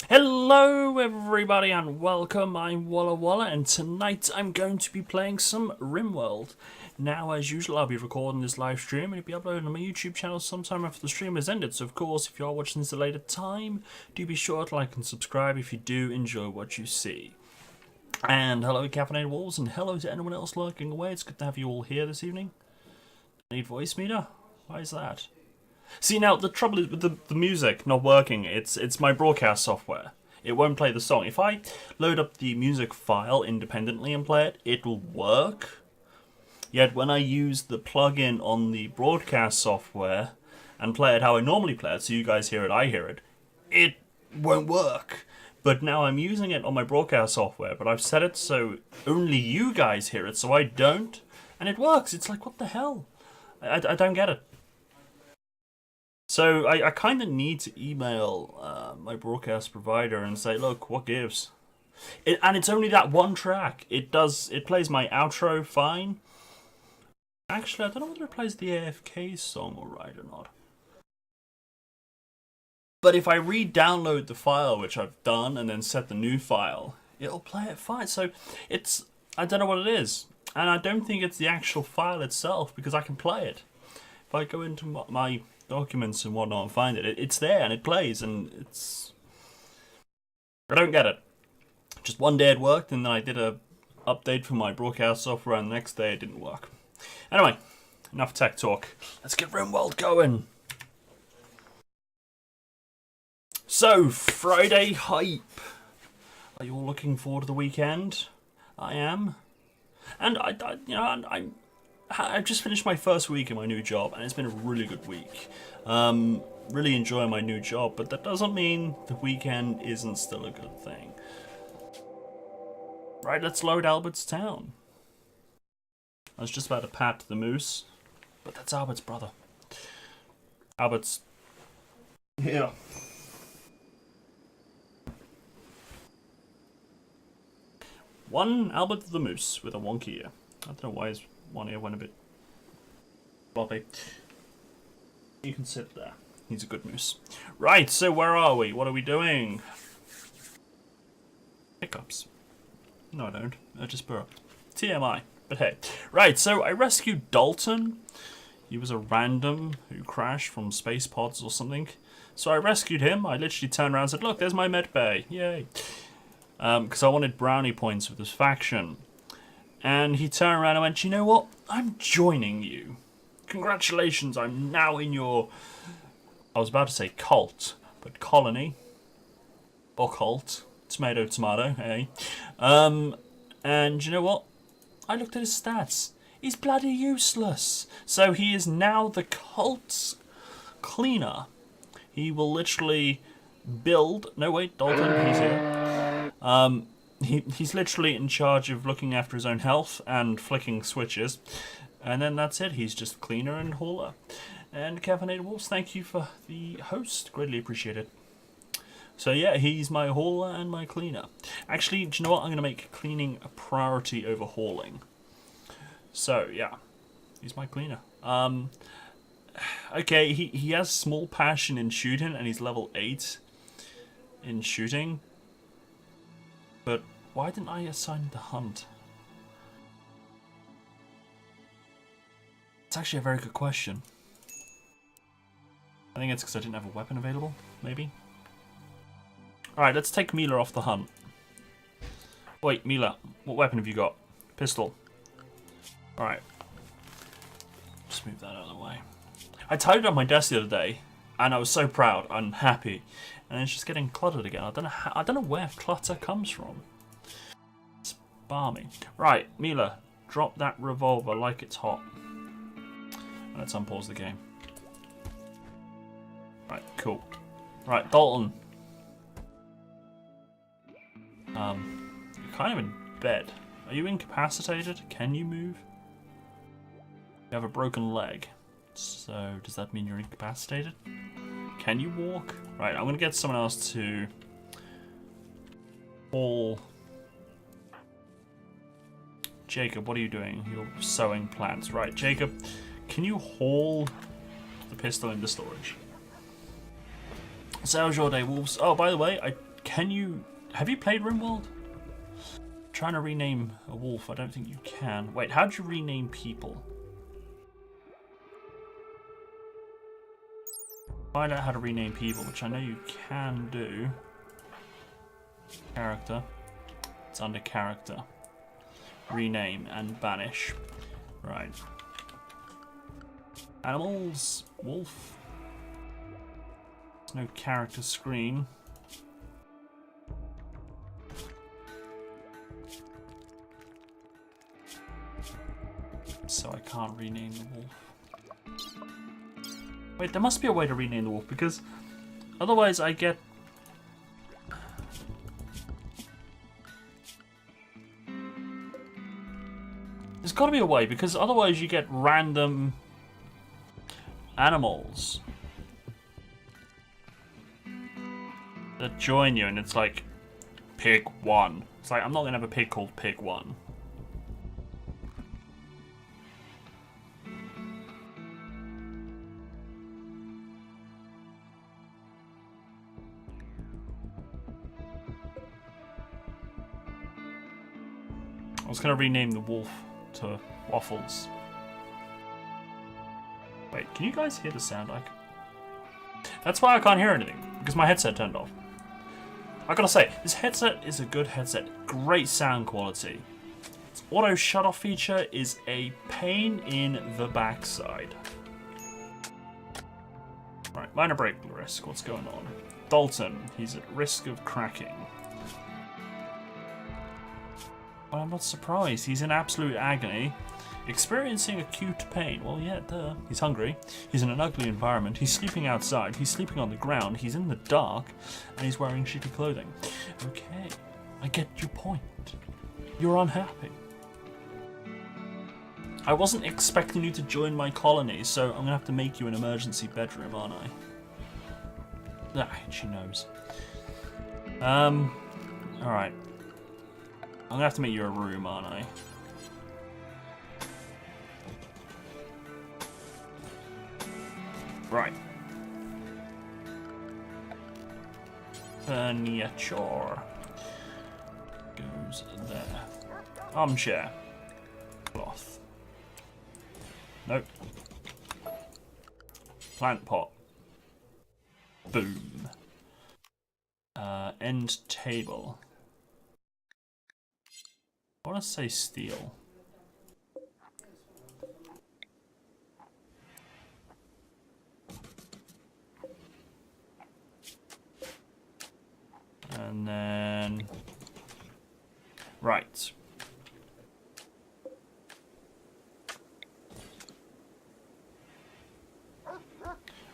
Hello everybody and welcome, I'm Walla and tonight I'm going to be playing some RimWorld. Now as usual I'll be recording this live stream and it'll be uploaded on my YouTube channel sometime after the stream has ended, so of course if you're watching this at a later time, do be sure to like and subscribe if you do enjoy what you see. And hello Caffeinated Wolves and hello to anyone else lurking away, it's good to have you all here this evening. Need voice meter? Why is that? See, now the trouble is with the music not working, it's my broadcast software. It won't play the song. If I load up the music file independently and play it, it will work. Yet when I use the plugin on the broadcast software and play it how I normally play it, so you guys hear it, I hear it, it won't work. But now I'm using it on my broadcast software, but I've set it so only you guys hear it, so I don't, and it works. It's like, what the hell? I don't get it. So I kind of need to email my broadcast provider and say, look, what gives? And it's only that one track. It plays my outro fine. Actually, I don't know whether it plays the AFK song all right or not. But if I re-download the file, which I've done, and then set the new file, it'll play it fine. So I don't know what it is. And I don't think it's the actual file itself, because I can play it. If I go into my documents and whatnot and find it, it's there and it plays, and it's... I don't get it. Just one day it worked, and then I did a update for my broadcast software, and the next day it didn't work. Anyway, enough tech talk. Let's get RimWorld going. So, Friday hype. Are you all looking forward to the weekend? I am. And I've just finished my first week in my new job, and it's been a really good week. Really enjoying my new job, but that doesn't mean the weekend isn't still a good thing. Right, let's load Albert's town. I was just about to pat the moose, but that's Albert's brother. Albert's... Yeah. One Albert the moose with a wonky ear. I don't know why his one ear went a bit floppy. You can sit there. He's a good moose. Right, so where are we? What are we doing? Hiccups. No, I don't. I just burped. TMI. But hey. Right, so I rescued Dalton. He was a random who crashed from space pods or something. So I rescued him. I literally turned around and said, look, there's my med bay. Yay. Because I wanted brownie points with this faction. And he turned around and went, you know what? I'm joining you. Congratulations, I'm now in your... I was about to say cult, but colony. Or cult. Tomato, tomato, hey. And you know what? I looked at his stats. He's bloody useless. So he is now the cult's cleaner. He will literally build... No, wait, Dalton, he's here. He's literally in charge of looking after his own health and flicking switches. And then that's it. He's just cleaner and hauler. And Caffeinated Wolves, thank you for the host. Greatly appreciated. So yeah, he's my hauler and my cleaner. Actually, do you know what? I'm going to make cleaning a priority over hauling. So yeah, he's my cleaner. Okay, he has small passion in shooting, and he's level 8 in shooting. But why didn't I assign the hunt? It's actually a very good question. I think it's because I didn't have a weapon available, maybe? Alright, let's take Mila off the hunt. Wait, Mila, what weapon have you got? Pistol. Alright. Just move that out of the way. I tidied up my desk the other day, and I was so proud and happy. And it's just getting cluttered again. I don't know where clutter comes from. It's balmy. Right, Mila, drop that revolver like it's hot. Let's unpause the game. Right, cool. Right, Dalton. You're kind of in bed. Are you incapacitated? Can you move? You have a broken leg. So, does that mean you're incapacitated? Can you walk? Right, I'm going to get someone else to haul. Jacob, what are you doing? You're sowing plants. Right, Jacob, can you haul the pistol into storage? So how's your day, Wolves? Oh, by the way, have you played RimWorld? Trying to rename a wolf, I don't think you can. Wait, how'd you rename people? Find out how to rename people, which I know you can do. Character. It's under character. Rename and banish. Right. Animals. Wolf. There's no character screen. So I can't rename the wolf. Wait, there must be a way to rename the wolf, because otherwise I get... There's got to be a way, because otherwise you get random animals. that join you, and it's like Pig 1. It's like, I'm not gonna have a pig called Pig 1. I was gonna rename the wolf to Waffles. Wait, can you guys hear the sound? That's why I can't hear anything, because my headset turned off. I gotta say, this headset is a good headset. Great sound quality. Its auto shut-off feature is a pain in the backside. Right, minor break risk. What's going on? Dalton, he's at risk of cracking. Well, I'm not surprised. He's in absolute agony, experiencing acute pain. Well, yeah, duh. He's hungry. He's in an ugly environment. He's sleeping outside. He's sleeping on the ground. He's in the dark, and he's wearing shitty clothing. Okay, I get your point. You're unhappy. I wasn't expecting you to join my colony, so I'm gonna have to make you an emergency bedroom, aren't I? Ah, she knows. Alright. I'm gonna have to make you a room, aren't I? Right. Furniture goes there. Armchair. Cloth. Nope. Plant pot. Boom. End table. I want to say steel. And then... Right.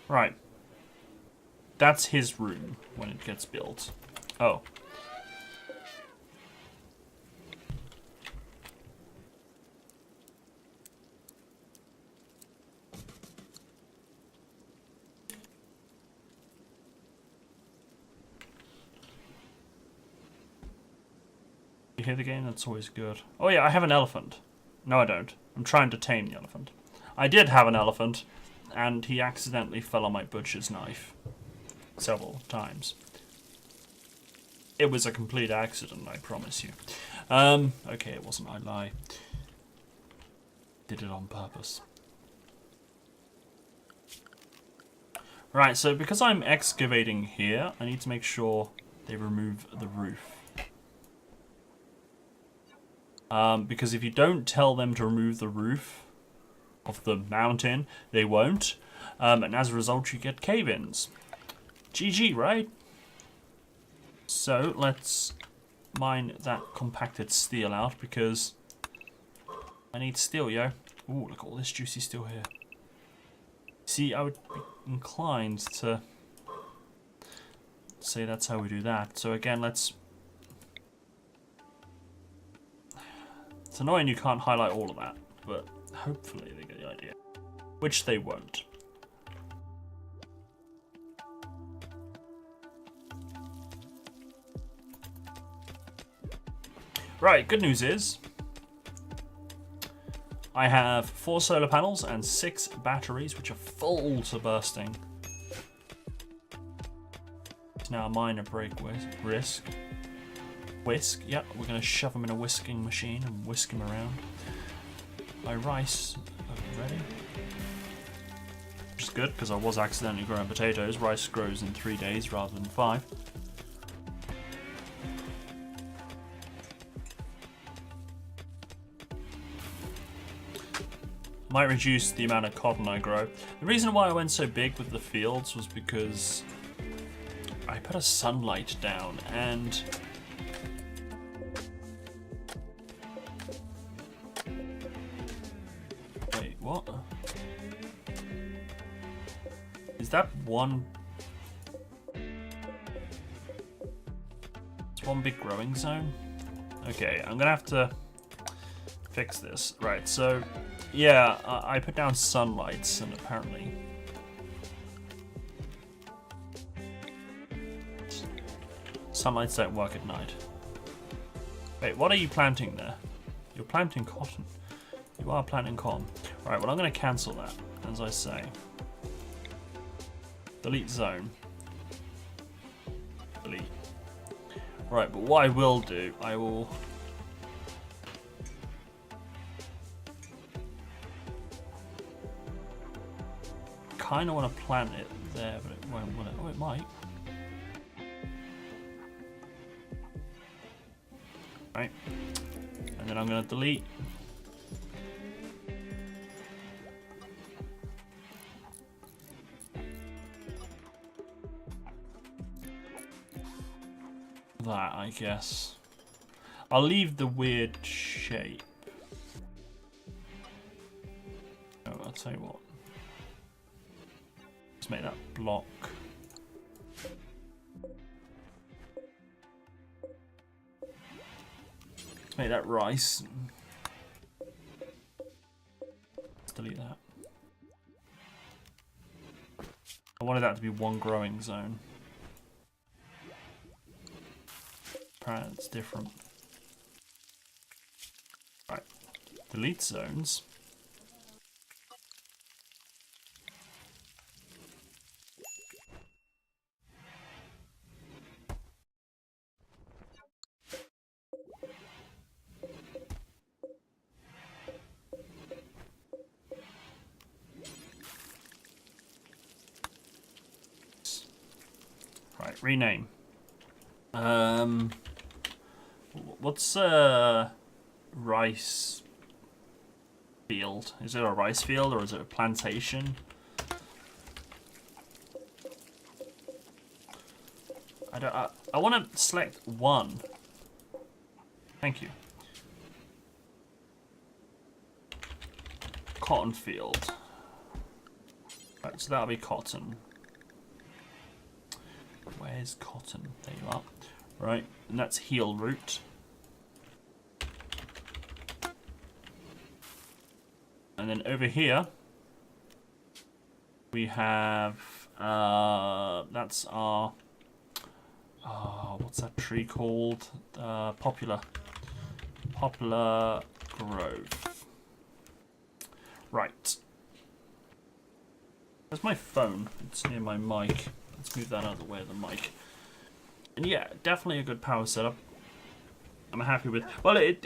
Right. That's his room when it gets built. Oh. You hear the game? That's always good. Oh yeah, I have an elephant. No, I don't. I'm trying to tame the elephant. I did have an elephant, and he accidentally fell on my butcher's knife. Several times. It was a complete accident, I promise you. Okay, it wasn't, I lie. Did it on purpose. Right, so because I'm excavating here, I need to make sure they remove the roof. Because if you don't tell them to remove the roof of the mountain, they won't. And as a result, you get cave-ins. GG, right? So, let's mine that compacted steel out, because I need steel, yo. Ooh, look at all this juicy steel here. See, I would be inclined to say that's how we do that. So again, let's... It's annoying you can't highlight all of that, but hopefully they get the idea. Which they won't. Right, good news is I have 4 solar panels and 6 batteries, which are full to bursting. It's now a minor break risk. Whisk, yep, we're going to shove them in a whisking machine and whisk them around. My rice ready. Which is good, because I was accidentally growing potatoes. Rice grows in 3 days rather than 5. Might reduce the amount of cotton I grow. The reason why I went so big with the fields was because I put a sunlight down, and wait, what? Is that one? It's one big growing zone? Okay, I'm gonna have to fix this. Right, so yeah, I put down sunlights, and apparently Some lights don't work at night. Wait, what are you planting there? You're planting cotton. You are planting cotton. Right, well I'm going to cancel that, as I say. Delete zone. Delete. Right, but what I will do, I will... kind of want to plant it there, but it won't, will it? Oh, it might. Right. And then I'm going to delete. That, I guess. I'll leave the weird shape. Oh, I'll tell you what. Let's make that block. Let's make that rice. Let's delete that. I wanted that to be one growing zone. Apparently it's different. Right. Delete zones. Right, rename. What's rice field? Is it a rice field or is it a plantation? I want to select one. Thank you. Cotton field. Right, so that'll be cotton. Where's cotton? There you are. Right, and that's heel root. And then over here, we have, that's our, what's that tree called? Poplar Grove. Right. There's my phone. It's near my mic. Let's move that out of the way of the mic. And yeah, definitely a good power setup. I'm happy with. Well, it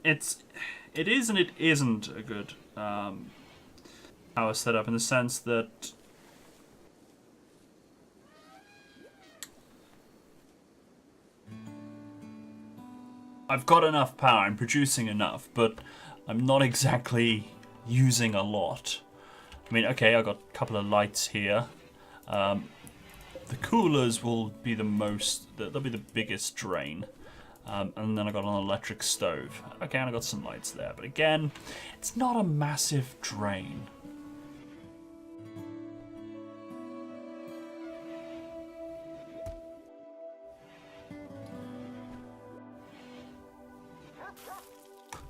is and it isn't a good power setup in the sense that I've got enough power. I'm producing enough, but I'm not exactly using a lot. I mean, okay, I got a couple of lights here. The coolers will be the most, they'll be the biggest drain. And then I got an electric stove. Okay, and I got some lights there. But again, it's not a massive drain.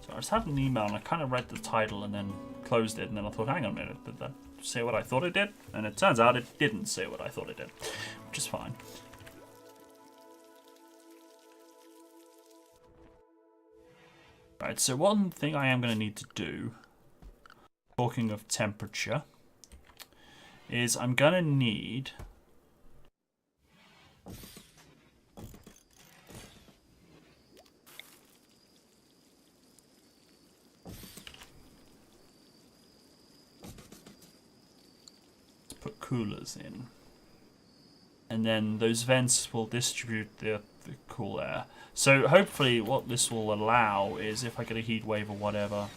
So I just had an email and I kind of read the title and then closed it. And then I thought, hang on a minute, did that say what I thought it did? And it turns out it didn't say what I thought it did, which is fine. Right, so one thing I am going to need to do, talking of temperature, is I'm going to need put coolers in, and then those vents will distribute the cool air. So hopefully what this will allow is if I get a heat wave or whatever,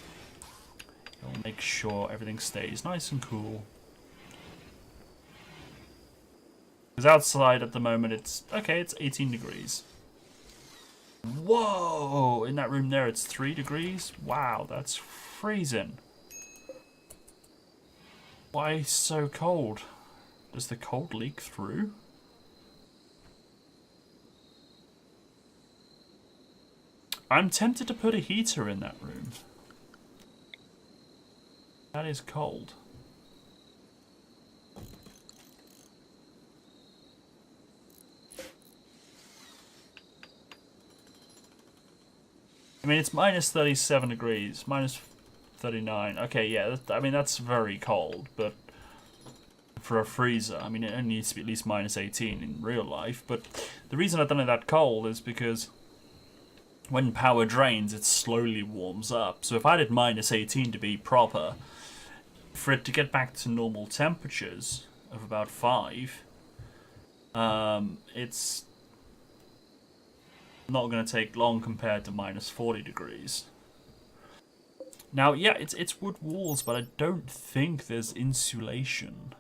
it'll make sure everything stays nice and cool. Because outside at the moment it's, okay, it's 18 degrees. Whoa! In that room there it's 3 degrees? Wow, that's freezing. Why so cold? Does the cold leak through? I'm tempted to put a heater in that room. That is cold. mean, it's minus 37 degrees, minus 39. Okay, yeah, I mean, that's very cold, but for a freezer, I mean, it only needs to be at least minus 18 in real life. But the reason I've done it that cold is because when power drains, it slowly warms up. So if I did minus 18 to be proper, for it to get back to normal temperatures of about 5, it's not going to take long compared to minus 40 degrees. Now, yeah, it's wood walls, but I don't think there's insulation.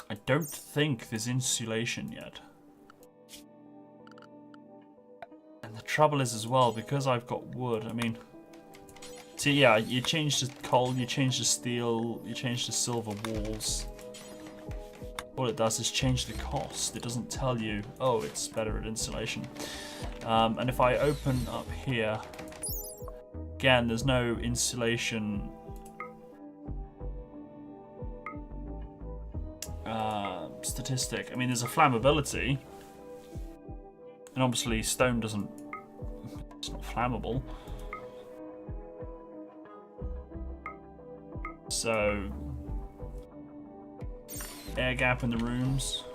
I don't think there's insulation yet. And the trouble is as well, because I've got wood, I mean... See, yeah, you change the coal, you change the steel, you change the silver walls. All it does is change the cost. It doesn't tell you, oh, it's better at insulation. And if I open up here, again, there's no insulation statistic. I mean, there's a flammability, and obviously stone doesn't, it's not flammable. So, air gap in the rooms,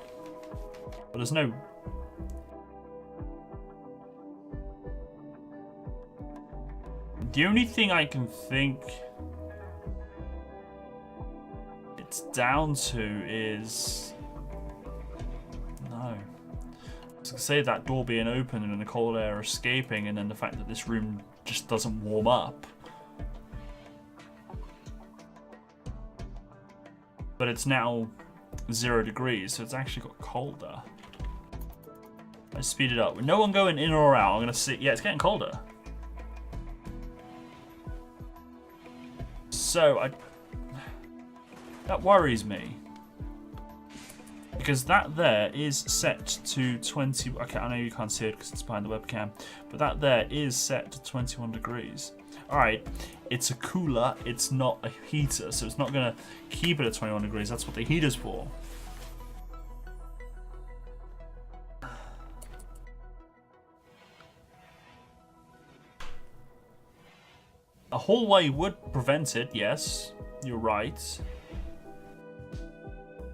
but there's no... The only thing I can think it's down to is... No. I was going to say that door being open and the cold air escaping, and then the fact that this room just doesn't warm up. But it's now 0 degrees, so it's actually got colder. I speed it up. With no one going in or out, I'm going to see... Yeah, it's getting colder. So, that worries me. Because that there is set to 20... Okay, I know you can't see it because it's behind the webcam. But that there is set to 21 degrees. Alright, it's a cooler, it's not a heater, so it's not going to keep it at 21 degrees. That's what the heater's for. A hallway would prevent it, yes, you're right.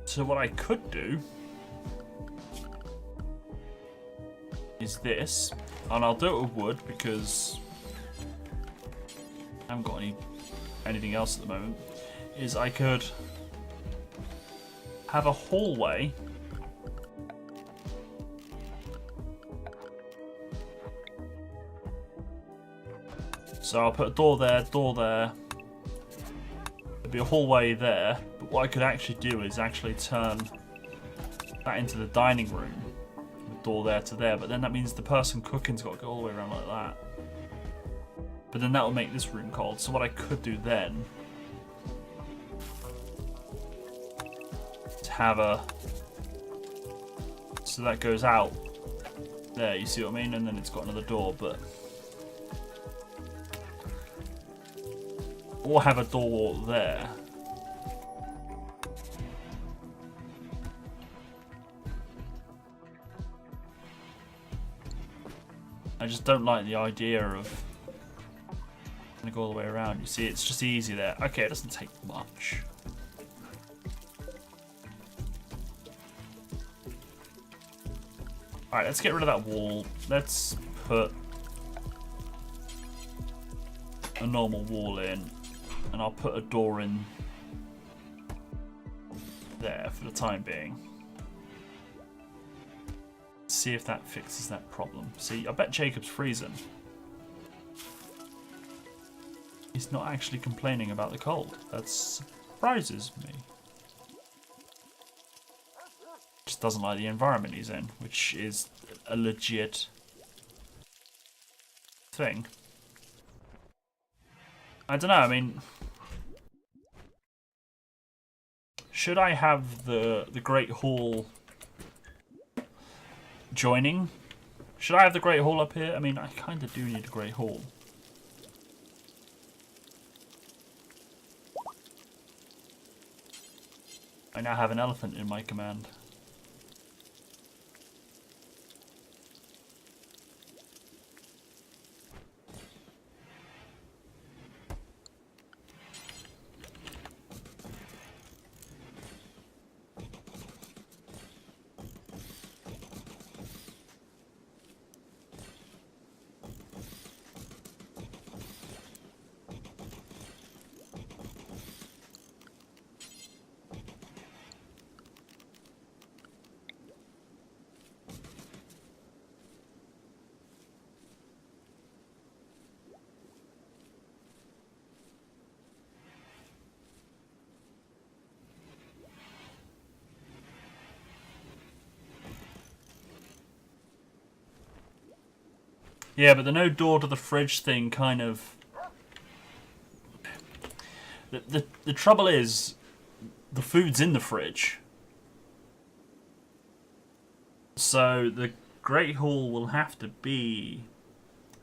So what I could do is this, and I'll do it with wood because I haven't got anything else at the moment, is I could have a hallway so I'll put a door there, there'll be a hallway there, but what I could actually do is actually turn that into the dining room, the door there to there, but then that means the person cooking's got to go all the way around like that. But then that will make this room cold. So what I could do then is have a... So that goes out there, you see what I mean? And then it's got another door, but... Or have a door there. I just don't like the idea of... Go all the way around. You see, it's just easy there. Okay, it doesn't take much. Alright, let's get rid of that wall. Let's put a normal wall in, and I'll put a door in there for the time being. See if that fixes that problem. See, I bet Jacob's freezing. He's not actually complaining about the cold. That surprises me. Just doesn't like the environment he's in, which is a legit thing. I don't know, I mean... Should I have the Great Hall joining? Should I have the Great Hall up here? I mean, I kind of do need a Great Hall. I now have an elephant in my command. Yeah, but the no door to the fridge thing kind of... The trouble is, the food's in the fridge. So the Great Hall will have to be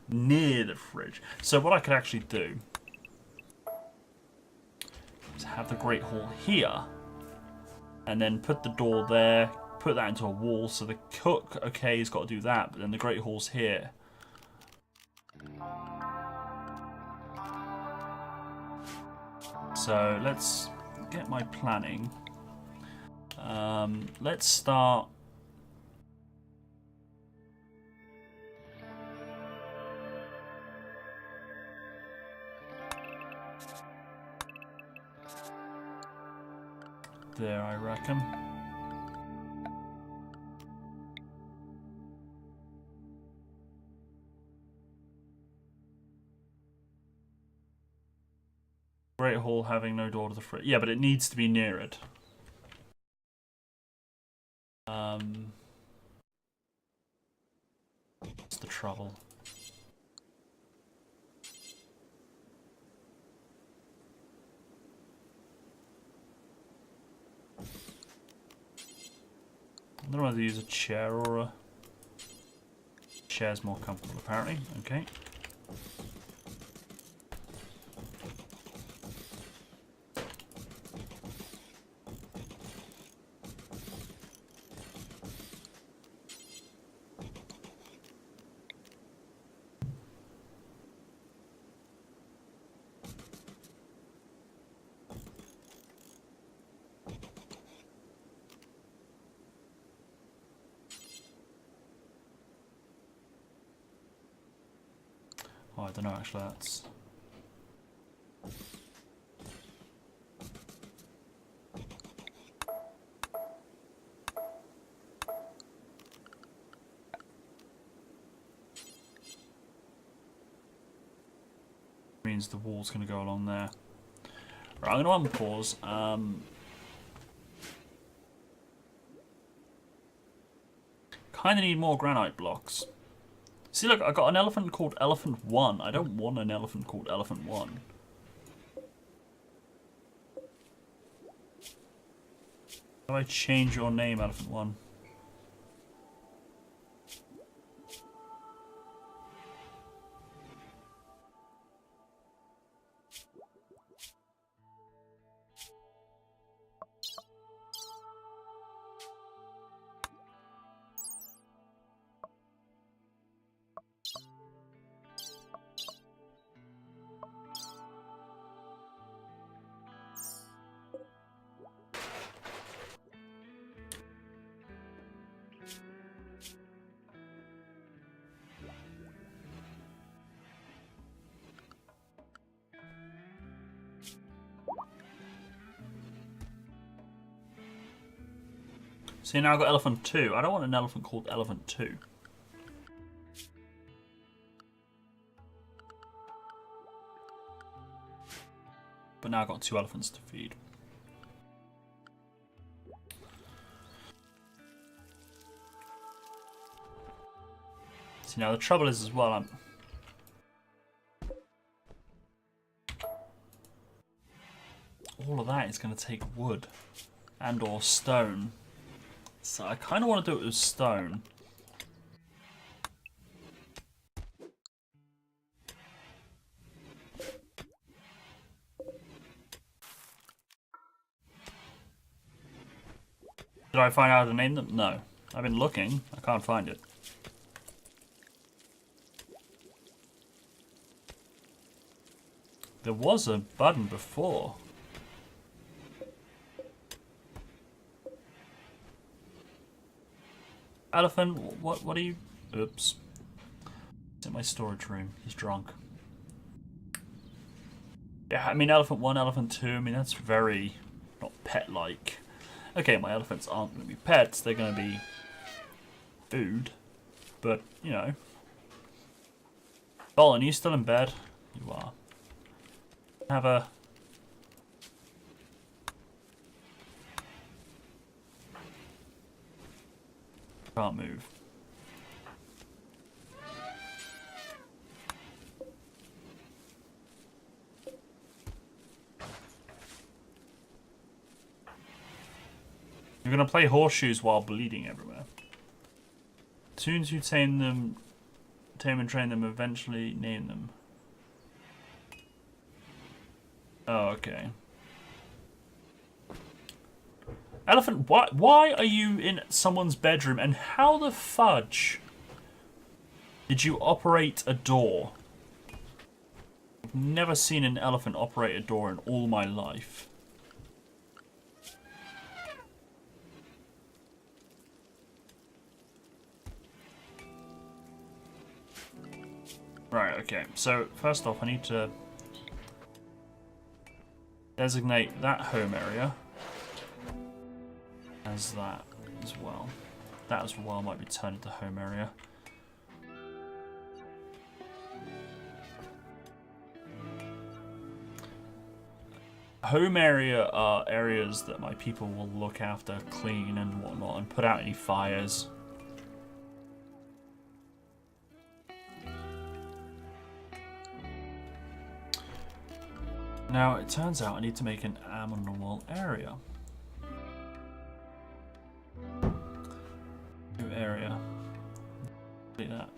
near the fridge. So what I could actually do is have the Great Hall here, and then put the door there, put that into a wall, so the cook, okay, has got to do that, but then the Great Hall's here. So let's get my planning. Let's start... there, I reckon. Great Hall having no door to the fridge. Yeah, but it needs to be near it. That's the trouble. I don't know whether to use a chair or a... chair's more comfortable, apparently. Okay. Oh, I don't know, actually, that's... means the wall's going to go along there. Right, I'm going to unpause. Kind of need more granite blocks. See, look, I got an elephant called Elephant 1. I don't want an elephant called Elephant 1. How do I change your name, Elephant 1? See, now I've got Elephant 2. I don't want an elephant called Elephant 2. But now I've got 2 elephants to feed. See, now the trouble is as well, all of that is going to take wood and or stone. So I kind of want to do it with stone. Did I find out how to name them? No. I've been looking. I can't find it. There was a button before. Elephant, what are you... Oops. It's in my storage room. He's drunk. Yeah, I mean, Elephant 1, Elephant 2, I mean, that's very... not pet-like. Okay, my elephants aren't going to be pets. They're going to be... food. But, you know... Bolin, are you still in bed? You are. Have a... Can't move. we're going to play horseshoes while bleeding everywhere. Tunes who tame them, tame and train them, eventually name them. Oh, okay. Elephant, why are you in someone's bedroom, and how the fudge did you operate a door? I've never seen an elephant operate a door in all my life. Right, okay, so first off I need to designate that home area as that as well. That as well might be turned into home area. Home area are areas that my people will look after, clean and whatnot, and put out any fires. Now, it turns out I need to make an animal area. New area. Delete that.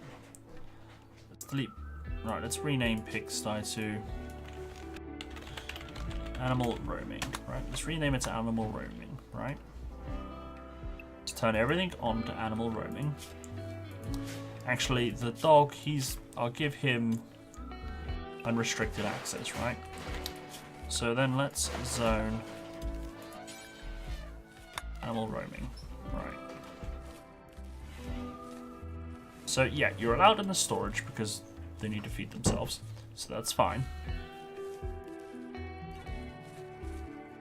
Let's delete. Right, let's rename pigsty to animal roaming. Right, let's rename it to animal roaming. Right. Let's turn everything on to animal roaming. Actually, the dog, I'll give him unrestricted access, right? So then let's zone animal roaming. Right. So yeah, you're allowed in the storage because they need to feed themselves. So that's fine.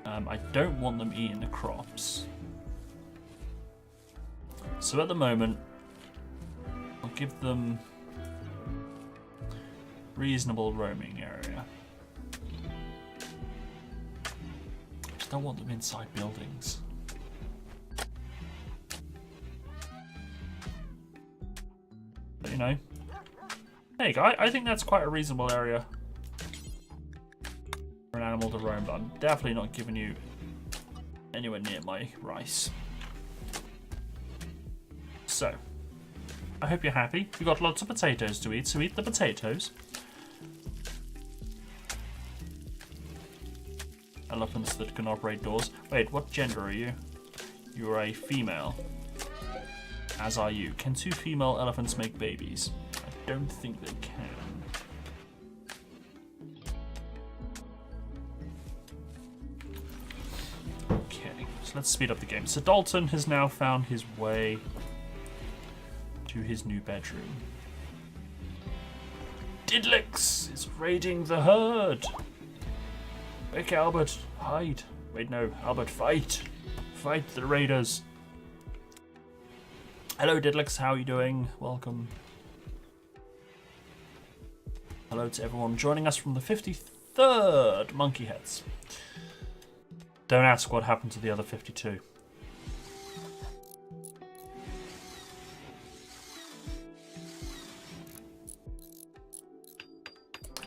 I don't want them eating the crops. So at the moment, I'll give them reasonable roaming area. I don't want them inside buildings. But you know, there you go. I think that's quite a reasonable area for an animal to roam, but I'm definitely not giving you anywhere near my rice. So, I hope you're happy. You've got lots of potatoes to eat, so eat the potatoes. Elephants that can operate doors. Wait, what gender are you? You're a female. As are you. Can two female elephants make babies? I don't think they can. Okay, so let's speed up the game. So Dalton has now found his way to his new bedroom. Didlix is raiding the herd. Quick, Albert, hide. Wait, no, Albert, fight. Fight the raiders. Hello, Didlix, how are you doing? Welcome. Hello to everyone joining us from the 53rd Monkey Heads. Don't ask what happened to the other 52.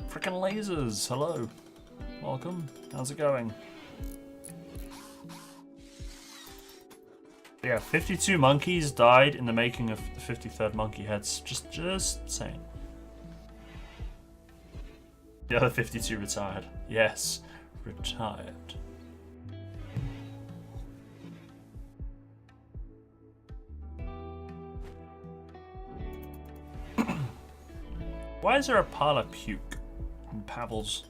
Frickin' lasers, hello. Welcome. How's it going? Yeah, 52 monkeys died in the making of the 53rd Monkey Heads. Just saying. The other 52 retired. Yes, retired. Why is there a pile of puke in Pavel's?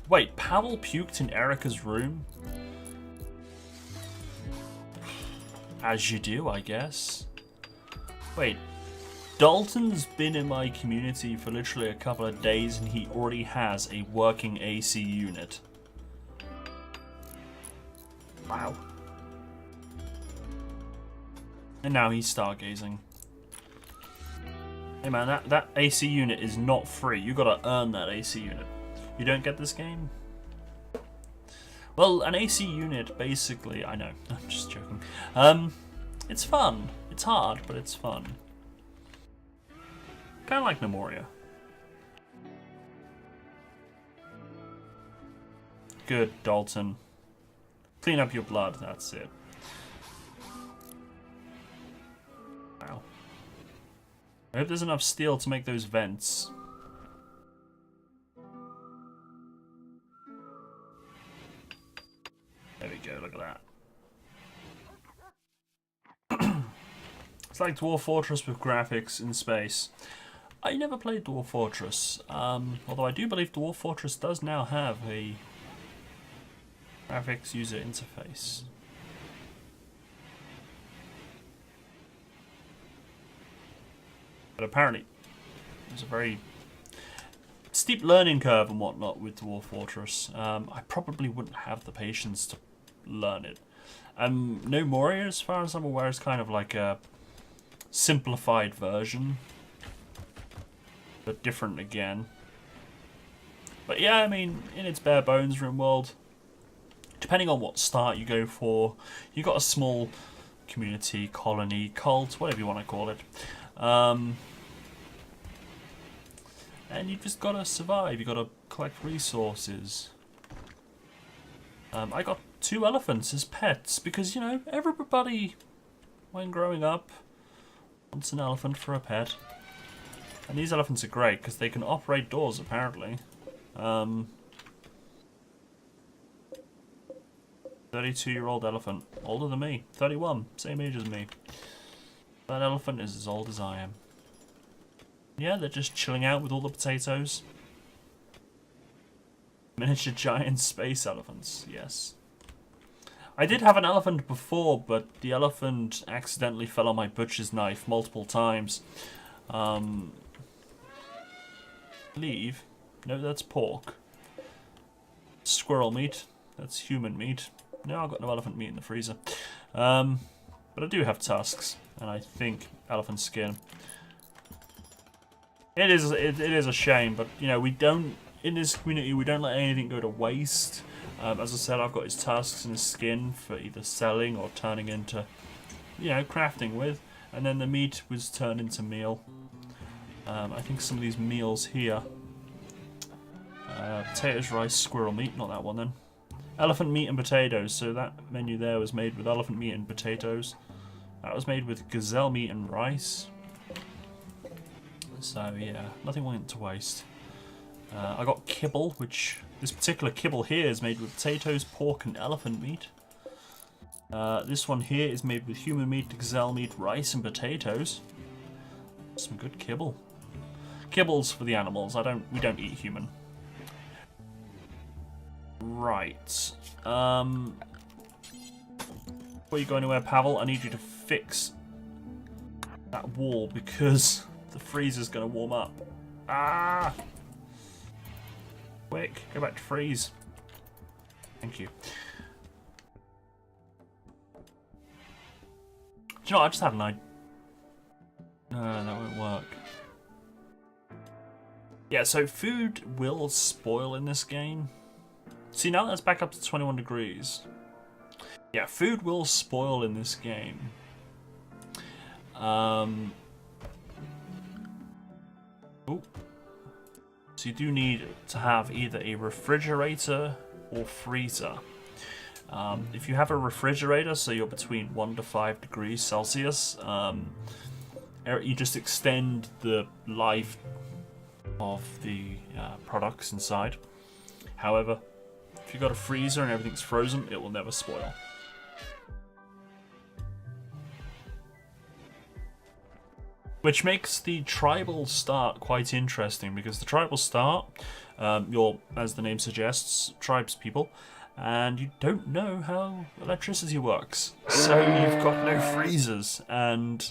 Wait, Pavel puked in Erica's room? As you do, I guess. Wait, Dalton's been in my community for literally a couple of days and he already has a working AC unit. Wow. And now he's stargazing. Hey man, that AC unit is not free. You gotta earn that AC unit. You don't get this game? Well, an AC unit, basically, I know, I'm just joking. It's fun. It's hard, but it's fun. Kind of like Memoria. Good, Dalton. Clean up your blood, that's it. I hope there's enough steel to make those vents. There we go, look at that. It's like Dwarf Fortress with graphics in space. I never played Dwarf Fortress, although I do believe Dwarf Fortress does now have a graphics user interface. But apparently, there's a very steep learning curve and whatnot with Dwarf Fortress. I probably wouldn't have the patience to learn it. No Moria, as far as I'm aware, is kind of like a simplified version, but different again. But yeah, I mean, in its bare bones, RimWorld, depending on what start you go for, you got a small community, colony, cult, whatever you want to call it. And you just gotta survive, you gotta collect resources. I got 2 elephants as pets because, you know, everybody, when growing up, wants an elephant for a pet. And these elephants are great because they can operate doors, apparently. 32-year-old elephant, older than me. 31, same age as me. That elephant is as old as I am. Yeah, they're just chilling out with all the potatoes. Miniature giant space elephants, yes. I did have an elephant before, but the elephant accidentally fell on my butcher's knife multiple times. Leave? No, that's pork. Squirrel meat. That's human meat. No, I've got no elephant meat in the freezer. But I do have tusks, and I think elephant skin. It is a shame, but you know, we don't, in this community, we don't let anything go to waste. As I said, I've got his tusks and his skin for either selling or turning into, you know, crafting with. And then the meat was turned into meal. I think some of these meals here. Potatoes, rice, squirrel meat, not that one then. Elephant meat and potatoes, so that menu there was made with elephant meat and potatoes. That was made with gazelle meat and rice. So yeah, nothing went to waste. I got kibble, which this particular kibble here is made with potatoes, pork and elephant meat. This one here is made with human meat, gazelle meat, rice and potatoes. Some good kibble. Kibble's for the animals. We don't eat human. Right. Before you go anywhere, Pavel, I need you to fix that wall because the freezer's gonna warm up. Ah! Quick, go back to freeze. Thank you. Do you know what? I just had an idea. No, that won't work. Yeah, so food will spoil in this game. See, now that's back up to 21 degrees. Yeah, food will spoil in this game. So you do need to have either a refrigerator or freezer. If you have a refrigerator, so you're between 1 to 5 degrees Celsius, you just extend the life of the products inside. However, if you've got a freezer and everything's frozen, it will never spoil. Which makes the tribal start quite interesting, because the tribal start, you're, as the name suggests, tribes people, and you don't know how electricity works. So you've got no freezers, and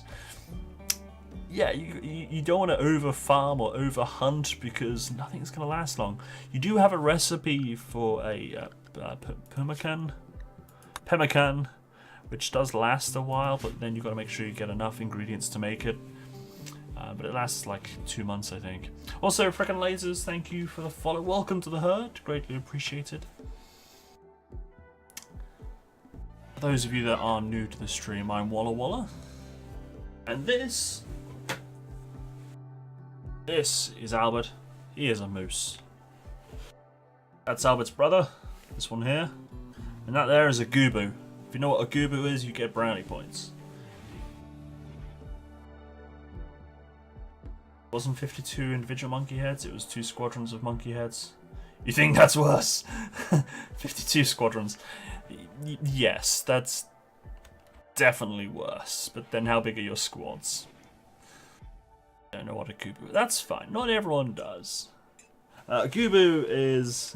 yeah, you don't want to over farm or over hunt because nothing's going to last long. You do have a recipe for a pemmican, which does last a while, but then you've got to make sure you get enough ingredients to make it. But it lasts like 2 months, I think. Also, Frickin' Lasers, thank you for the follow. Welcome to the herd. Greatly appreciated. For those of you that are new to the stream, I'm Walla. And this is Albert. He is a moose. That's Albert's brother, this one here. And that there is a Gubu. If you know what a Gubu is, you get brownie points. Wasn't 52 individual monkey heads, it was 2 squadrons of monkey heads. You think that's worse? 52 squadrons. Yes, that's definitely worse. But then how big are your squads? I don't know what a Gubu. That's fine. Not everyone does. Gubu is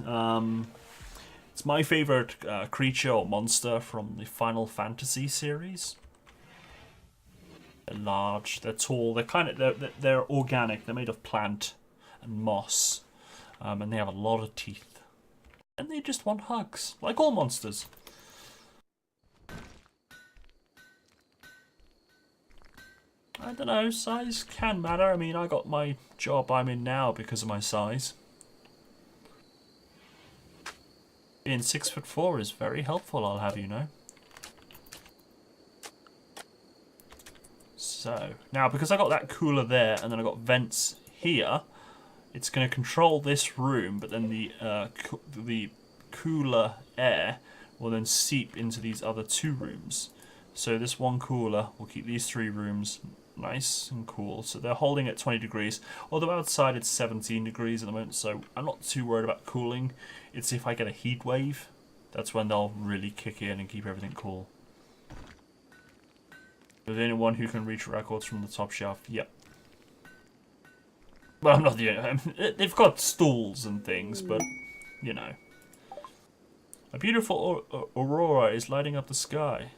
it's my favorite creature or monster from the Final Fantasy series. They're large, they're tall, they're organic. They're made of plant and moss, and they have a lot of teeth. And they just want hugs, like all monsters. I don't know, size can matter. I mean, I got my job I'm in now because of my size. Being 6'4" is very helpful, I'll have you know. So, now because I got that cooler there and then I got vents here, it's going to control this room, but then the cooler air will then seep into these other 2 rooms. So this one cooler will keep these 3 rooms nice and cool. So they're holding at 20 degrees, although outside it's 17 degrees at the moment, so I'm not too worried about cooling. It's if I get a heat wave, that's when they'll really kick in and keep everything cool. There's anyone who can reach records from the top shaft, yep. Well, I'm not the only. They've got stools and things, but, you know. A beautiful aurora is lighting up the sky.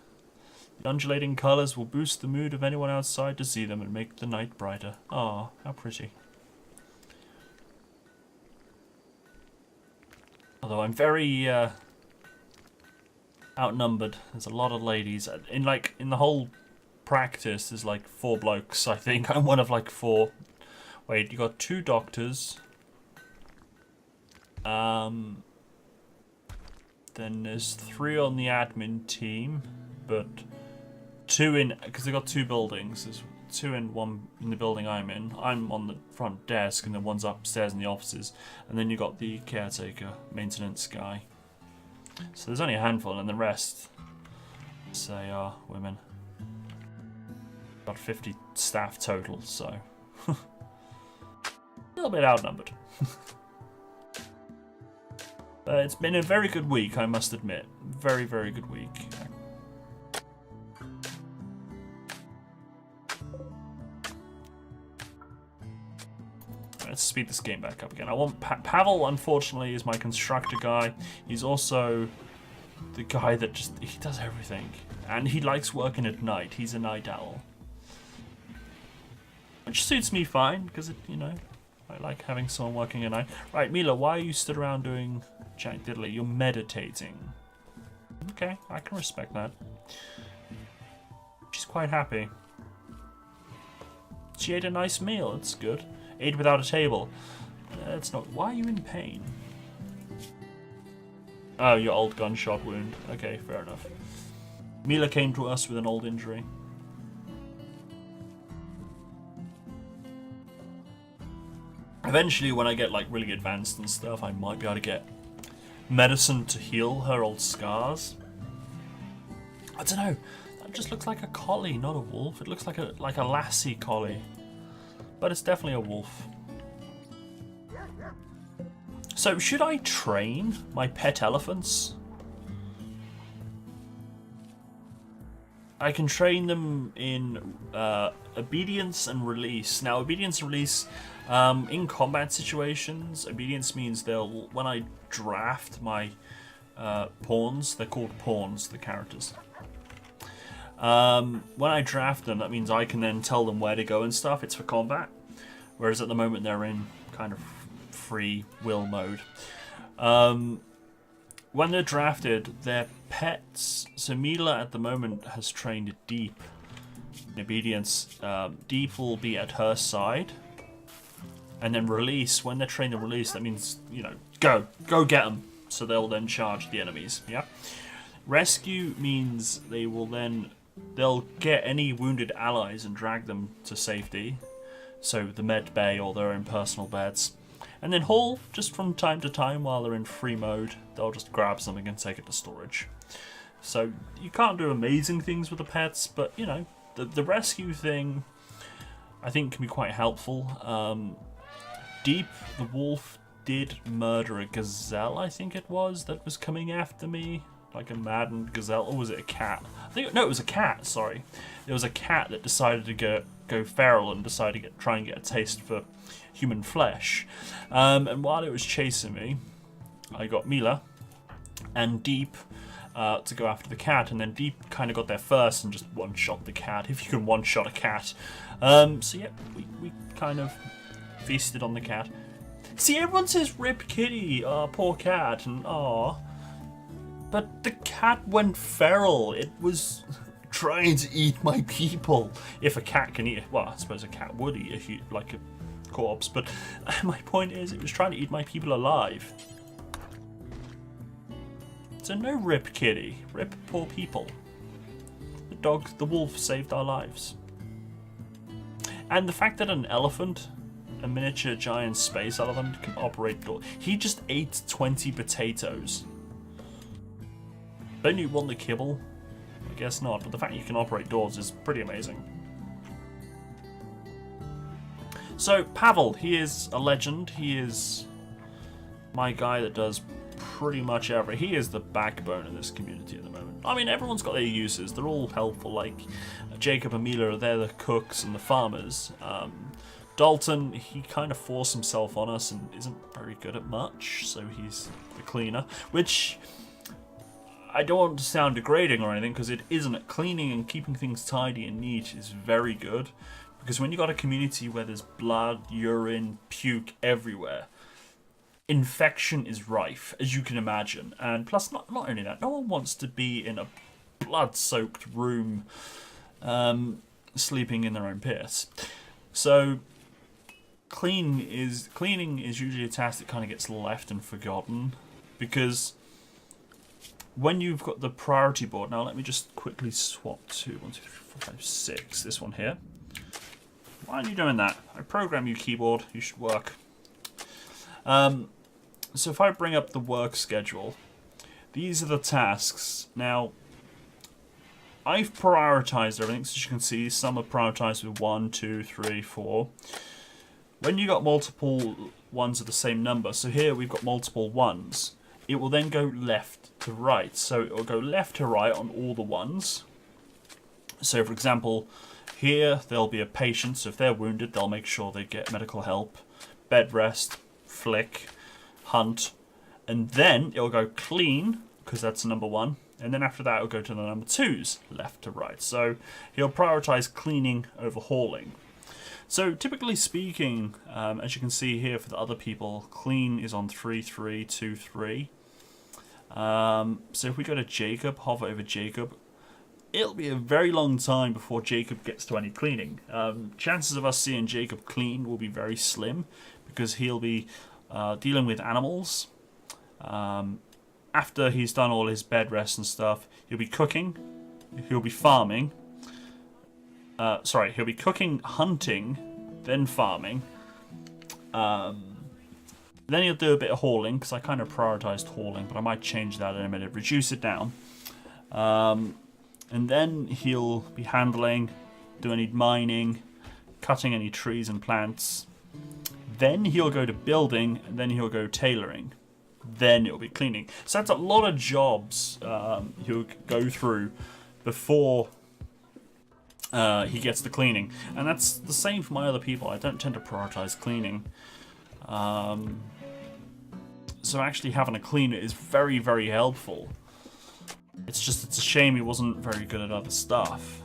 The undulating colours will boost the mood of anyone outside to see them and make the night brighter. Ah, how pretty. Although I'm very outnumbered. There's a lot of ladies. In the whole practice, there's like 4 blokes, I think. I'm one of like 4. Wait, you got 2 doctors. Then there's 3 on the admin team, but 2 in, because they got 2 buildings. There's 2 in one in the building I'm in. I'm on the front desk, and then one's upstairs in the offices. And then you got the caretaker, maintenance guy. So there's only a handful, and the rest, say, are women. About 50 staff total, so a little bit outnumbered. But it's been a very good week, I must admit. Very, very good week. Let's speed this game back up again. I want Pavel, unfortunately, is my constructor guy. He's also the guy that he does everything. And he likes working at night. He's a night owl. Which suits me fine, because, you know, I like having someone working at night. Right, Mila, why are you stood around doing Jack Diddley? You're meditating. Okay, I can respect that. She's quite happy. She ate a nice meal, that's good. Ate without a table. That's not... Why are you in pain? Oh, your old gunshot wound. Okay, fair enough. Mila came to us with an old injury. Eventually, when I get like really advanced and stuff, I might be able to get medicine to heal her old scars. I don't know. That just looks like a collie, not a wolf. It looks like a lassie collie, but it's definitely a wolf. So, should I train my pet elephants? I can train them in obedience and release. Now, obedience and release, in combat situations, obedience means they'll, when I draft my pawns, they're called pawns, the characters. When I draft them, that means I can then tell them where to go and stuff. It's for combat. Whereas at the moment, they're in kind of free will mode. When they're drafted, they're pets. So Mila at the moment has trained Deep in obedience. Deep will be at her side. And then release, when they're trained to release, that means, you know, go get them. So they'll then charge the enemies, yeah? Rescue means they'll get any wounded allies and drag them to safety. So the med bay or their own personal beds. And then haul, just from time to time while they're in free mode, they'll just grab something and take it to storage. So you can't do amazing things with the pets, but, you know, the rescue thing, I think can be quite helpful. Deep, the wolf, did murder a gazelle, I think it was, that was coming after me. Like a maddened gazelle, or was it a cat? No, it was a cat, sorry. It was a cat that decided to go feral and decided to try and get a taste for human flesh. And while it was chasing me, I got Mila and Deep to go after the cat, and then Deep kind of got there first and just one-shot the cat, if you can one-shot a cat. So yeah, we kind of feasted on the cat. See, everyone says rip kitty, poor cat, and aw. But the cat went feral. It was trying to eat my people. If a cat can eat, well, I suppose a cat would eat like a corpse. But my point is, it was trying to eat my people alive. So no rip kitty, rip poor people. The wolf saved our lives. And the fact that an elephant, a miniature giant space elephant, can operate door. He just ate 20 potatoes. Don't you want the kibble? I guess not, but the fact you can operate doors is pretty amazing. So, Pavel, he is a legend. He is my guy that does pretty much everything. He is the backbone of this community at the moment. I mean, everyone's got their uses. They're all helpful, like Jacob and Mila, they're the cooks and the farmers. Dalton, he kind of forced himself on us and isn't very good at much, so he's the cleaner, which I don't want to sound degrading or anything, because it isn't. Cleaning and keeping things tidy and neat is very good, because when you got a community where there's blood, urine, puke everywhere, infection is rife, as you can imagine. And plus, not only that, no one wants to be in a blood-soaked room sleeping in their own piss. So cleaning is usually a task that kind of gets left and forgotten, because when you've got the priority board, now let me just quickly swap to 1, 2, 3, 4, 5, 6, this one here. Why aren't you doing that? I program you, keyboard, you should work. So if I bring up the work schedule, these are the tasks. Now, I've prioritized everything, so as you can see, some are prioritized with 1, 2, 3, 4. When you got multiple ones of the same number, so here we've got multiple ones, it will then go left to right. So it will go left to right on all the ones. So for example, here there'll be a patient, so if they're wounded, they'll make sure they get medical help, bed rest, flick, hunt, and then it'll go clean, because that's number 1, and then after that it'll go to the number 2s, left to right. So he'll prioritize cleaning over hauling. So typically speaking, as you can see here for the other people, clean is on 3, 3, 2, 3. So if we go to Jacob, hover over Jacob, it'll be a very long time before Jacob gets to any cleaning. Chances of us seeing Jacob clean will be very slim, because he'll be dealing with animals. After he's done all his bed rest and stuff, he'll be cooking, he'll be farming. He'll be cooking, hunting, then farming. Then he'll do a bit of hauling, because I kind of prioritized hauling, but I might change that in a minute, reduce it down. And then he'll be handling, do any mining, cutting any trees and plants. Then he'll go to building, and then he'll go tailoring. Then it'll be cleaning. So that's a lot of jobs he'll go through before he gets to cleaning. And that's the same for my other people. I don't tend to prioritize cleaning. So actually having a cleaner is very, very helpful. It's a shame he wasn't very good at other stuff.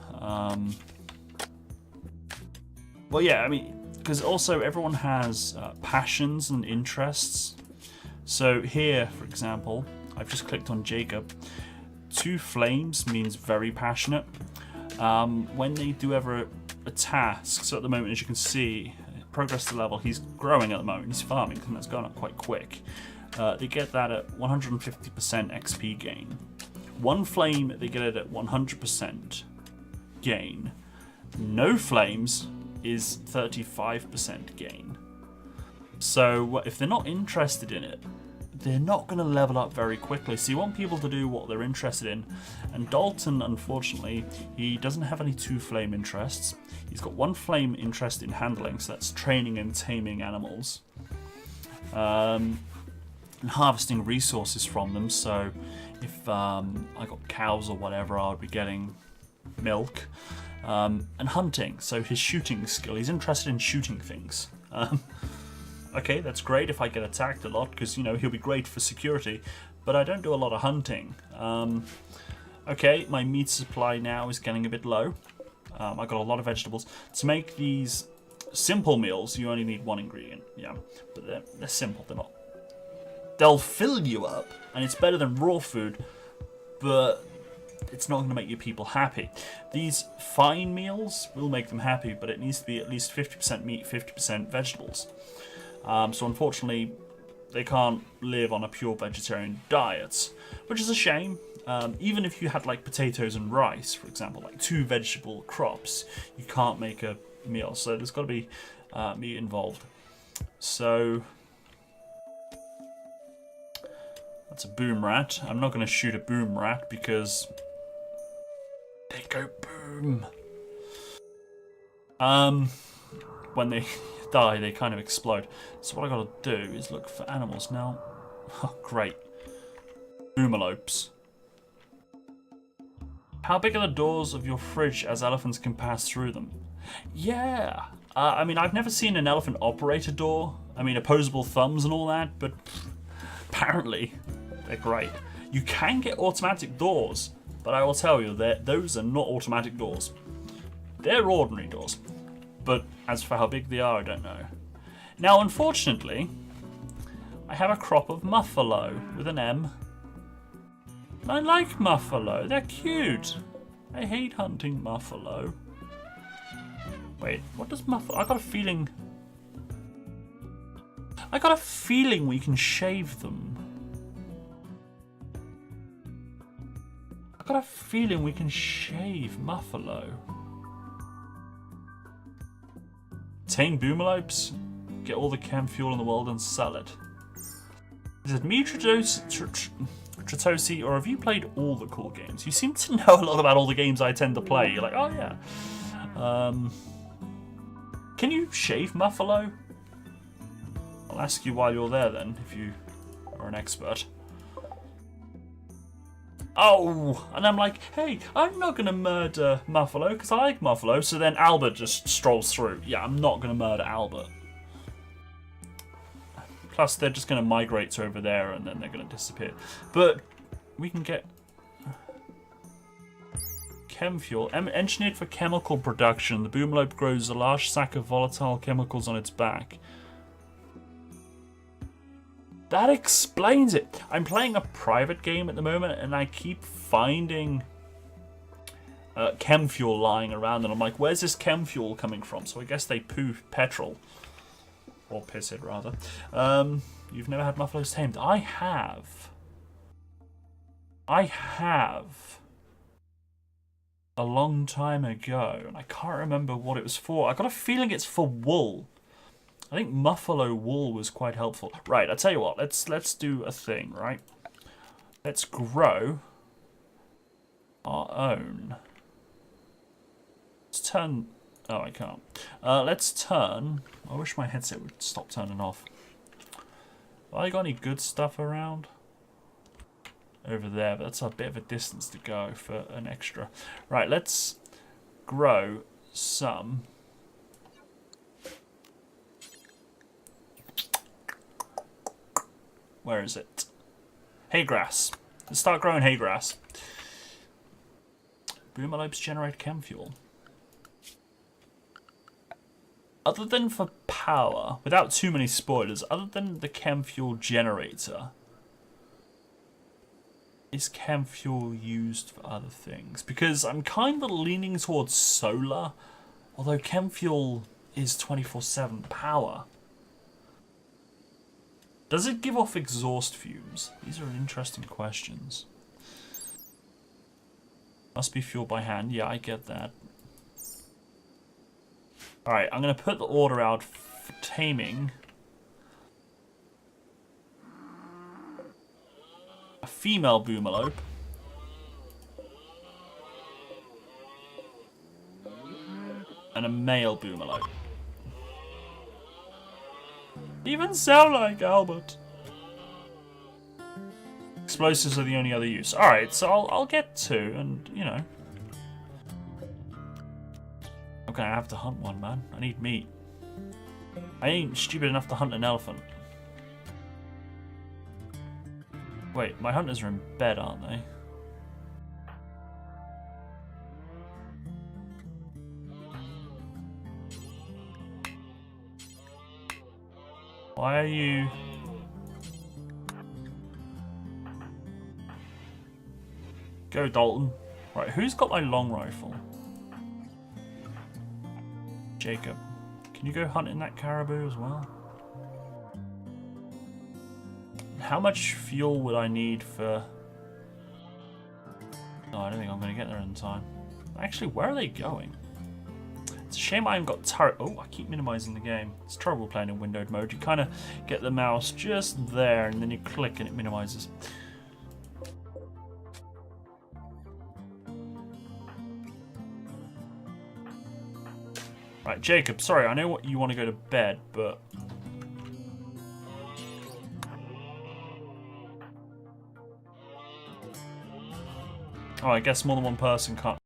Well, yeah, I mean, because also everyone has passions and interests. So here, for example, I've just clicked on Jacob. 2 flames means very passionate. When they do ever a task, so at the moment, as you can see, progress to level, he's growing at the moment, he's farming, and that's gone up quite quick. They get that at 150% XP gain. 1 flame, they get it at 100% gain. No flames is 35% gain. So if they're not interested in it, they're not going to level up very quickly. So you want people to do what they're interested in. And Dalton, unfortunately, he doesn't have any 2 flame interests. He's got 1 flame interest in handling, so that's training and taming animals. And harvesting resources from them, so if I got cows or whatever, I would be getting milk. And hunting, so his shooting skill, he's interested in shooting things. Okay, that's great if I get attacked a lot, because, you know, he'll be great for security, but I don't do a lot of hunting. Okay, my meat supply now is getting a bit low. I got a lot of vegetables. To make these simple meals, you only need 1 ingredient, yeah, but they're simple, they're not. They'll fill you up, and it's better than raw food, but it's not going to make your people happy. These fine meals will make them happy, but it needs to be at least 50% meat, 50% vegetables. So unfortunately, they can't live on a pure vegetarian diet, which is a shame. Even if you had like potatoes and rice, for example, like 2 vegetable crops, you can't make a meal. So there's got to be meat involved. So that's a boom rat. I'm not going to shoot a boom rat because they go boom. When they die, they kind of explode. So what I gotta do is look for animals now. Oh, great. Boomalopes. How big are the doors of your fridge as elephants can pass through them? Yeah. I mean, I've never seen an elephant operate a door. I mean, opposable thumbs and all that, but apparently they're great. You can get automatic doors, but I will tell you that those are not automatic doors. They're ordinary doors. But as for how big they are, I don't know. Now, unfortunately, I have a crop of muffalo with an M. I like muffalo. They're cute. I hate hunting muffalo. Wait, what does muffalo... I got a feeling we can shave them. I got a feeling we can shave muffalo. Tame boomalopes, get all the chem fuel in the world and sell it. Is it me, Tritosi, or have you played all the cool games? You seem to know a lot about all the games I tend to play. You're like, oh yeah. Can you shave muffalo? I'll ask you while you're there then, if you are an expert. Oh, and I'm like, hey, I'm not going to murder Muffalo because I like Muffalo. So then Albert just strolls through. Yeah, I'm not going to murder Albert. Plus, they're just going to migrate to over there and then they're going to disappear. But we can get chem fuel. Engineered for chemical production, the boomalope grows a large sack of volatile chemicals on its back. That explains it. I'm playing a private game at the moment and I keep finding chem fuel lying around and I'm like, where's this chem fuel coming from? So I guess they poo petrol. Or piss it, rather. You've never had muffaloes tamed? I have. A long time ago. And I can't remember what it was for. I got a feeling it's for wool. I think muffalo wool was quite helpful. Right, I'll tell you what. Let's do a thing, right? Let's grow our own. Let's turn... Oh, I can't. Let's turn... I wish my headset would stop turning off. Have I got any good stuff around? Over there, but that's a bit of a distance to go for an extra. Right, let's grow some... Where is it? Hay grass. Let's start growing hay grass. Boomalopes generate chem fuel. Other than for power, without too many spoilers, other than the chem fuel generator, is chem fuel used for other things? Because I'm kind of leaning towards solar, although chem fuel is 24/7 power. Does it give off exhaust fumes? These are interesting questions. Must be fueled by hand. Yeah, I get that. Alright, I'm going to put the order out for taming. A female boomelope. And a male boomelope. Even sound like Albert. Explosives are the only other use. Alright, so I'll get two, and, you know. I'm gonna have to hunt one, man. I need meat. I ain't stupid enough to hunt an elephant. Wait, my hunters are in bed, aren't they? Why are you... Go, Dalton. Right, who's got my long rifle? Jacob. Can you go hunting that caribou as well? How much fuel would I need for... No, I don't think I'm going to get there in time. Actually, where are they going? It's a shame I haven't got turret... Oh, I keep minimizing the game. It's trouble playing in windowed mode. You kind of get the mouse just there, and then you click and it minimizes. Right, Jacob, sorry, I know what you want to go to bed, but... Oh, I guess more than one person can't...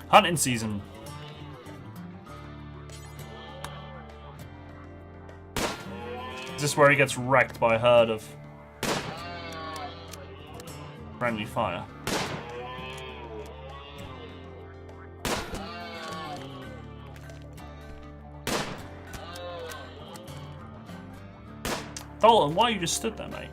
Hunting season. Is this where he gets wrecked by a herd of friendly fire? Dalton, why you just stood there, mate?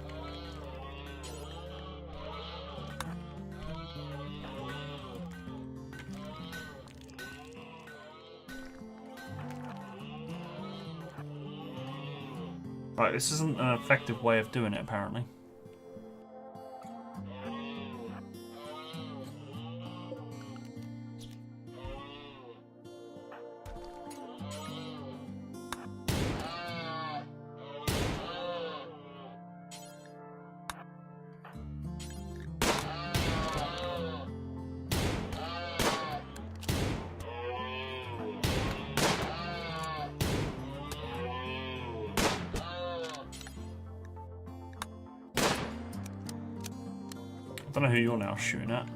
Right, this isn't an effective way of doing it, apparently. I don't know who you're now shooting at.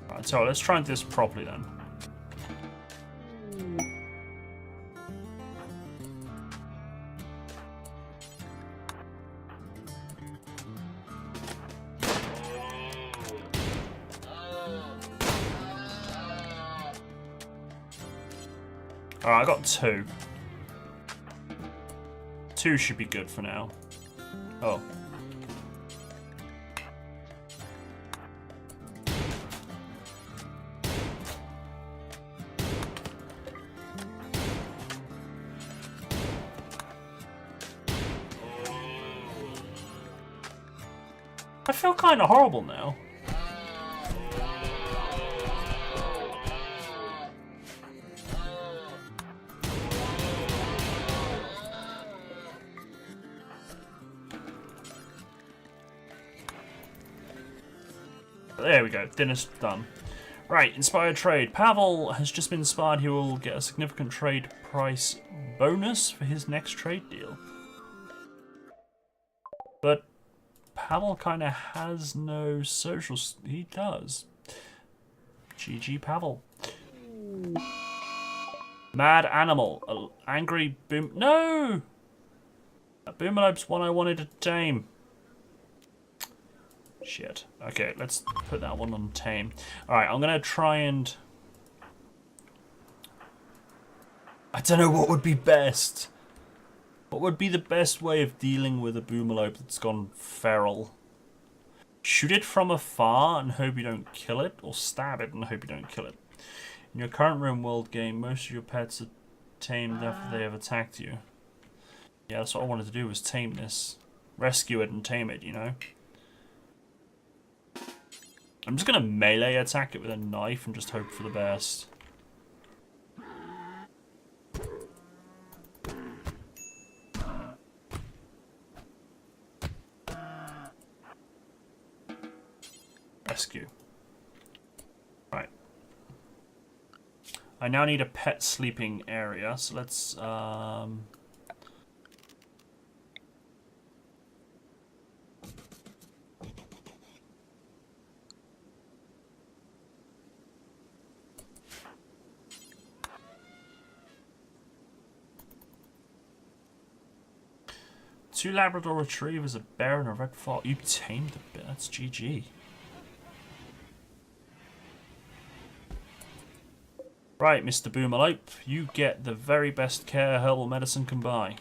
Right, so let's try and do this properly then. Alright, I got two. Two should be good for now. Oh. I feel kind of horrible now. There we go, dinner's done. Right, inspired trade. Pavel has just been inspired. He will get a significant trade price bonus for his next trade deal. But Pavel kind of has no social... He does. GG Pavel. Mad animal. Angry boom... No! A boomelope's one I wanted to tame. Shit. Okay, let's put that one on tame. Alright, I'm gonna try and... I don't know what would be best. What would be the best way of dealing with a boomalope that's gone feral? Shoot it from afar and hope you don't kill it, or stab it and hope you don't kill it. In your current RimWorld game, most of your pets are tamed after they have attacked you. Yeah, that's what I wanted to do, was tame this. Rescue it and tame it, you know? I'm just gonna melee attack it with a knife and just hope for the best. Rescue. Right. I now need a pet sleeping area, so let's two Labrador Retrievers, a bear, and a red fox. You tamed a bit. That's GG. Right, Mr. Boomalope, you get the very best care herbal medicine can buy.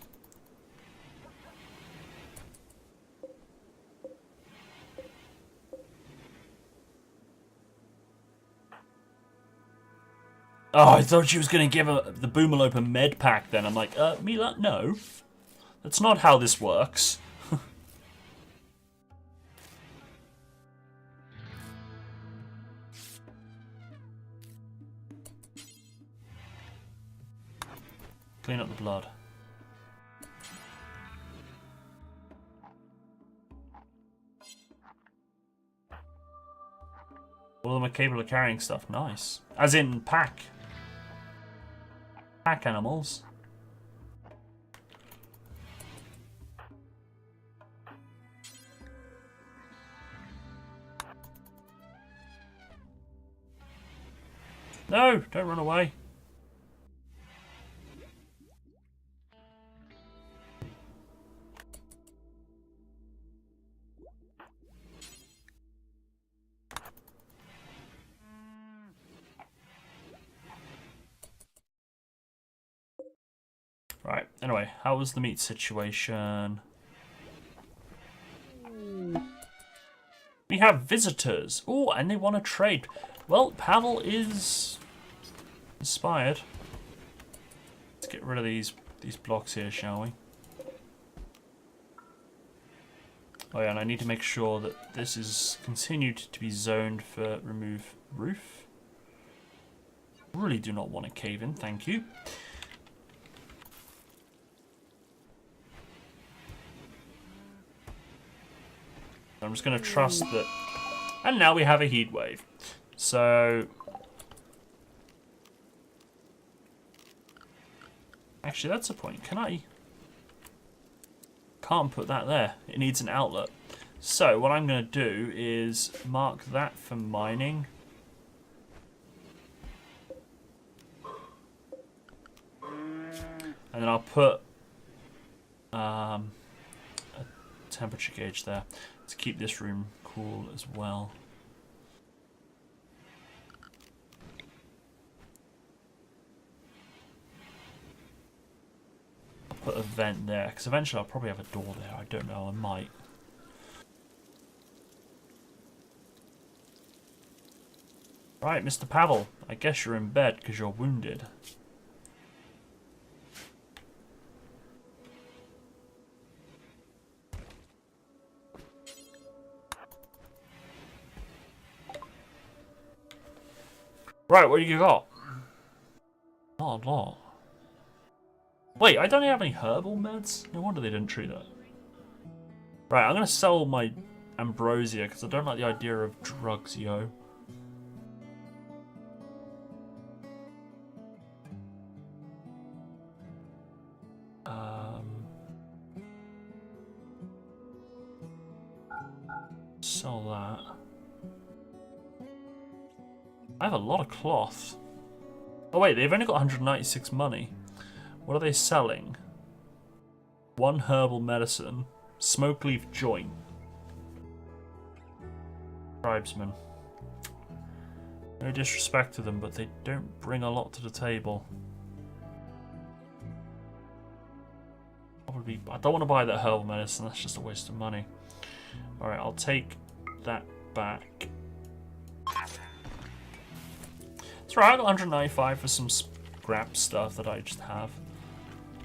Oh, I thought she was going to give the Boomalope a med pack then. I'm like, Mila, no. That's not how this works. Clean up the blood. All of them are capable of carrying stuff. Nice. As in pack. Pack animals. No, don't run away. Right, anyway, how was the meat situation? We have visitors. Oh, and they want to trade. Well, Pavel is inspired. Let's get rid of these blocks here, shall we? Oh yeah, and I need to make sure that this is continued to be zoned for remove roof. Really do not want to cave in, thank you. I'm just going to trust that. And now we have a heat wave. So actually, that's a point. Can't put that there. It needs an outlet. So what I'm going to do is mark that for mining. And then I'll put a temperature gauge there to keep this room cool as well. I'll put a vent there, because eventually I'll probably have a door there. I don't know, I might. Right, Mr. Pavel, I guess you're in bed because you're wounded. Right, what do you got? Not a lot. Wait, I don't have any herbal meds? No wonder they didn't treat that. Right, I'm going to sell my ambrosia because I don't like the idea of drugs, yo. Sell that. I have a lot of cloth. Oh wait, they've only got 196 money. What are they selling? One herbal medicine. Smoke leaf joint. Tribesmen. No disrespect to them, but they don't bring a lot to the table. probably... I don't want to buy that herbal medicine. That's just a waste of money. Alright, I'll take that back. That's right, I got 195 for some scrap stuff that I just have.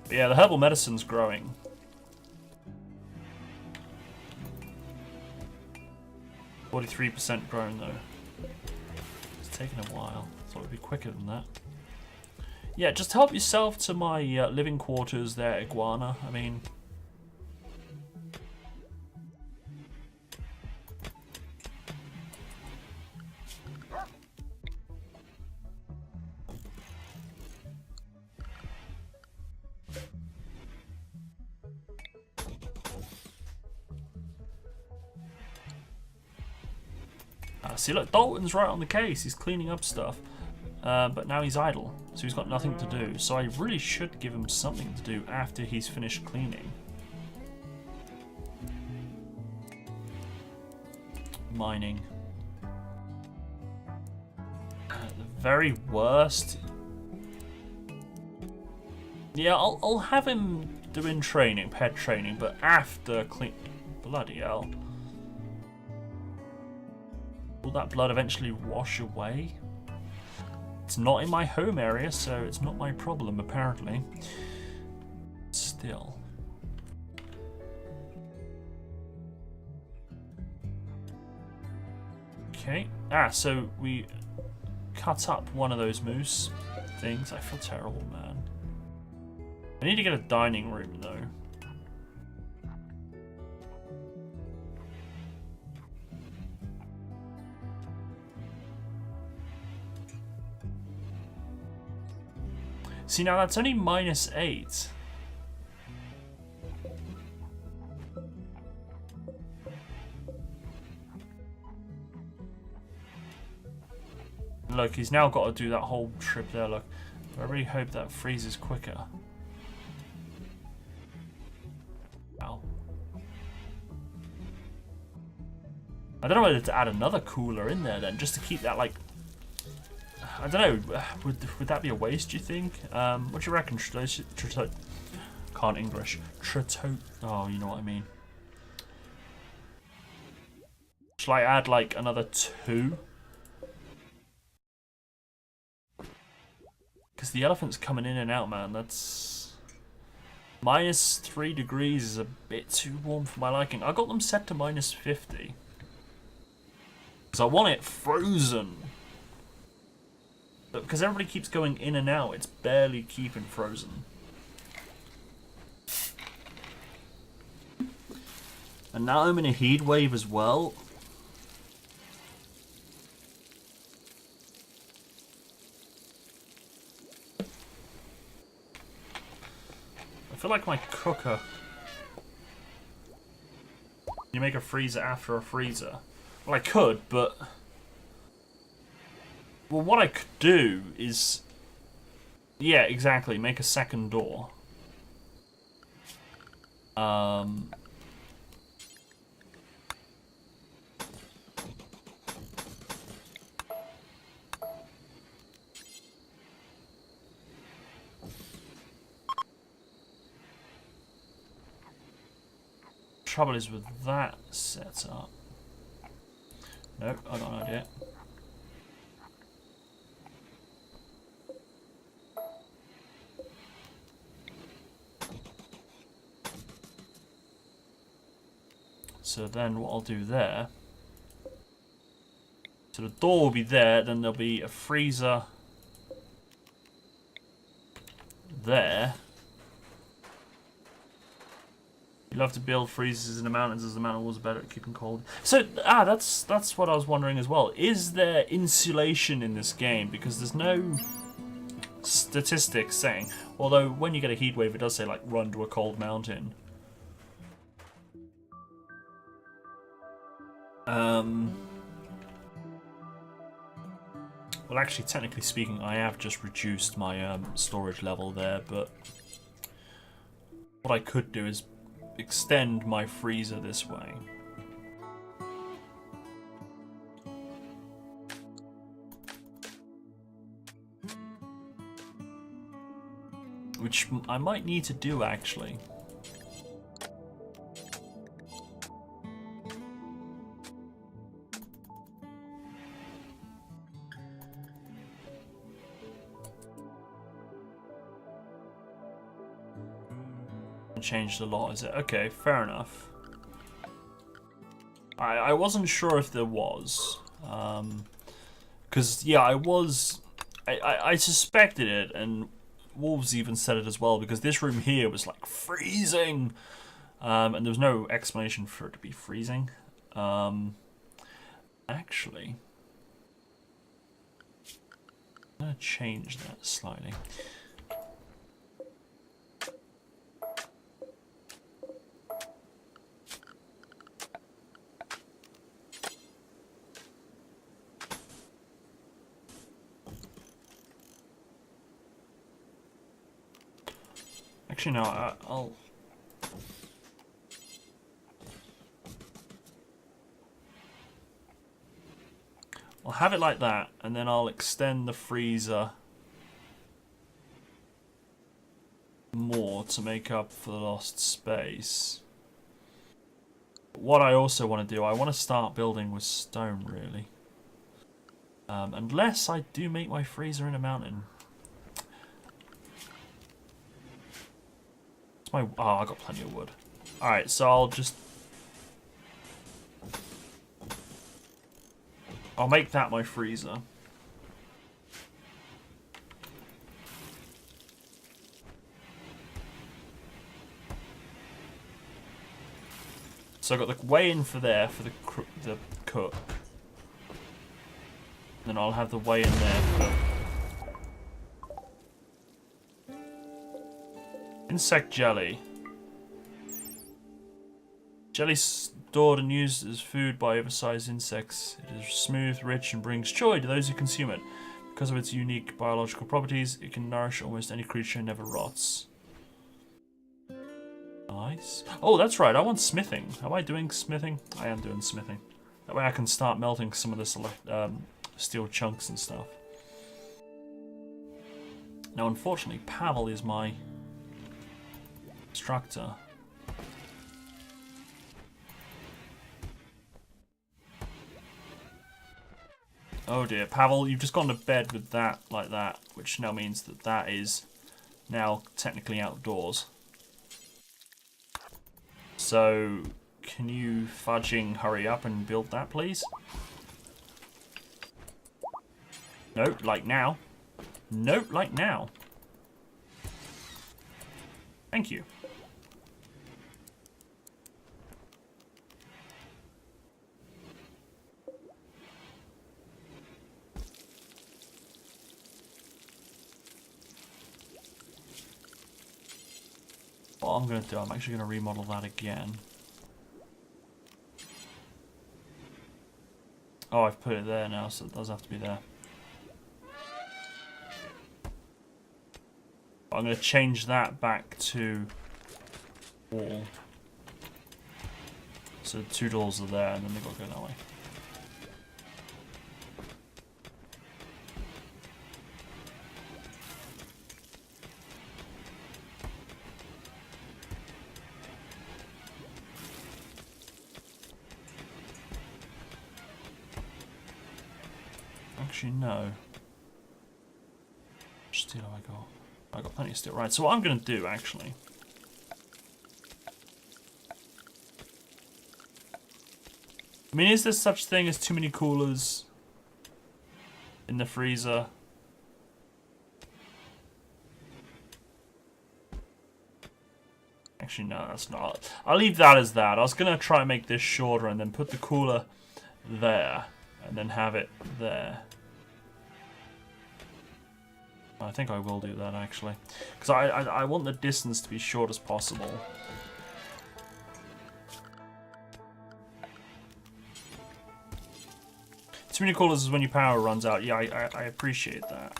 But yeah, the herbal medicine's growing. %43% grown though. It's taken a while. Thought it'd be quicker than that. Yeah, just help yourself to my living quarters there, Iguana. I mean... see, look, Dalton's right on the case. He's cleaning up stuff. But now he's idle, so he's got nothing to do. So I really should give him something to do after he's finished cleaning. Mining. At the very worst... Yeah, I'll have him doing training, pet training, but after clean... Bloody hell. Will that blood eventually wash away? It's not in my home area, so it's not my problem, apparently. Still. Okay. Ah, so we cut up one of those moose things. I feel terrible, man. I need to get a dining room, though. See, now that's only -8. Look, he's now got to do that whole trip there, look. I really hope that freezes quicker. Ow. I don't know whether to add another cooler in there then, just to keep that, like... I don't know, would that be a waste, do you think? What do you reckon? Should I... Can't English. Oh, you know what I mean. Should I add, like, another 2? Because the elephant's coming in and out, man. That's... -3 degrees is a bit too warm for my liking. I got them set to -50. Because I want it frozen. But because everybody keeps going in and out, it's barely keeping frozen. And now I'm in a heat wave as well. I feel like my cooker... You make a freezer after a freezer. Well, I could, but... Well, what I could do is... Yeah, exactly, make a second door. Trouble is with that setup. Nope, I got an idea. So then what I'll do there, so the door will be there, then there'll be a freezer there. You love to build freezers in the mountains as the mountain walls are better at keeping cold. So, that's what I was wondering as well. Is there insulation in this game? Because there's no statistics saying, although when you get a heat wave it does say like run to a cold mountain. Well, actually, technically speaking, I have just reduced my storage level there, but what I could do is extend my freezer this way. Which I might need to do, actually. changed a lot, is it? Okay, fair enough. I wasn't sure if there was. Because, yeah, I suspected it, and Wolves even said it as well, because this room here was, like, freezing. And there was no explanation for it to be freezing. Actually, I'm going to change that slightly. Actually, no, I'll have it like that, and then I'll extend the freezer more to make up for the lost space. What I also want to do, I want to start building with stone, really. Unless I do make my freezer in a mountain. Oh, I got plenty of wood. Alright, so I'll make that my freezer. So I got the way in for there for the cook. Then I'll have the way in there for insect jelly. Jelly stored and used as food by oversized insects. It is smooth, rich, and brings joy to those who consume it. Because of its unique biological properties, it can nourish almost any creature and never rots. Nice. Oh, that's right, I want smithing. Am I doing smithing? I am doing smithing. That way I can start melting some of this steel chunks and stuff. Now, unfortunately, Pavel is my instructor. Oh dear, Pavel, you've just gone to bed with that like that, which now means that that is now technically outdoors. So, can you fudging hurry up and build that, please? No, like now. No, like now. Thank you. What I'm going to do, I'm actually going to remodel that again. Oh, I've put it there now, so it does have to be there. I'm going to change that back to wall. So the two doors are there, and then they've got to go that way. Actually, no. Steel have I got? I got plenty of steel. Right, so what I'm going to do, actually... I mean, is there such thing as too many coolers in the freezer? Actually, no, that's not. I'll leave that as that. I was going to try and make this shorter and then put the cooler there and then have it there. I think I will do that, actually. Because I want the distance to be short as possible. Too many coolers is when your power runs out. Yeah, I appreciate that.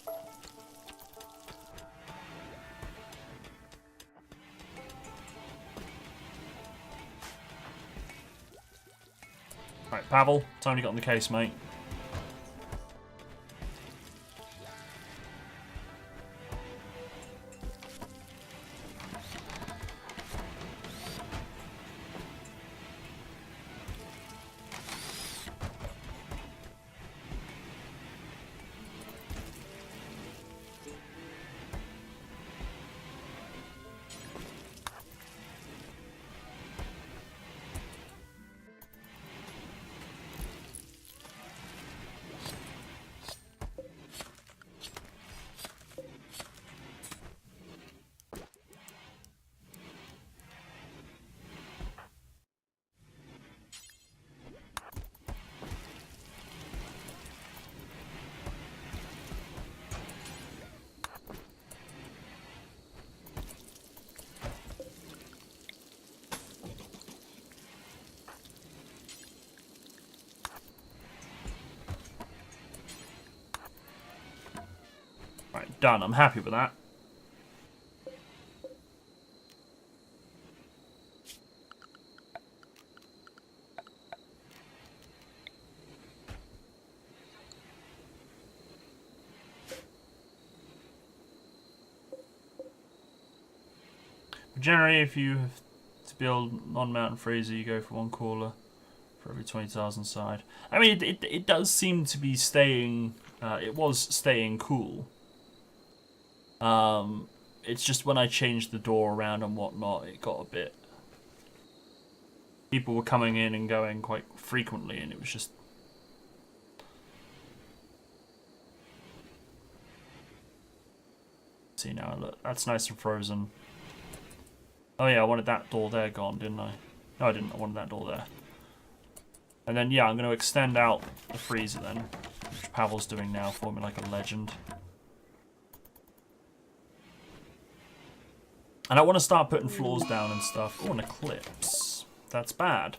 Right, Pavel, time to get on the case, mate. Done. I'm happy with that. Generally, if you have to build non-mountain freezer, you go for 1 cooler for every 20 tiles inside. I mean, it does seem to be staying. It was staying cool. It's just when I changed the door around and whatnot, it got a bit. People were coming in and going quite frequently, and it was just. See now, look, that's nice and frozen. Oh yeah, I wanted that door there gone, didn't I? No, I didn't. I wanted that door there. And then, yeah, I'm going to extend out the freezer then, which Pavel's doing now for me like a legend. And I want to start putting floors down and stuff. Oh, an eclipse. That's bad.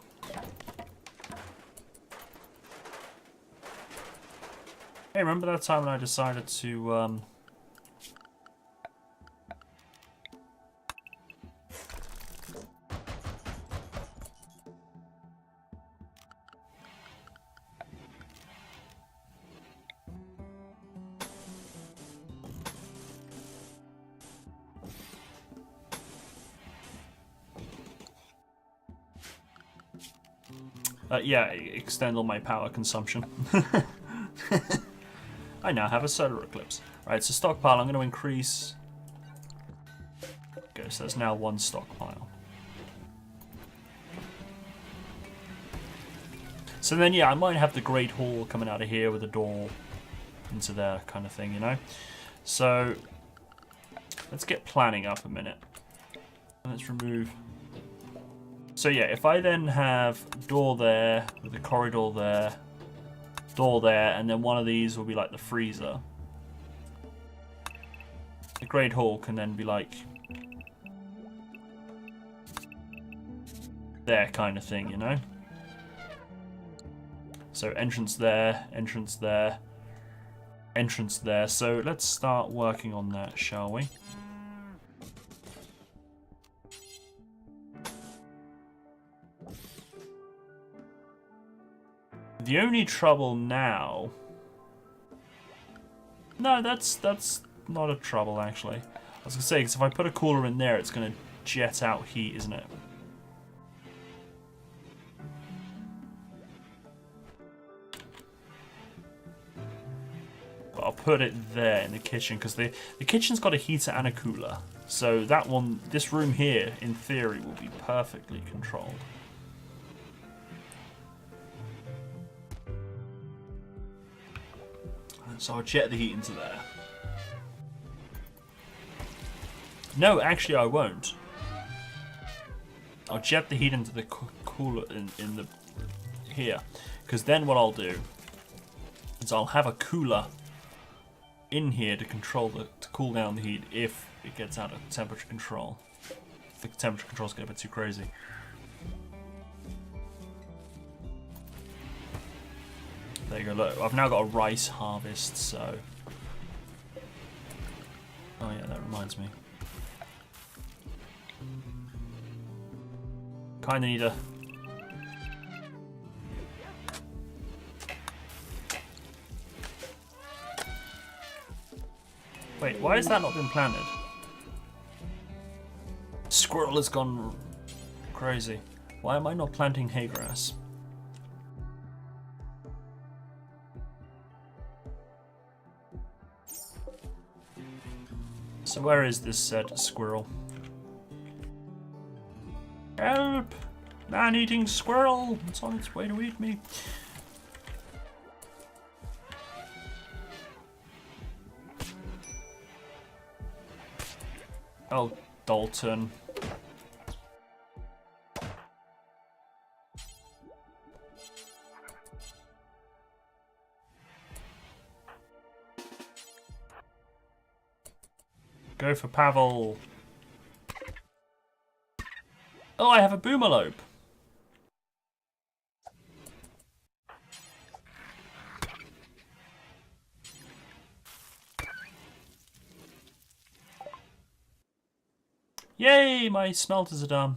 Hey, remember that time when I decided to, yeah, extend all my power consumption. I now have a solar eclipse. Right, so stockpile, I'm going to increase. Okay, so there's now 1 stockpile. So then, yeah, I might have the Great Hall coming out of here with a door into there kind of thing, you know? So, let's get planning up a minute. Let's remove. So yeah, if I then have door there, with a corridor there, door there, and then one of these will be like the freezer. The Great Hall can then be like there kind of thing, you know? So entrance there, entrance there, entrance there. So let's start working on that, shall we? The only trouble now... No, that's not a trouble, actually. I was going to say, because if I put a cooler in there, it's going to jet out heat, isn't it? But I'll put it there in the kitchen, because the kitchen's got a heater and a cooler. So that one, this room here, in theory, will be perfectly controlled. So I'll jet the heat into there. No, actually I won't. I'll jet the heat into the cooler in the here, because then what I'll do is I'll have a cooler in here to control to cool down the heat if it gets out of temperature control. If the temperature controls get a bit too crazy. There you go, look, I've now got a rice harvest, so... Oh yeah, that reminds me. Kinda need a... Wait, why has that not been planted? Squirrel has gone crazy. Why am I not planting hay grass? So where is this said squirrel? Help! Man-eating squirrel! It's on its way to eat me. Oh, Dalton. Go for Pavel. Oh, I have a boomalope. Yay, my smelters are done.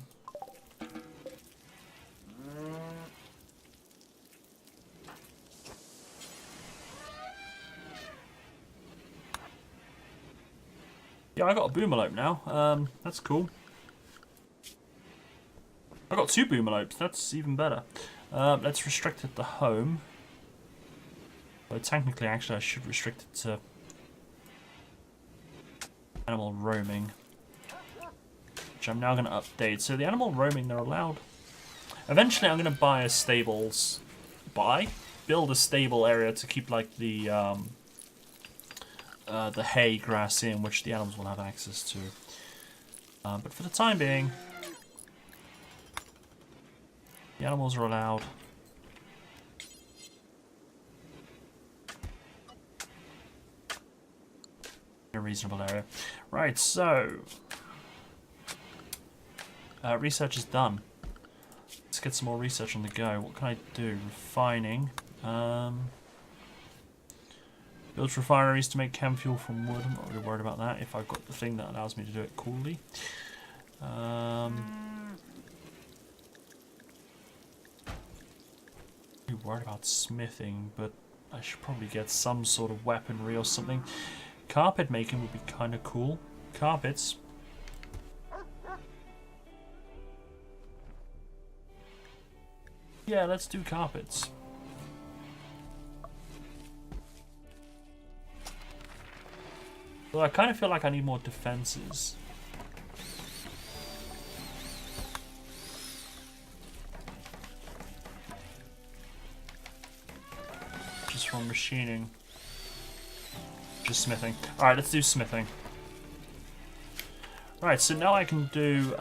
Yeah, I got a boomerlope now. That's cool. I got 2 boomerlopes. That's even better. Let's restrict it to home. But technically, actually, I should restrict it to animal roaming, which I'm now going to update. So the animal roaming, they're allowed. Eventually, I'm going to buy a stables. Build a stable area to keep like the hay grass in, which the animals will have access to. But for the time being, the animals are allowed. In a reasonable area. Right, so research is done. Let's get some more research on the go. What can I do? Refining. Builds refineries to make chem fuel from wood. I'm not really worried about that if I've got the thing that allows me to do it coolly. I'm worried about smithing, but I should probably get some sort of weaponry or something. Carpet making would be kind of cool. Carpets. Yeah, let's do carpets. Well, I kind of feel like I need more defenses. Just from machining. Just smithing. Alright, let's do smithing. Right, so now I can do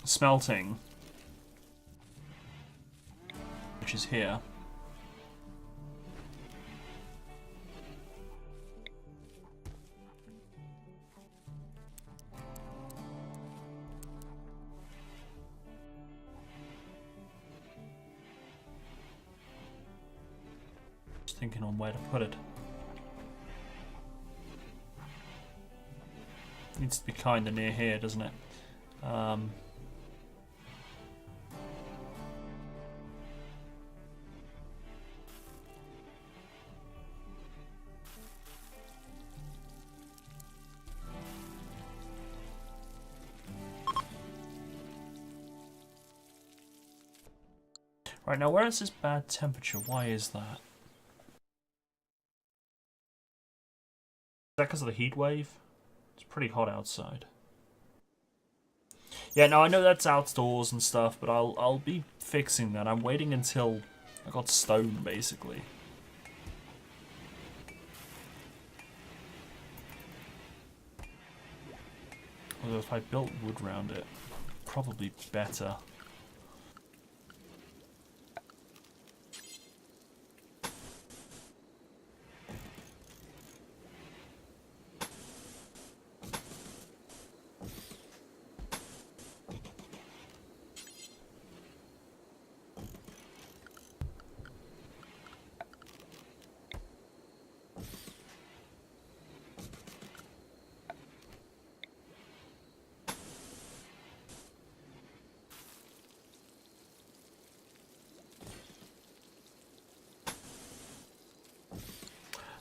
smelting. Which is here. Just thinking on where to put it. Needs to be kind of near here, doesn't it? Right, now where is this bad temperature? Why is that? Is that because of the heat wave? It's pretty hot outside. Yeah, no, I know that's outdoors and stuff, but I'll be fixing that. I'm waiting until I got stone, basically. Although if I built wood around it, probably better.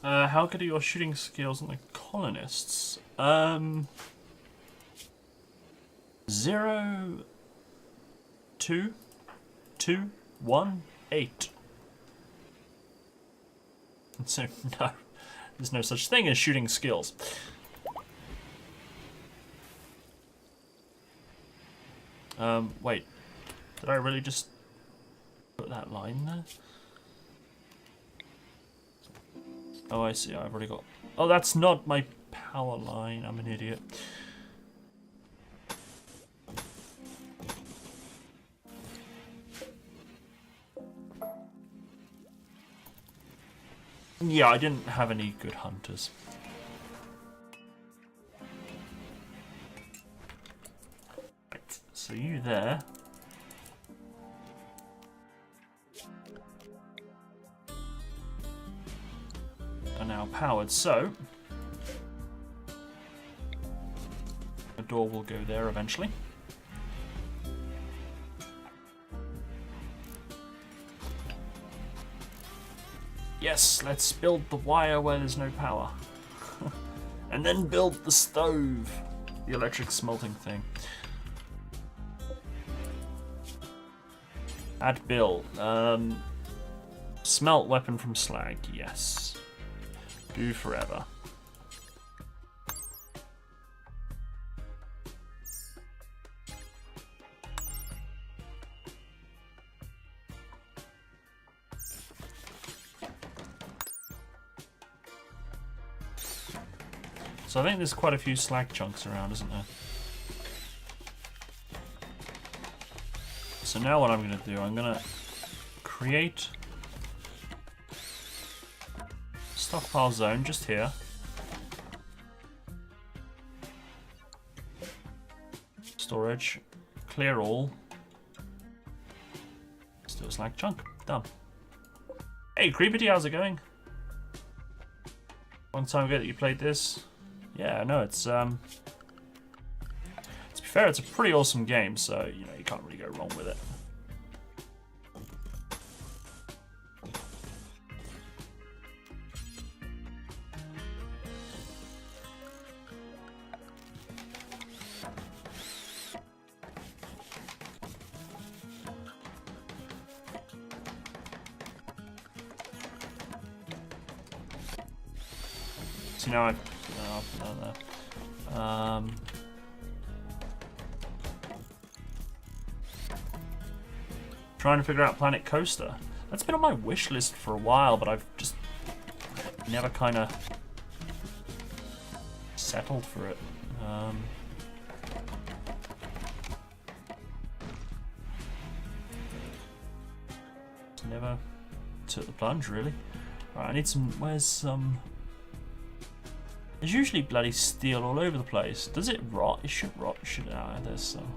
How good are your shooting skills on the colonists? 0, 2, 2, 1, 8. So, no. There's no such thing as shooting skills. Wait. Did I really just put that line there? Oh, I see. I've already got... Oh, that's not my power line. I'm an idiot. Yeah, I didn't have any good hunters. Right, so you there. Are now powered, so door will go there eventually. Yes, let's build the wire where there's no power. And then build the stove. The electric smelting thing. Add build. Smelt weapon from slag, yes. Do forever. So I think there's quite a few slag chunks around, isn't there? So now what I'm going to do, I'm going to create stockpile zone just here. Storage, clear all. Still a slag chunk, done. Hey Creepity, how's it going? Long time ago that you played this. Yeah, no, it's to be fair, it's a pretty awesome game, so you know you can't really go wrong with it. So now I've trying to figure out Planet Coaster. That's been on my wish list for a while, but I've just never kind of settled for it. Never took the plunge, really. Alright, I need some. Where's some? There's usually bloody steel all over the place. Does it rot? It should rot. Should there's some.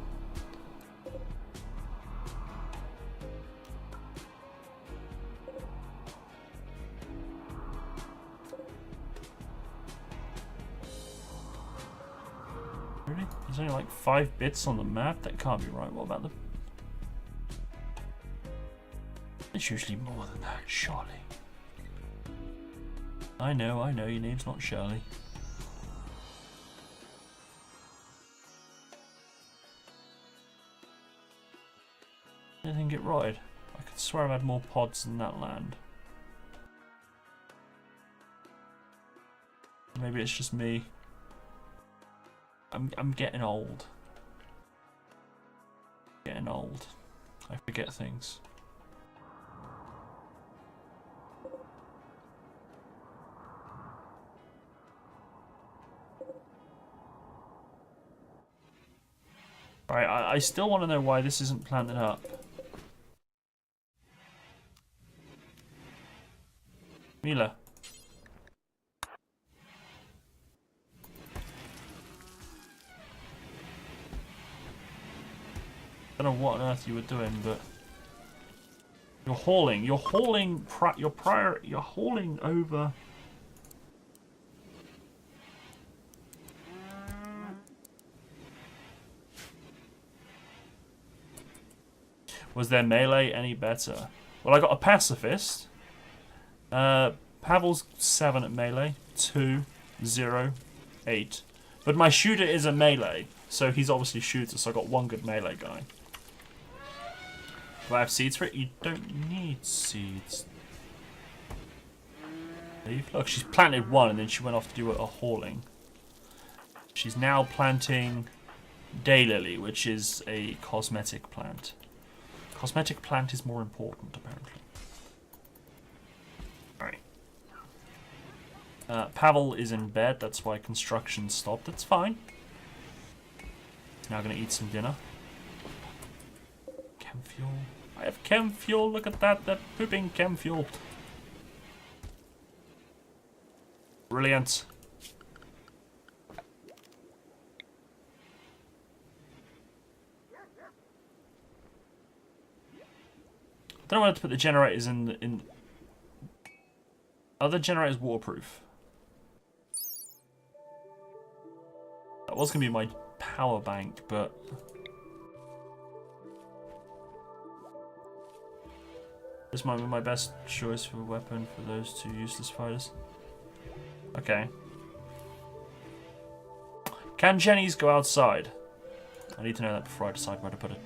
Really? There's only like 5 bits on the map. That can't be right. What about the? There's usually more than that, surely. I know. Your name's not Shirley. Anything get rotted? I could swear I've had more pods than that land. Maybe it's just me. I'm getting old. Getting old. I forget things. Right, I still want to know why this isn't planted up. Mila. I don't know what on earth you were doing, but you're hauling over. Was their melee any better? Well, I got a pacifist. Pavel's 7 at melee. 2, 0, 8. But my shooter is a melee, so he's obviously shooter, so I got 1 good melee guy. Do I have seeds for it? You don't need seeds. Look, she's planted 1 and then she went off to do a hauling. She's now planting daylily, which is a cosmetic plant. Cosmetic plant is more important, apparently. Alright. Pavel is in bed, that's why construction stopped. That's fine. Now I'm going to eat some dinner. Chem fuel. I have chem fuel, look at that. They're pooping chem fuel. Brilliant. I don't know whether to put the generators in. Are the generators waterproof? That was going to be my power bank, but this might be my best choice for a weapon for those two useless fighters. Okay. Can Jennies go outside? I need to know that before I decide where to put it.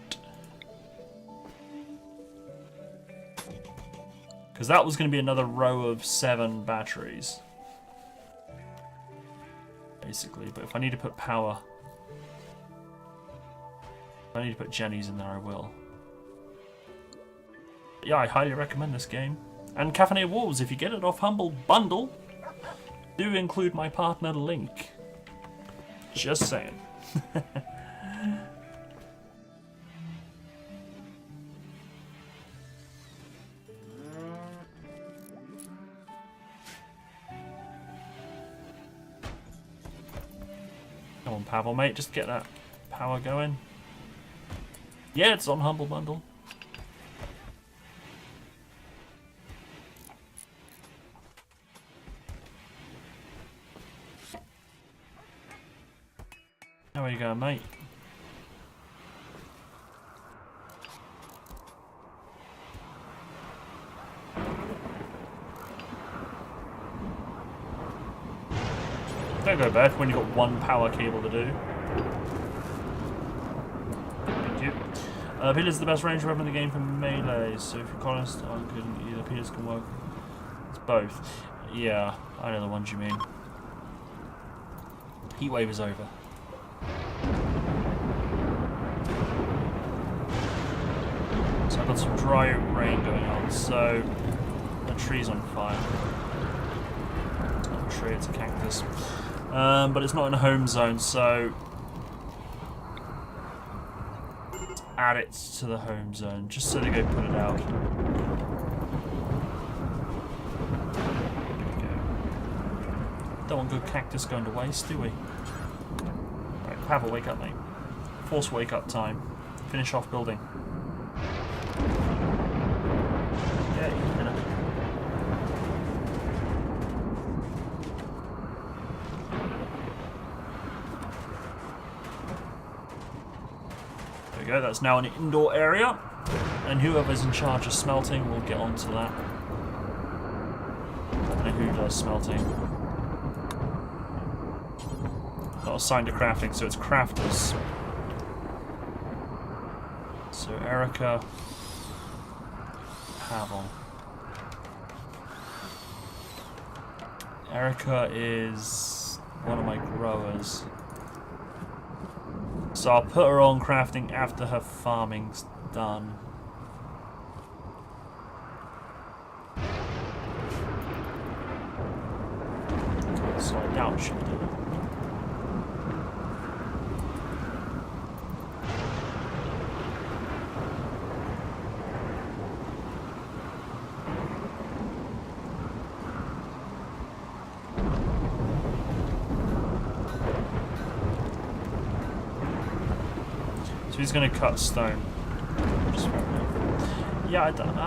Because that was going to be another row of 7 batteries. Basically, but if I need to put power... If I need to put Jennies in there, I will. Yeah, I highly recommend this game. And Caffeinated Wolves, if you get it off Humble Bundle, do include my partner link. Just saying. Come on, Pavel, mate, just get that power going. Yeah, it's on Humble Bundle. How are you going, mate? Don't go bad when you've got 1 power cable to do. Thank you. Peter's the best range weapon in the game for melee, so if you're honest, I'm good. Either Peter's can work. It's both. Yeah, I know the ones you mean. Heatwave is over. So I've got some dry rain going on, so the tree's on fire. It's not a tree, it's a cactus. But it's not in a home zone, so let's add it to the home zone, just so they go put it out. There we go. Don't want good cactus going to waste, do we? Right, Pavel, wake up, mate. Force wake up time. Finish off building. Yeah, you can. There we go, that's now an indoor area. And whoever's in charge of smelting will get onto that. I don't know who does smelting. Not assigned to crafting, so it's crafters. So Erica, Pavel. Erica is one of my growers. So I'll put her on crafting after her farming's done. So I doubt she'll do it. So he's going to cut stone. Just fair enough. Yeah, I don't,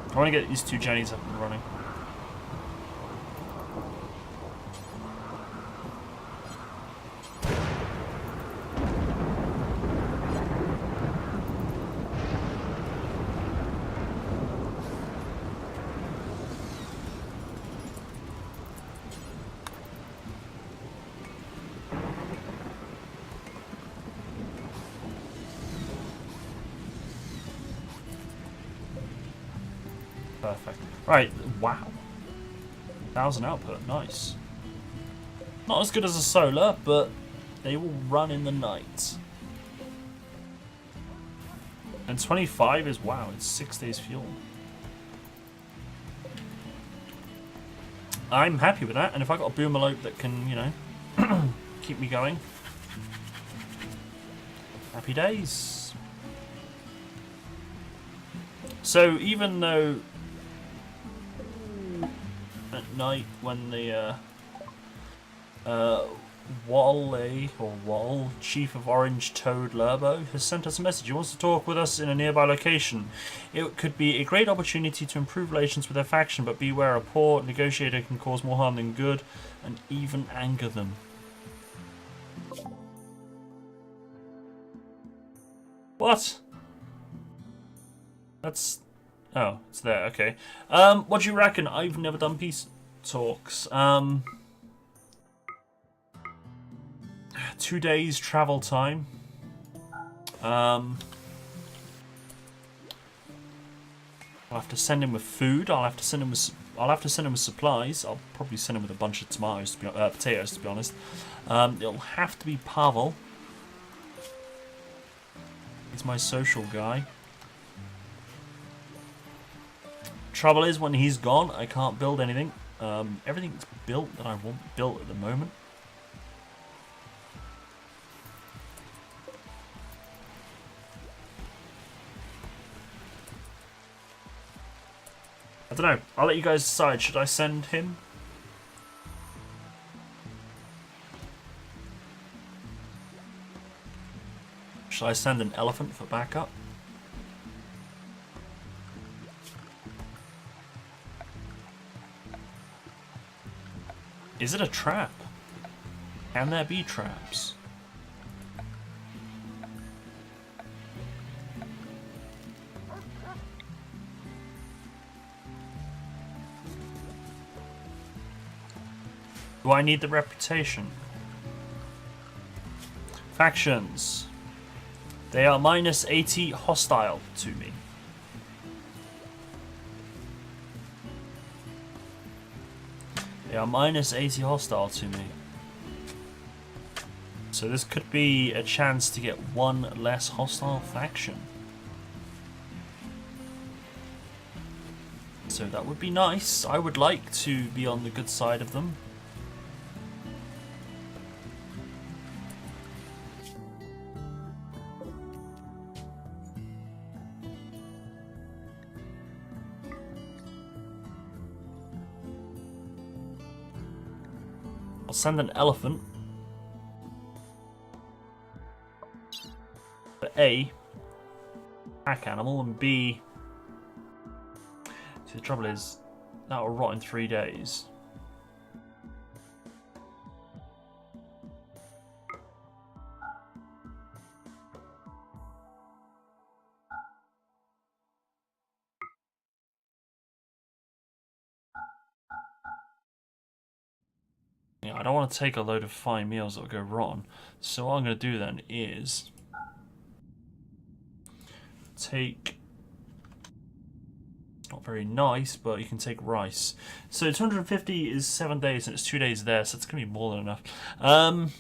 I want to get these 2 Jennies up and running. Perfect. Right, wow. 1,000 output, nice. Not as good as a solar, but they will run in the night. And 25 is, wow, it's 6 days fuel. I'm happy with that, and if I got a boomalope that can, you know, keep me going, happy days. So even though at night when the Walla, or Wall, Chief of Orange Toad Lurbo, has sent us a message. He wants to talk with us in a nearby location. It could be a great opportunity to improve relations with their faction, but beware, a poor negotiator can cause more harm than good and even anger them. What? That's... oh, it's there, okay. What do you reckon? I've never done peace talks. 2 days travel time. I'll have to send him with food. I'll have to send him with supplies. I'll probably send him with a bunch of tomatoes, potatoes, to be honest. It'll have to be Pavel. He's my social guy. Trouble is, when he's gone, I can't build anything. Everything's built that I want built at the moment. I don't know. I'll let you guys decide. Should I send him? Should I send an elephant for backup? Is it a trap? Can there be traps? Do I need the reputation? Factions. They are minus 80 hostile to me. They are minus 80 hostile to me. So this could be a chance to get one less hostile faction. So that would be nice. I would like to be on the good side of them. I'll send an elephant. For A, pack animal, and B... see, the trouble is, that will rot in 3 days. I don't want to take a load of fine meals that will go rotten. So what I'm going to do then is take, it's not very nice, but you can take rice. So 250 is 7 days and it's 2 days there, so it's going to be more than enough. I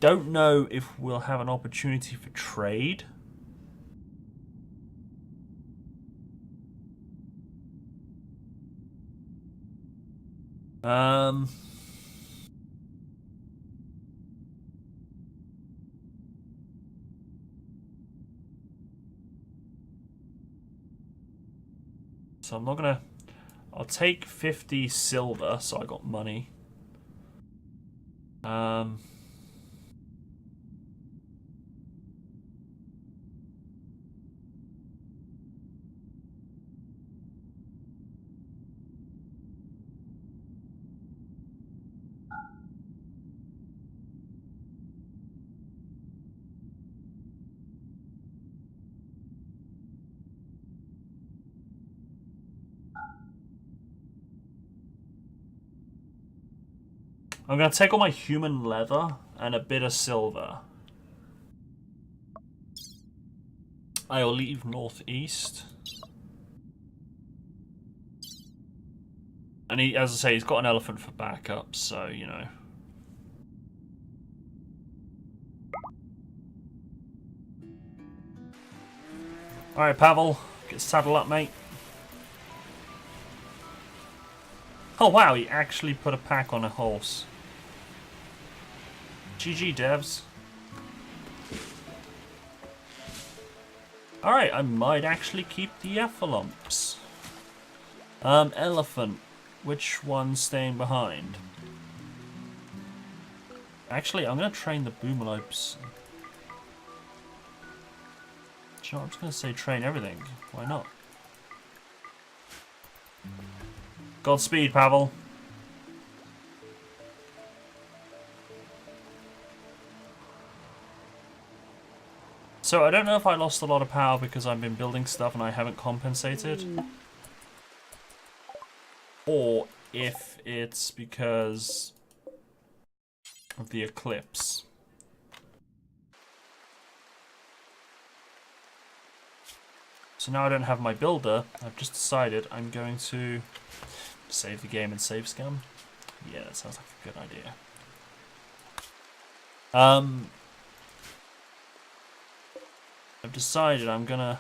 don't know if we'll have an opportunity for trade. So I'm not gonna... I'll take 50 silver, so I got money. I'm going to take all my human leather and a bit of silver. I will leave northeast. And he, as I say, he's got an elephant for backup, so, you know. Alright, Pavel, get saddled up, mate. Oh wow, he actually put a pack on a horse. GG, devs. Alright, I might actually keep the Effalumps. Elephant. Which one's staying behind? Actually, I'm going to train the Boomalopes. Sure, I'm just going to say train everything. Why not? Godspeed, Pavel. So I don't know if I lost a lot of power because I've been building stuff and I haven't compensated. Or if it's because of the eclipse. So now I don't have my builder. I've just decided I'm going to save the game and save scum. Yeah, that sounds like a good idea. I've decided I'm gonna...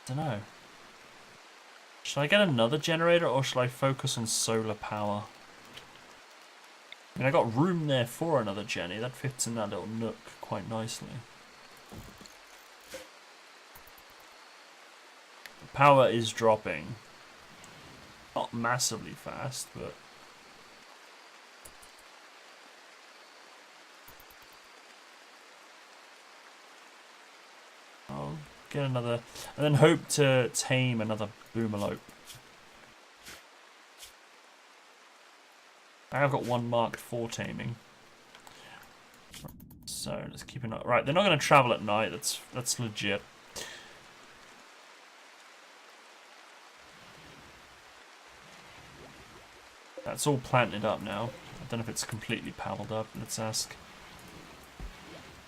I don't know. Should I get another generator or should I focus on solar power? I mean, I got room there for another Jenny. That fits in that little nook quite nicely. Power is dropping. Not massively fast, but... I'll get another... And then hope to tame another Boomalope. I have got one marked for taming. So, let's keep an eye... Right, they're not going to travel at night. That's legit. That's all planted up now. I don't know if it's completely powered up. Let's ask.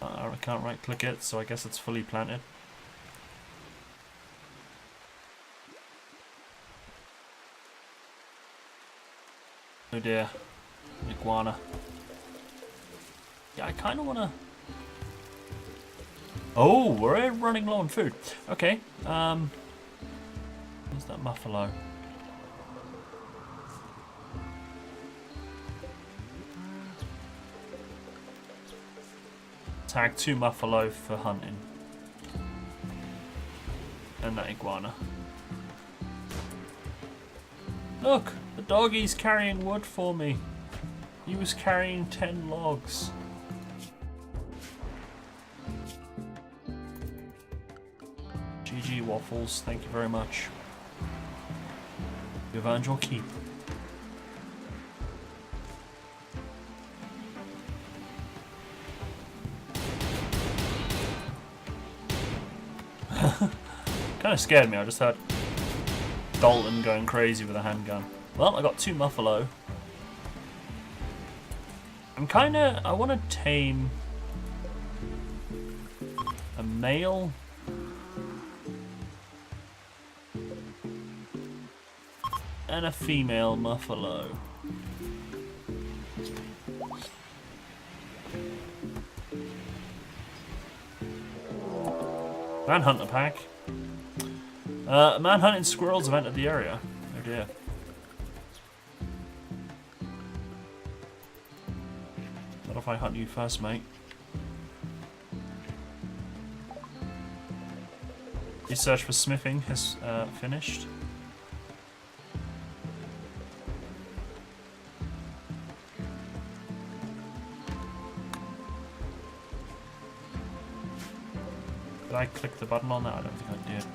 I can't right click it, so I guess it's fully planted. Oh dear. Iguana. Yeah, I kind of want to... Oh, we're running low on food. Okay. Where's that muffalo? Tag 2 muffalo for hunting. And that iguana. Look! The doggie's carrying wood for me. He was carrying 10 logs. GG Waffles, thank you very much. You've earned your keep. Kind of scared me, I just heard Dalton going crazy with a handgun. Well, I got 2 muffalo. I want to tame a male and a female muffalo. Manhunter pack. Manhunting squirrels have entered the area. Oh dear. What if I hunt you first, mate? The search for smithing has finished. Did I click the button on that? I don't think I did.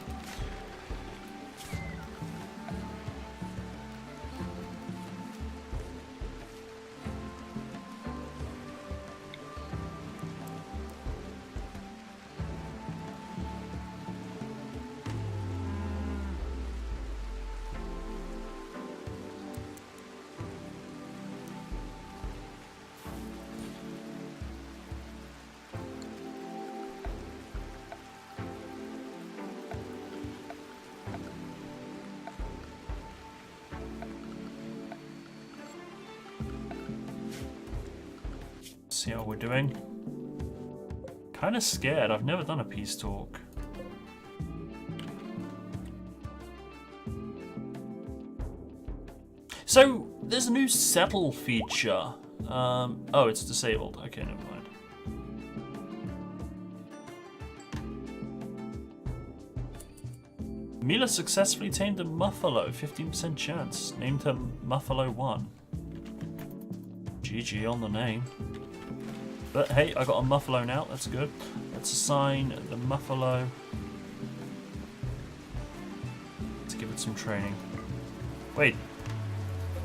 See how we're doing. Kind of scared. I've never done a peace talk. So there's a new settle feature. Oh, it's disabled. Okay, never mind. Mila successfully tamed a Muffalo, 15% chance. Named her Muffalo 1. GG on the name. But hey, I got a Muffalo now, that's good. Let's assign the Muffalo. Let's give it some training. Wait,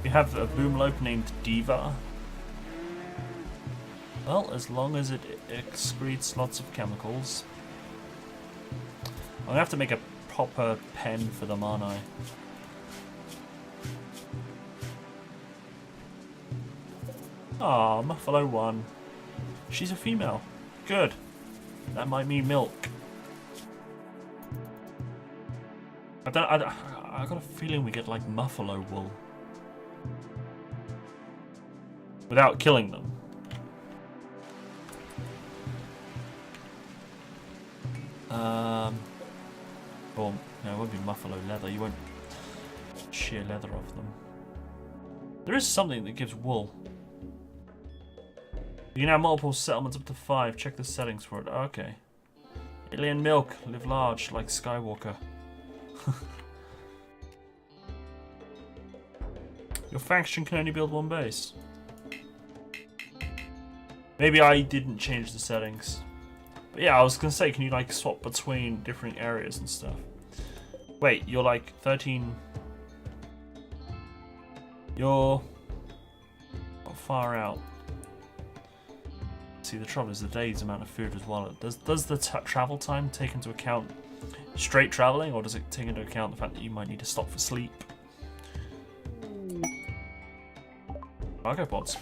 we have a Boomlope named Diva. Well, as long as it excretes lots of chemicals. I'm gonna have to make a proper pen for them, aren't I? Ah, Muffalo 1. She's a female. Good. That might mean milk. I got a feeling we get like Muffalo wool. Without killing them. Well, no, it won't be Muffalo leather. You won't shear leather off them. There is something that gives wool. You can have multiple settlements up to 5. Check the settings for it. Okay. Alien milk. Live large, like Skywalker. Your faction can only build 1 base. Maybe I didn't change the settings. But yeah, I was gonna say, can you like swap between different areas and stuff? Wait, you're like 13. You're not far out. See, the trouble is the day's amount of food as well. Does the travel time take into account straight traveling, or does it take into account the fact that you might need to stop for sleep? Cargo pods.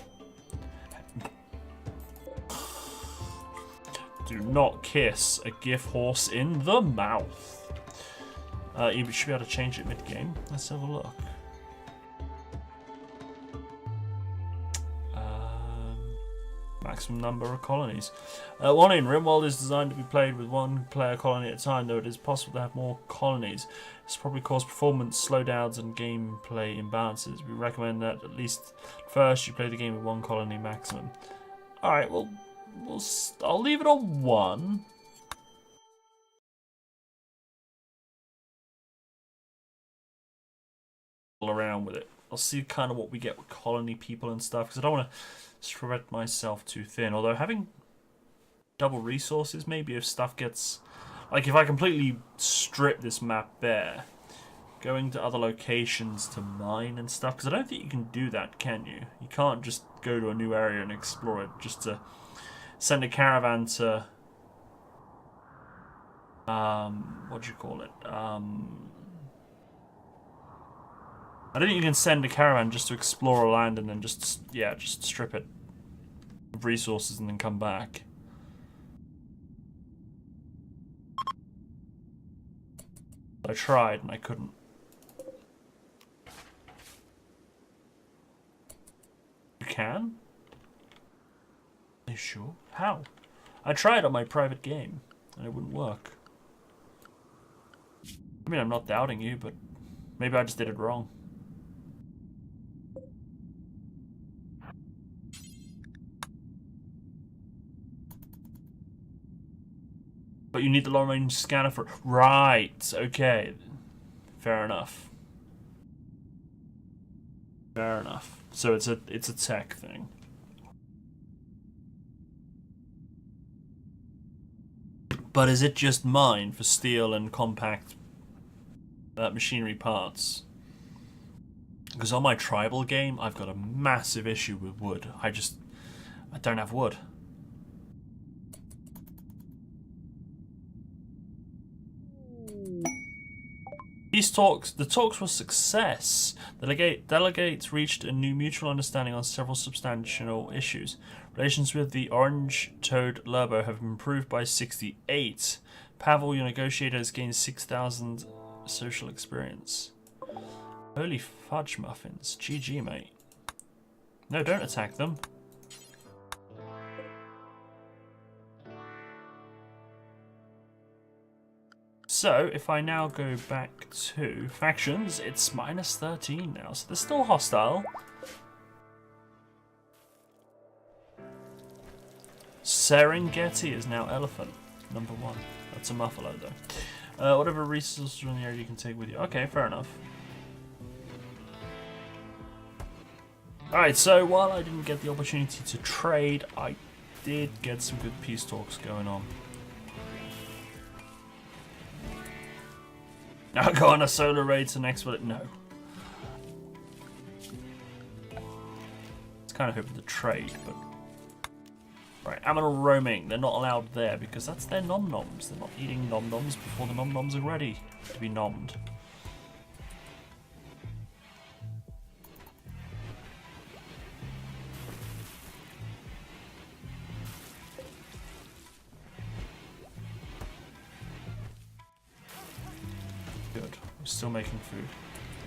Do not kiss a GIF horse in the mouth. You should be able to change it mid-game. Let's have a look. Maximum number of colonies. Warning, RimWorld is designed to be played with 1 player colony at a time, though it is possible to have more colonies. This probably cause performance slowdowns and gameplay imbalances. We recommend that at least first you play the game with 1 colony maximum. Alright, well, I'll leave it on 1. Around with it. I'll see kind of what we get with colony people and stuff, because I don't want to spread myself too thin. Although having double resources, maybe if stuff gets... Like if I completely strip this map bare, going to other locations to mine and stuff, because I don't think you can do that, can you? You can't just go to a new area and explore it just to send a caravan to... what do you call it? I don't think you can send a caravan just to explore a land and then just strip it of resources and then come back. I tried and I couldn't. You can? Are you sure? How? I tried on my private game and it wouldn't work. I mean, I'm not doubting you, but maybe I just did it wrong. But you need the long range scanner for... Right, okay. Fair enough. Fair enough. So it's a tech thing. But is it just mine for steel and compact machinery parts? Because on my tribal game, I've got a massive issue with wood. I don't have wood. The talks were success. Delegates reached a new mutual understanding on several substantial issues. Relations with the orange-toed Lurbo have improved by 68. Pavel, your negotiator, has gained 6,000 social experience. Holy fudge muffins. GG, mate. No, don't attack them. So, if I now go back to factions, it's -13 now, so they're still hostile. Serengeti is now elephant, #1. That's a Muffalo, though. Whatever resources are in the area you can take with you. Okay, fair enough. Alright, so while I didn't get the opportunity to trade, I did get some good peace talks going on. Now go on a solo raid to next one. No. It's kind of hoping to trade, but... Right, aminal roaming. They're not allowed there because that's their nom-noms. They're not eating nom-noms before the nom-noms are ready to be nommed. Good. We're still making food.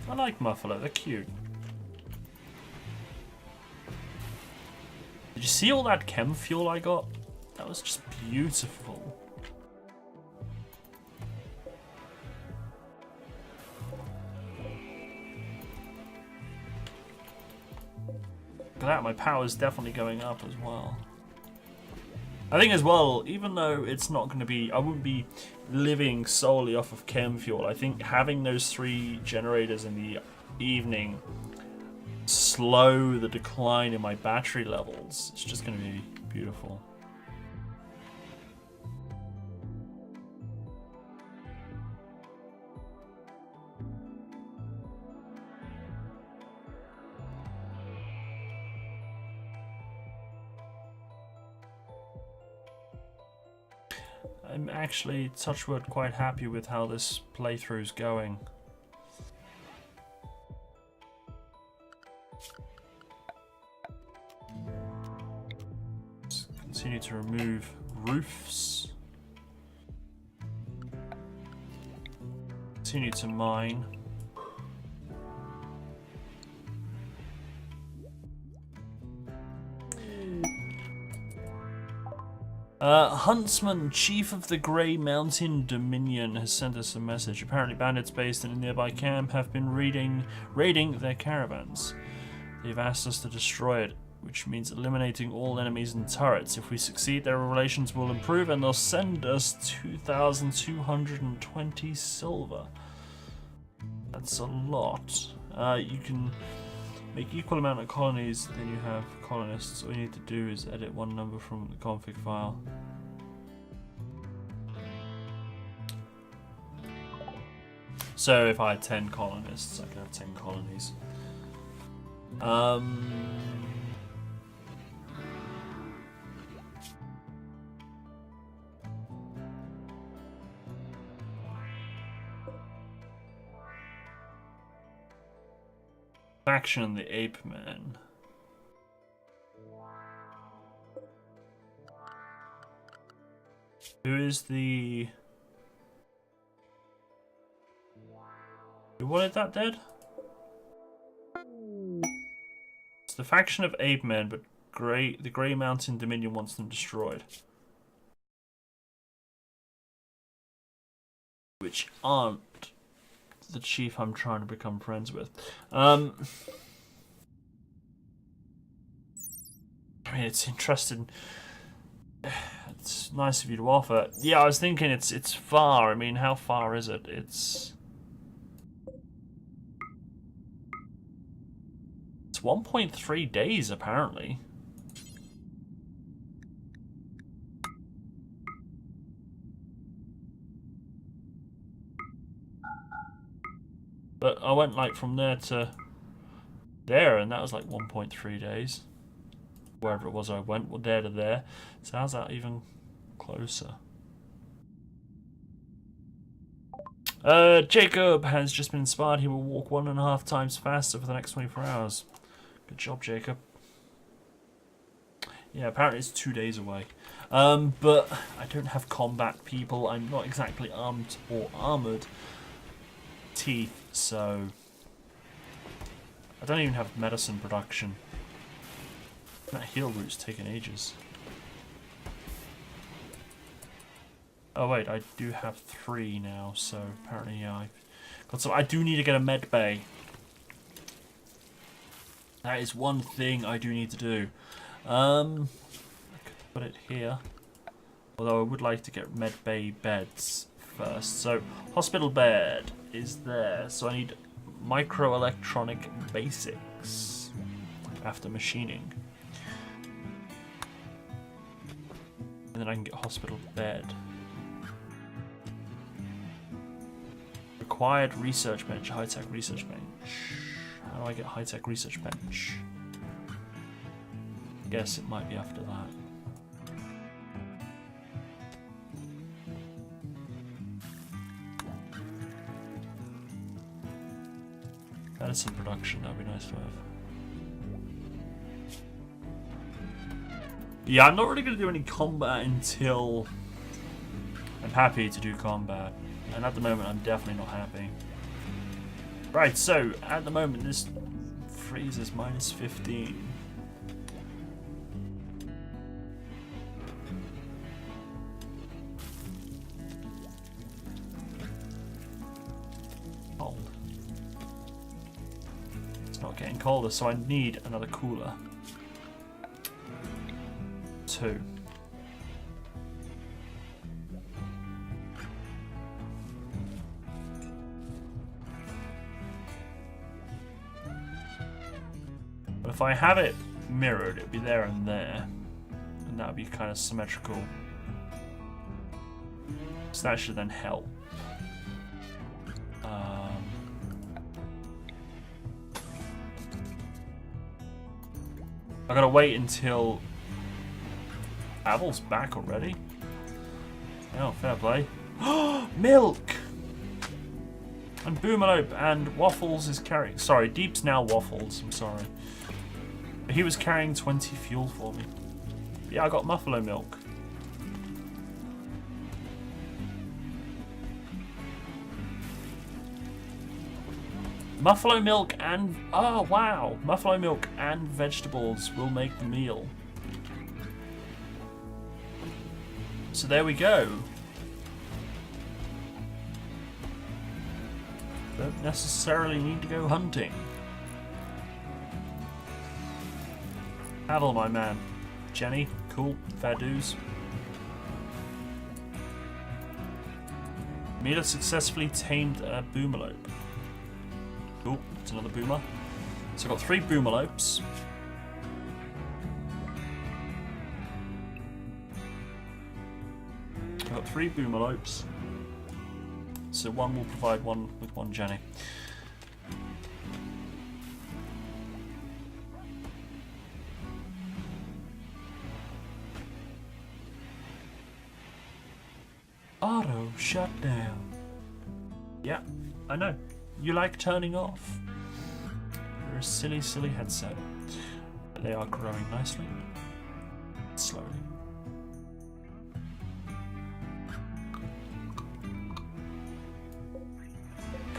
I like Muffalo. They're cute. Did you see all that chem fuel I got? That was just beautiful. Look at that, my power's definitely going up as well. I think as well, even though it's not going to be, I wouldn't be living solely off of chem fuel. I think having those 3 generators in the evening slow the decline in my battery levels. It's just going to be beautiful. I'm actually, touch wood, quite happy with how this playthrough's going. Continue to remove roofs. Continue to mine. Huntsman, Chief of the Grey Mountain Dominion, has sent us a message. Apparently bandits based in a nearby camp have been raiding their caravans. They've asked us to destroy it, which means eliminating all enemies and turrets. If we succeed, their relations will improve and they'll send us 2,220 silver. That's a lot. You can make equal amount of colonies than you have colonists. All you need to do is edit one number from the config file. So if I had 10 colonists, I could have 10 colonies. Faction the Ape Man. Who is the... Who wanted that dead? It's the faction of Ape Men, but the Grey Mountain Dominion wants them destroyed. Which aren't the chief I'm trying to become friends with. I mean, it's interesting. It's nice of you to offer. Yeah, I was thinking it's far. I mean, how far is it? It's 1.3 days apparently. But I went like from there to there, and that was like 1.3 days. Wherever it was I went, there to there. So how's that even closer? Jacob has just been inspired. He will walk 1.5 times faster for the next 24 hours. Good job, Jacob. Yeah, apparently it's 2 days away. But I don't have combat people. I'm not exactly armed or armoured. Teeth, so I don't even have medicine production. That heal route's taken ages. Oh wait, I do have 3 now, so apparently yeah, I've got some. I do need to get a med bay. That is one thing I do need to do. I could put it here. Although I would like to get med bay beds first. So, hospital bed is there. So I need microelectronic basics after machining. And then I can get hospital bed. Required research bench, high-tech research bench. How do I get high-tech research bench? Guess it might be after that. Medicine production, that'd be nice to have. Yeah, I'm not really going to do any combat until I'm happy to do combat. And at the moment, I'm definitely not happy. Right, so, at the moment, this freezes minus 15. Cold. It's not getting colder, so I need another cooler. 2. But if I have it mirrored, it'd be there and there. And that would be kind of symmetrical. So that should then help. I gotta wait until Avel's back already. Oh, fair play. Milk! And Boomerlope and Waffles is carrying... Sorry, Deep's now Waffles. I'm sorry. He was carrying 20 fuel for me. But yeah, I got Muffalo Milk. Muffalo Milk and... Oh, wow. Muffalo Milk and vegetables will make the meal. So there we go. Don't necessarily need to go hunting. Havel, my man. Jenny, cool, fair dues. Mila successfully tamed a Boomerlope. Cool, it's another boomer. So I've got 3 Boomerlopes. I've got 3 Boomerlopes. So one will provide one with one Jenny. Auto shutdown. Yeah, I know. You like turning off. You're a silly, silly headset. But they are growing nicely. Slowly.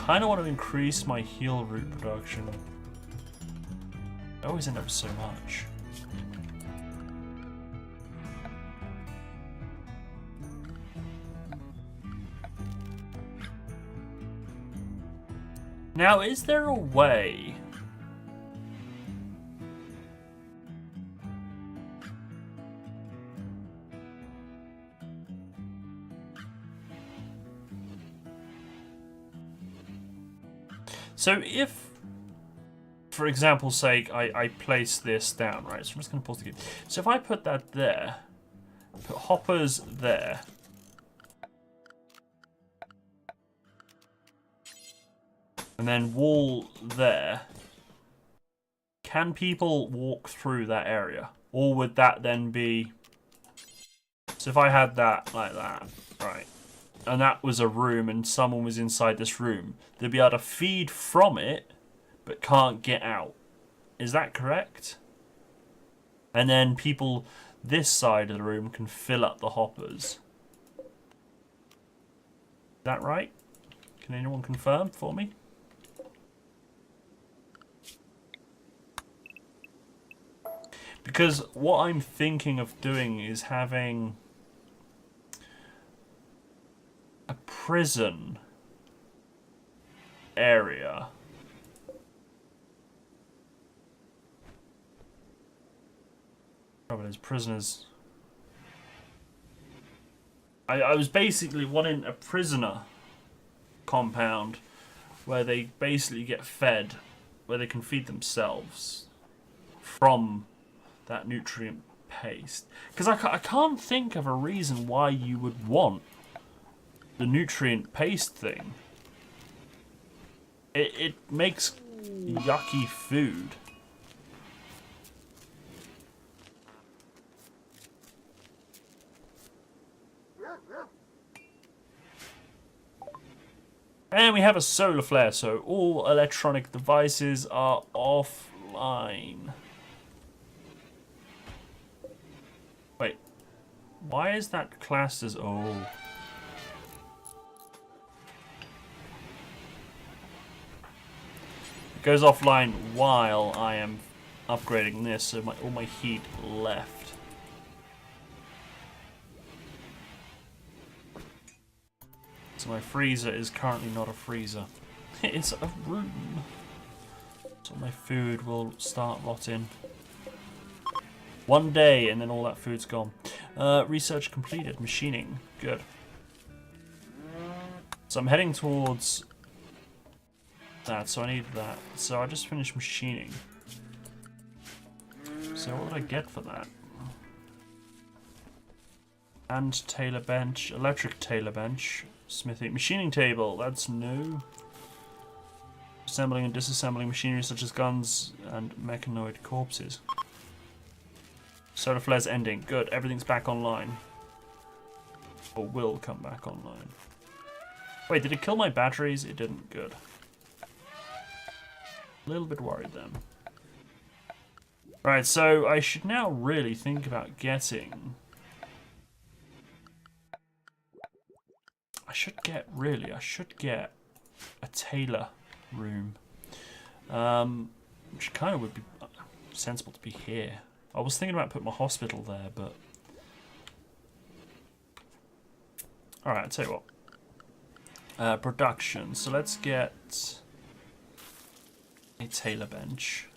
Kinda want to increase my heal root production. I always end up with so much. Now, is there a way so if, for example's sake, I place this down, right? So I'm just going to pause the game. So if I put that there, put hoppers there, and then wall there, can people walk through that area? Or would that then be... So if I had that like that, right, and that was a room and someone was inside this room, they'd be able to feed from it, but can't get out. Is that correct? And then people this side of the room can fill up the hoppers. Is that right? Can anyone confirm for me? Because what I'm thinking of doing is having a prison area. Trouble is, prisoners... I was basically wanting a prisoner compound where they basically get fed, where they can feed themselves from that nutrient paste. Because I can't think of a reason why you would want the nutrient paste thing. It makes yucky food. And we have a solar flare, so all electronic devices are offline. Wait, why is that classed as... Oh. It goes offline while I am upgrading this, so all my heat left. So my freezer is currently not a freezer. It's a room. So my food will start rotting. One day and then all that food's gone. Research completed. Machining. Good. So I'm heading towards that, so I need that. So I just finished machining. So what did I get for that? And tailor bench. Electric tailor bench. Smithing. Machining table, that's new. Assembling and disassembling machinery such as guns and mechanoid corpses. Solar flare's ending. Good, everything's back online. Or will come back online. Wait, did it kill my batteries? It didn't. Good. A little bit worried then. Right, so I should now really think about getting... I should get a tailor room. Which kind of would be sensible to be here. I was thinking about putting my hospital there, but... Alright, I'll tell you what. Production. So let's get a tailor bench.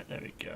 There we go.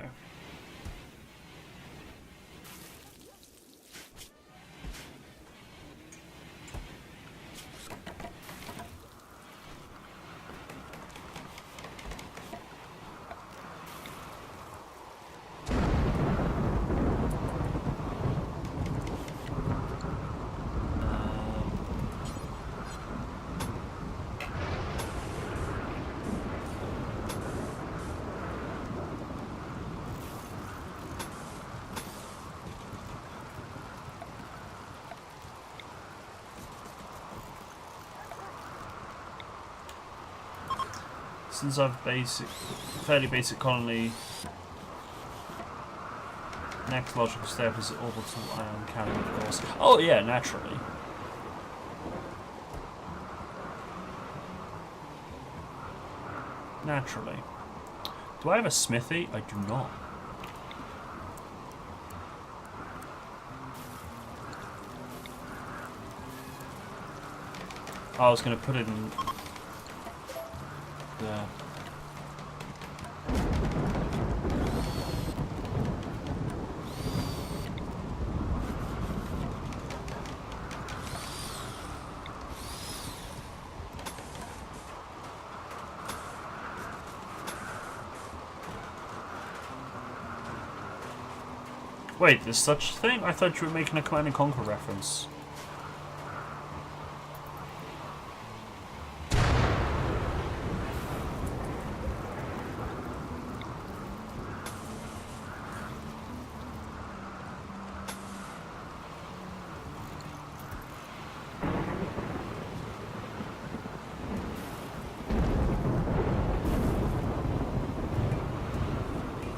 Since I've fairly basic colony, next logical step is orbital ion cannon, of course. Oh yeah, naturally. Naturally. Do I have a smithy? I do not. I was going to put it in... there. Wait, there's such a thing? I thought you were making a Command and Conquer reference.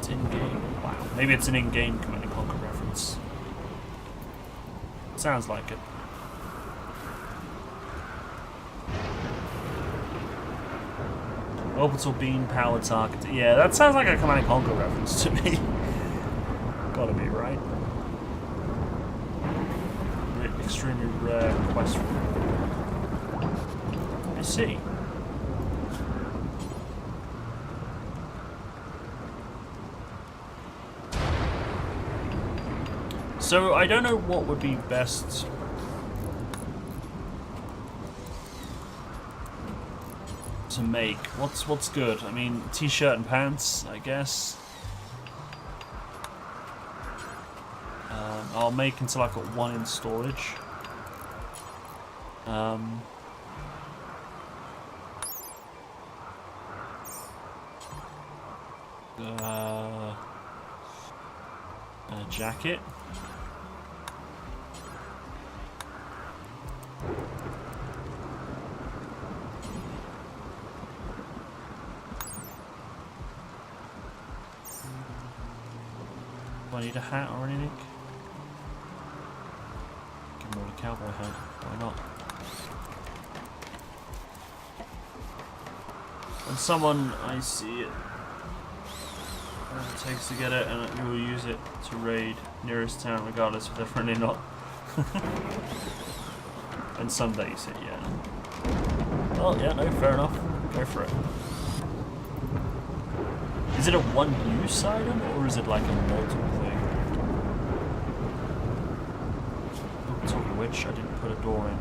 Not in-game. Wow. Maybe it's an in-game Command and Conquer reference. Sounds like it. Orbital beam power target. Yeah, that sounds like a Command and Conquer reference to me. Gotta be right. Extremely rare quest. I see. So I don't know what would be best. To make. What's good? I mean, t-shirt and pants, I guess. I'll make until I've got one in storage. A jacket. Do I need a hat or anything? Give him all a cowboy hat. Why not? When someone I see it takes to get it, and you will use it to raid nearest town, regardless if they're friendly or not. And some days, yeah. Well, yeah, no, fair enough. Go for it. Is it a one-use item, or is it like a multiple thing? Oh, talking of which, I didn't put a door in.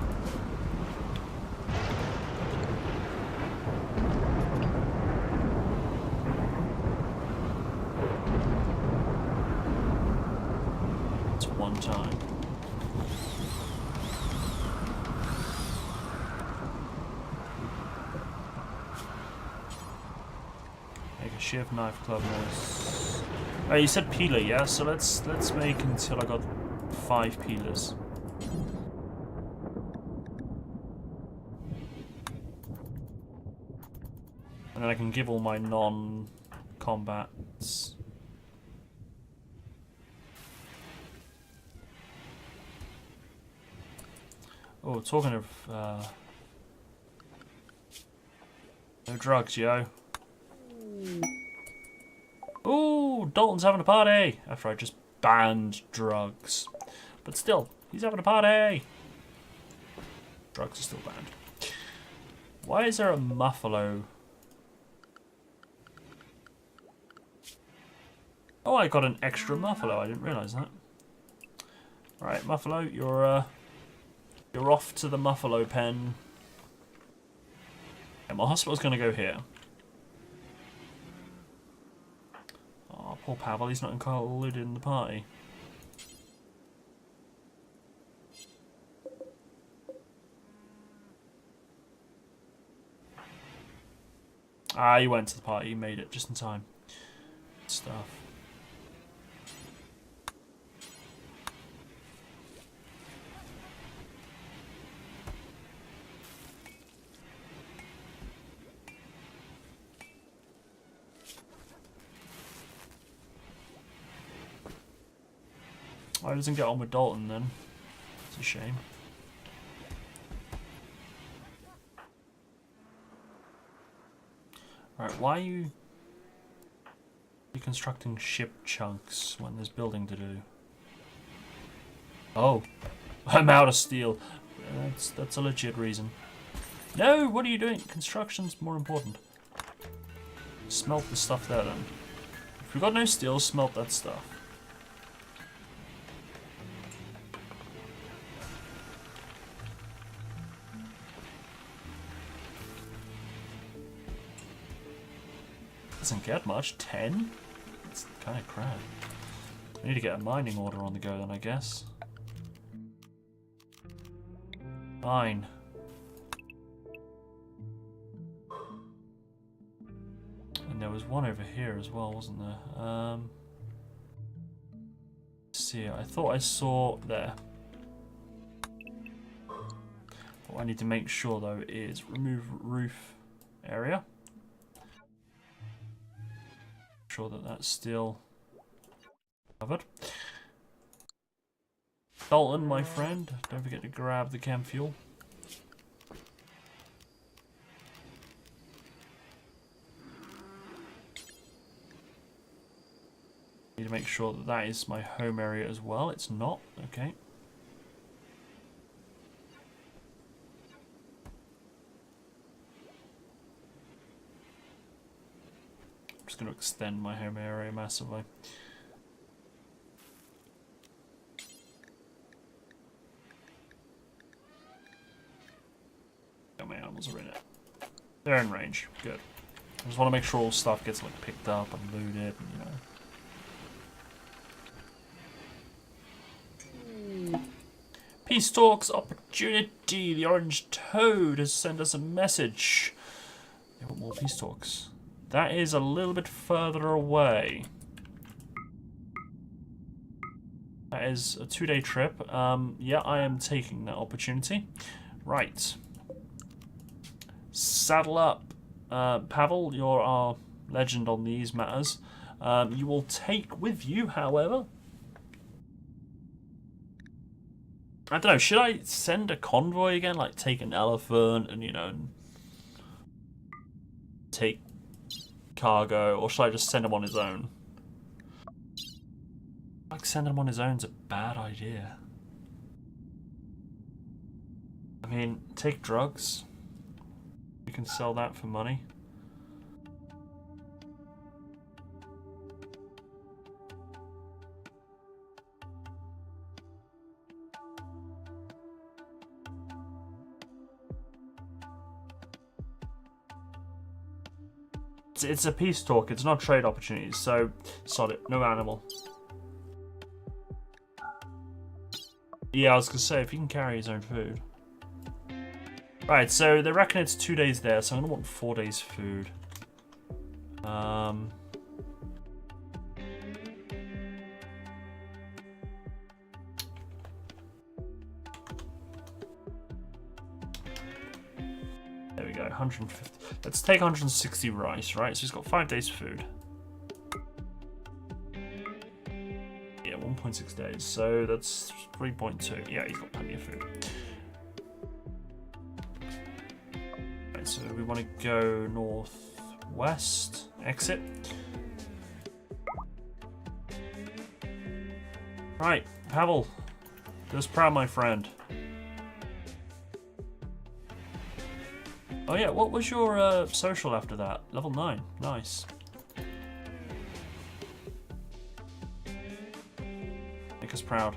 It's one time. Shiv, knife, club, nose. Oh, you said peeler, yeah. So let's make until I got 5 peelers. And then I can give all my non-combats. Oh, talking of no drugs, yo. Ooh, Dalton's having a party! After I just banned drugs. But still, he's having a party! Drugs are still banned. Why is there a muffalo? Oh, I got an extra muffalo. I didn't realise that. Right, muffalo, you're off to the muffalo pen. Yeah, my hospital's going to go here. Poor Pavel, he's not included in the party. Ah, you went to the party, you made it just in time. Good stuff. Oh, he doesn't get on with Dalton then. It's a shame. Alright, why are you reconstructing ship chunks when there's building to do? Oh, I'm out of steel. That's a legit reason. No, what are you doing? Construction's more important. Smelt the stuff there then. If we've got no steel, smelt that stuff. Doesn't get much. 10? It's kind of crap. I need to get a mining order on the go then, I guess. Mine. And there was one over here as well, wasn't there? Let's see, I thought I saw there. What I need to make sure though is remove roof area. sure that that's still covered. Dalton, my friend, don't forget to grab the chem fuel. Need to make sure that that is my home area as well. It's not. Okay. I'm just going to extend my home area massively. Oh, my animals are in it. They're in range. Good. I just want to make sure all stuff gets like picked up and looted, and, you know. Peace Talks opportunity. The orange toad has sent us a message. They want more peace talks. That is a little bit further away. That is a 2-day trip. Yeah, I am taking that opportunity. Right. Saddle up. Pavel, you're our legend on these matters. You will take with you, however... I don't know, should I send a convoy again? Like, take an elephant and, you know, take cargo? Or should I just send him on his own? Like, sending him on his own is a bad idea. I mean, take drugs. You can sell that for money. It's a peace talk, it's not trade opportunities, so sod it, no animal. Yeah, I was gonna say, if he can carry his own food. Right, so they reckon it's 2 days there, so I'm gonna want 4 days food. There we go, 150. Let's take 160 rice, right? So he's got 5 days food. Yeah, 1.6 days. So that's 3.2. Yeah, he's got plenty of food. Right, so we want to go northwest. Exit. Right, Pavel. Do us proud, my friend. Oh yeah, what was your social after that? Level 9. Nice. Make us proud.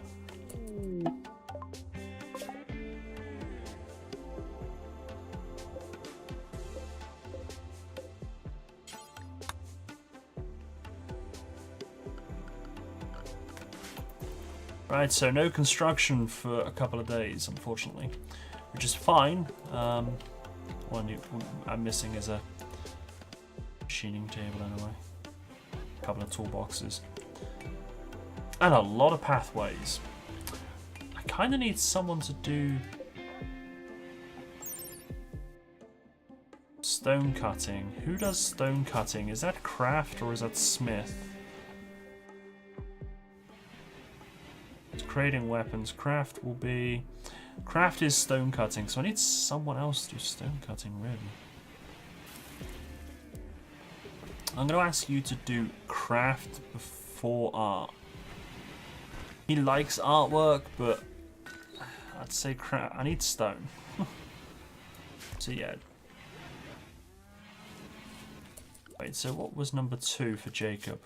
Right, so no construction for a couple of days, unfortunately. Which is fine. One I'm missing is a machining table anyway. A couple of toolboxes. And a lot of pathways. I kind of need someone to do stone cutting. Who does stone cutting? Is that craft or is that smith? It's creating weapons. Craft will be... Craft is stone cutting, so I need someone else to do stone cutting, really. I'm going to ask you to do craft before art. He likes artwork, but I'd say craft. I need stone. So yeah. Wait, so what was number 2 for Jacob?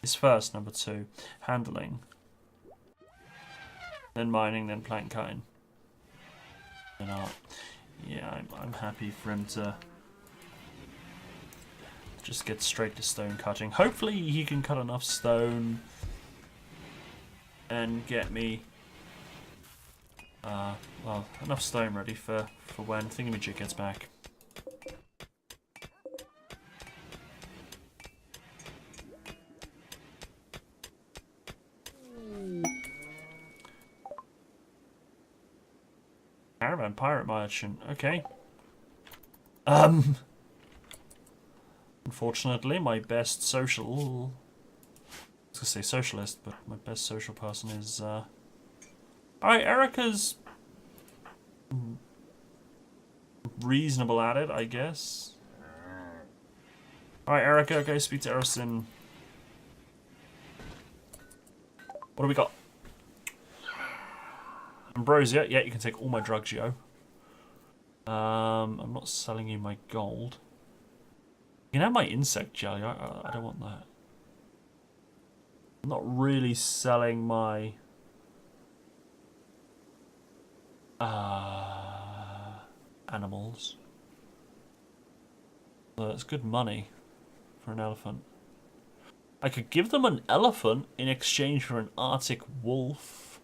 His first number 2, handling. Then mining, then plant cutting. Then art. Yeah, I'm happy for him to just get straight to stone cutting. Hopefully he can cut enough stone and get me well, enough stone ready for when Thingamajig gets back. Caravan pirate merchant. Okay. Unfortunately, my best social... I was going to say socialist, but my best social person is... Alright, Erica's... reasonable at it, I guess. Alright, Erica, go speak to Erison. What do we got? Ambrosia. Yeah, you can take all my drugs, yo. I'm not selling you my gold. You can have my insect jelly. I don't want that. I'm not really selling my... animals. Well, that's good money for an elephant. I could give them an elephant in exchange for an Arctic wolf.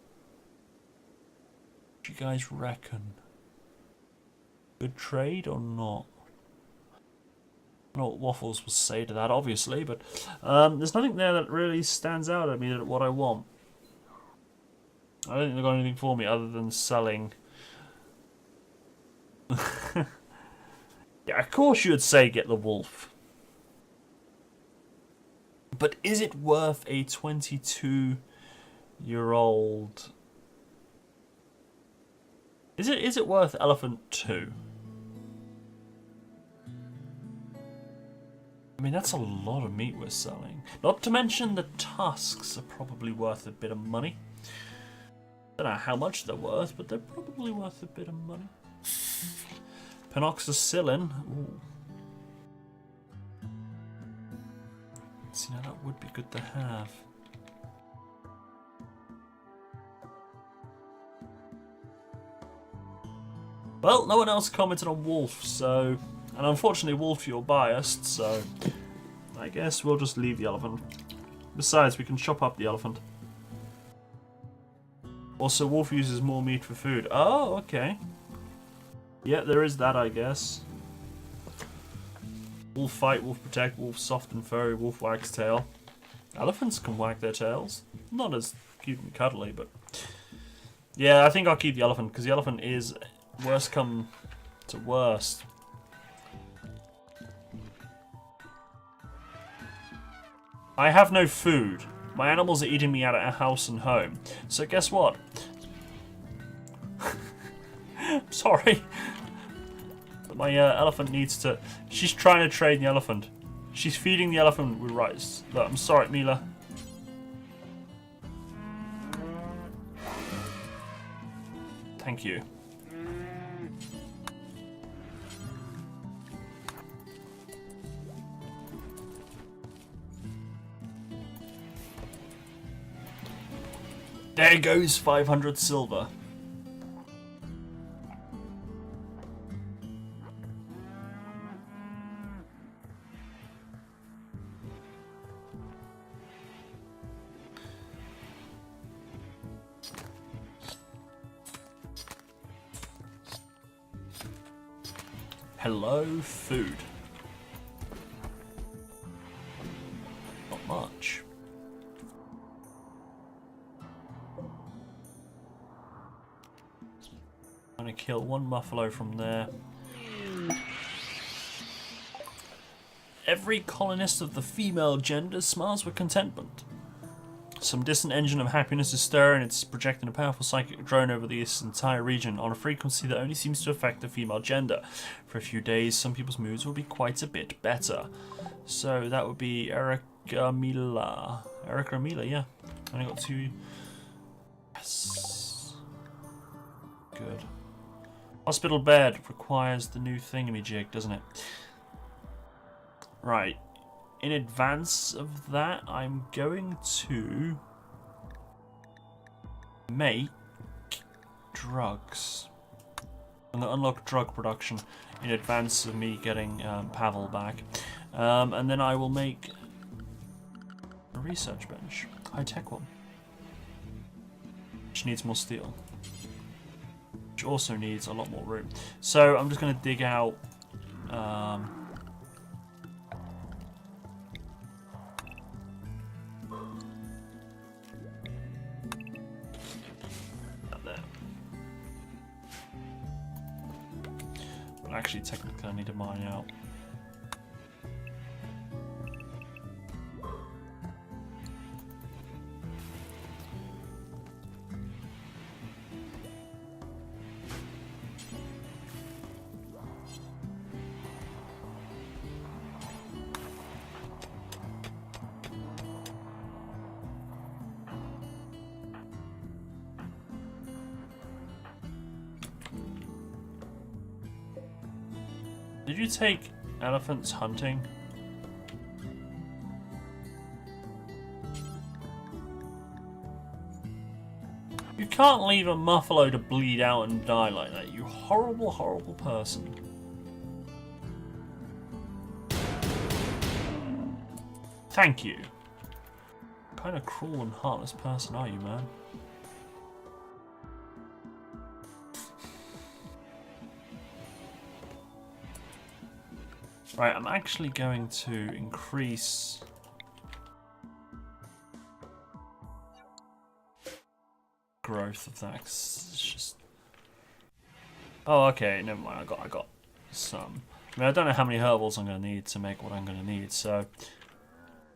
What do you guys reckon? Good trade or not? I don't know what Waffles will say to that, obviously, but there's nothing there that really stands out at me that what I want. I don't think they've got anything for me other than selling. Yeah, of course you would say get the wolf. But is it worth a 22-year-old? Is it worth elephant 2? I mean, that's a lot of meat we're selling. Not to mention the tusks are probably worth a bit of money. Don't know how much they're worth, but they're probably worth a bit of money. Penoxycillin. Ooh. See, now that would be good to have. Well, no one else commented on wolf, so... And unfortunately, wolf, you're biased, so... I guess we'll just leave the elephant. Besides, we can chop up the elephant. Also, wolf uses more meat for food. Oh, okay. Yeah, there is that, I guess. Wolf fight, wolf protect, wolf soft and furry, wolf wags tail. Elephants can wag their tails. Not as cute and cuddly, but... Yeah, I think I'll keep the elephant, because the elephant is worst come to worst. I have no food. My animals are eating me out of house and home. So guess what? Sorry. But my elephant needs to... She's trying to trade the elephant. She's feeding the elephant with rice. Look, I'm sorry, Mila. Thank you. There goes 500 silver. Hello, food. Not much. I'm gonna kill one buffalo from there. Every colonist of the female gender smiles with contentment. Some distant engine of happiness is stirring. It's projecting a powerful psychic drone over this entire region on a frequency that only seems to affect the female gender. For a few days, some people's moods will be quite a bit better. So that would be Erica Mila. Erica Mila, yeah. Only got 2. Yes. Good. Hospital bed requires the new thingamajig, doesn't it? Right. In advance of that, I'm going to make drugs. I'm going to unlock drug production in advance of me getting Pavel back. And then I will make a research bench. High-tech one. Which needs more steel. Which also needs a lot more room. So I'm just going to dig out... Actually, technically, I need to mine out. Did you take elephants hunting? You can't leave a muffalo to bleed out and die like that, you horrible, horrible person. Thank you. What kind of cruel and heartless person are you, man? Right, I'm actually going to increase growth of that. It's just... Oh, okay, never mind. I got some. I mean, I don't know how many herbals I'm going to need to make what I'm going to need. So,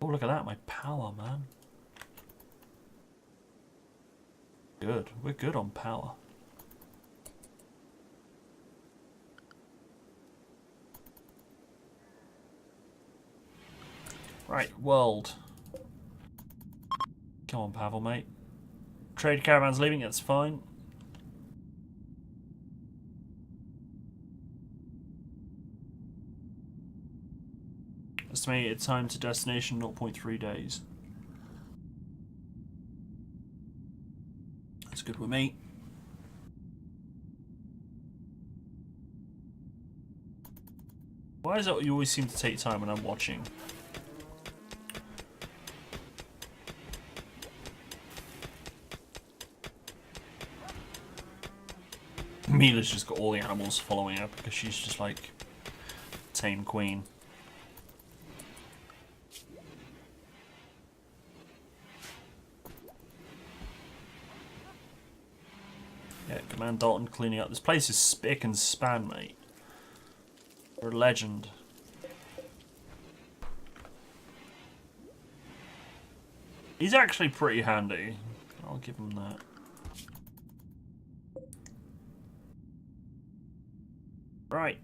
oh, look at that, my power, man. Good. We're good on power. Right, world. Come on, Pavel, mate. Trade caravan's leaving, that's fine. Estimated time to destination 0.3 days. That's good with me. Why is it you always seem to take time when I'm watching? Mila's just got all the animals following her because she's just like tame queen. Yeah, Command Dalton cleaning up. This place is spick and span, mate. You're a legend. He's actually pretty handy. I'll give him that. Right.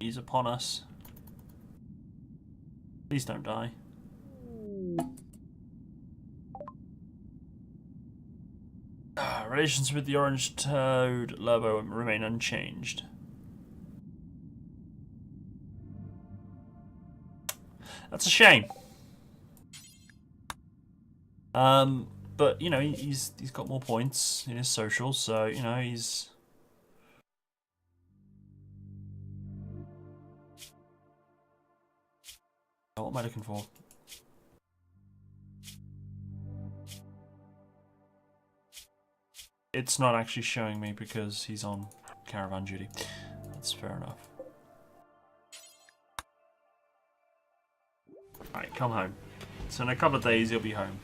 He's upon us. Please don't die. Relations with the orange-toed Lobo remain unchanged. That's a shame. But you know he's got more points in his social, so you know he's. What am I looking for? It's not actually showing me because he's on caravan duty. That's fair enough. Alright, come home. So in a couple of days you'll be home.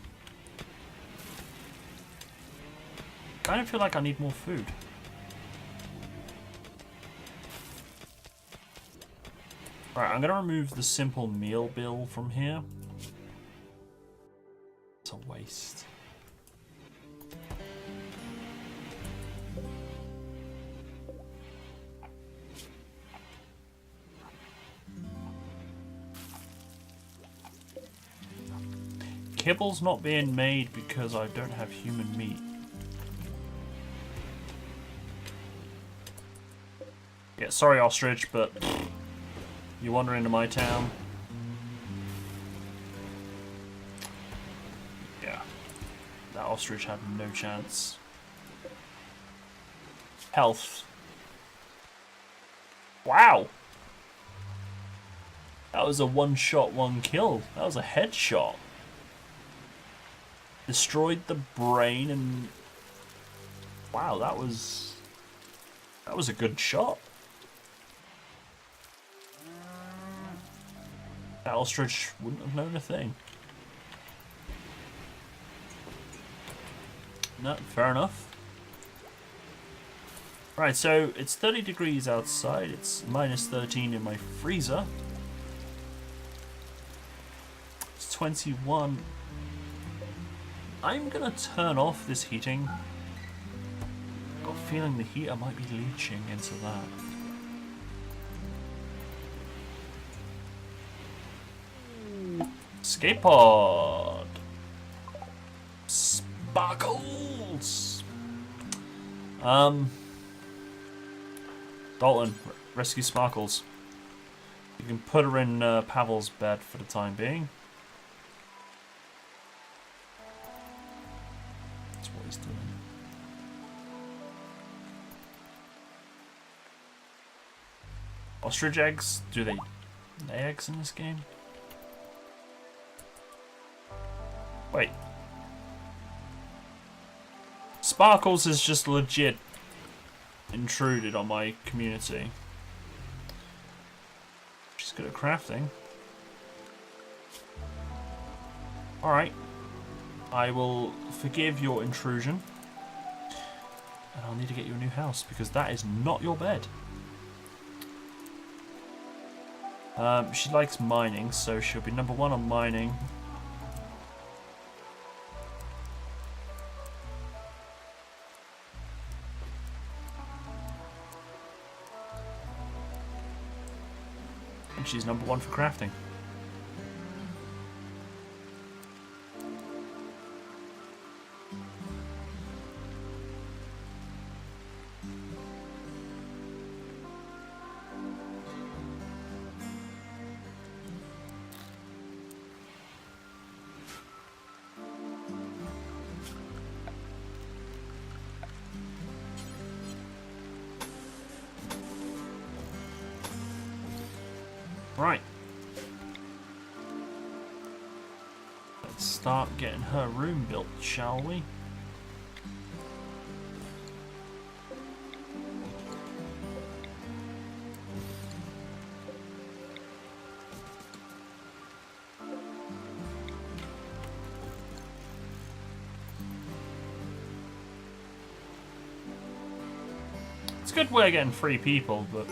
I don't feel like I need more food. Right, I'm going to remove the simple meal bill from here. It's a waste. Kibble's not being made because I don't have human meat. Yeah, sorry ostrich, but you wander into my town. Yeah, that ostrich had no chance. Health. Wow. That was a one-shot, one-kill. That was a headshot. Destroyed the brain and... Wow, that was a good shot. That ostrich wouldn't have known a thing. No, fair enough. Right, so it's 30 degrees outside. It's minus 13 in my freezer. It's 21. I'm gonna turn off this heating. Got a feeling the heater might be leaching into that. Escape pod. Sparkles. Dalton, rescue Sparkles. We can put her in Pavel's bed for the time being. That's what he's doing. Ostrich eggs? Do they lay eggs in this game? Wait. Sparkles is just legit intruded on my community. She's good at crafting. Alright. I will forgive your intrusion. And I'll need to get you a new house because that is not your bed. She likes mining, so she'll be number 1 on mining. And she's number 1 for crafting. Right. Let's start getting her room built, shall we? It's a good way of getting 3 people, but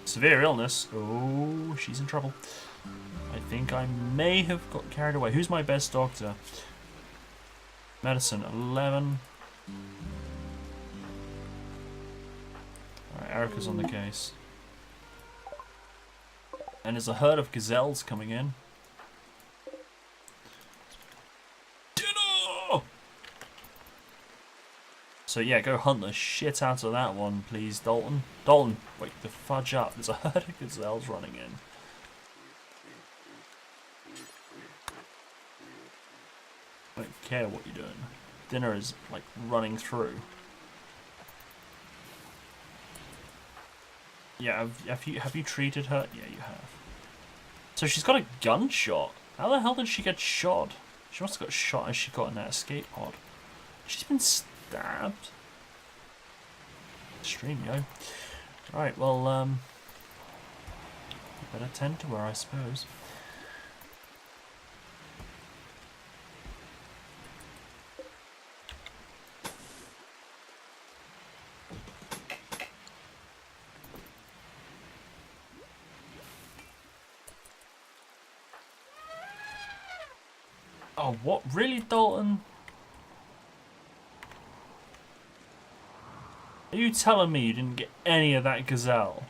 severe illness. Oh, she's in trouble. I think I may have got carried away. Who's my best doctor? Medicine, 11. Alright, Erica's on the case. And there's a herd of gazelles coming in. Dinner! So yeah, go hunt the shit out of that one, please, Dalton. Dalton, wake the fudge up. There's a herd of gazelles running in. I don't care what you're doing. Dinner is like running through. Yeah, have you treated her? Yeah, you have. So she's got a gunshot. How the hell did she get shot? She must have got shot as she got in that escape pod. She's been stabbed. Extreme, yo. Right, well, better tend to her, I suppose. Oh, what? Really, Dalton? Are you telling me you didn't get any of that gazelle?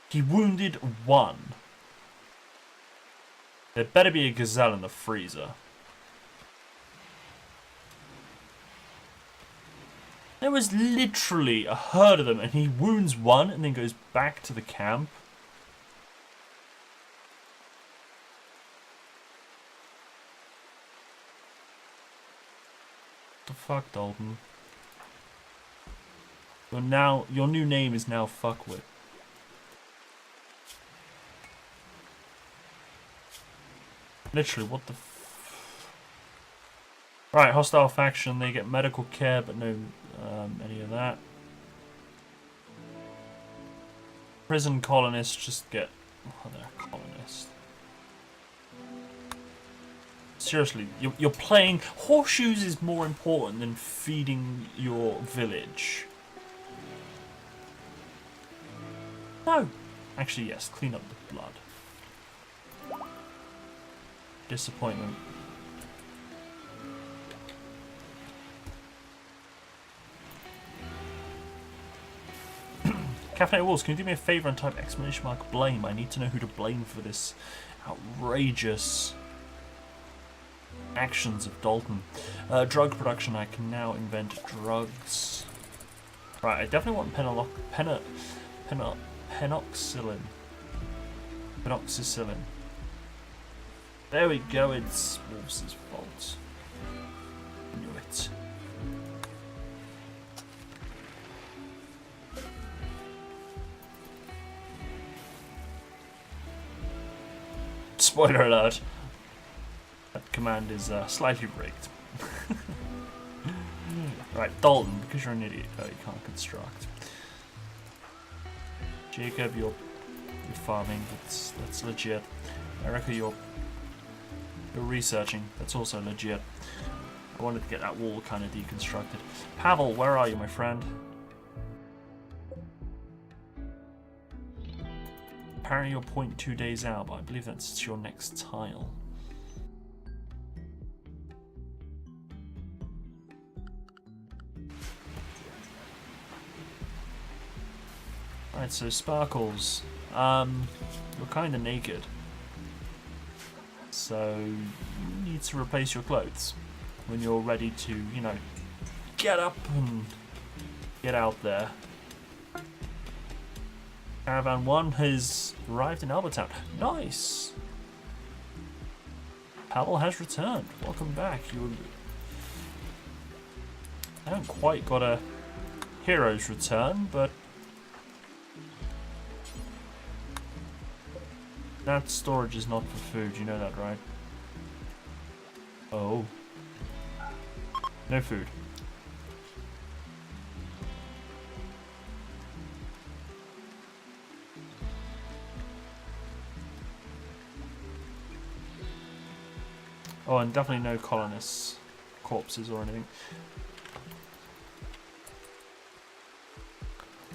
He wounded 1. There better be a gazelle in the freezer. There was literally a herd of them and he wounds 1 and then goes back to the camp. The fuck, Dalton? Your new name is now Fuckwit. Literally, what the Right, hostile faction, they get medical care, but no any of that. Prison colonists just get... Oh, they're colonists. Seriously, you're playing... Horseshoes is more important than feeding your village. No. Actually, yes, clean up the blood. Disappointment. Caffeinated Wolves, can you do me a favour and type !blame? I need to know who to blame for this outrageous actions of Dalton. Drug production, I can now invent drugs. Right, I definitely want penoxycillin. Penoxycillin. There we go, it's Wolves' fault. Knew it. Spoiler alert. That command is slightly rigged. Right, Dalton, because you're an idiot. Oh, you can't construct. Jacob, you're farming. That's legit. Erica, you're researching. That's also legit. I wanted to get that wall kind of deconstructed. Pavel, where are you, my friend? Apparently you're 0.2 days out, but I believe that's your next tile. Right, so Sparkles, you're kind of naked. So you need to replace your clothes when you're ready to, you know, get up and get out there. Caravan 1 has arrived in Albertown. Nice! Pavel has returned. Welcome back. I haven't quite got a hero's return, but that storage is not for food, you know that, right? Oh. No food. Oh, and definitely no colonists, corpses or anything.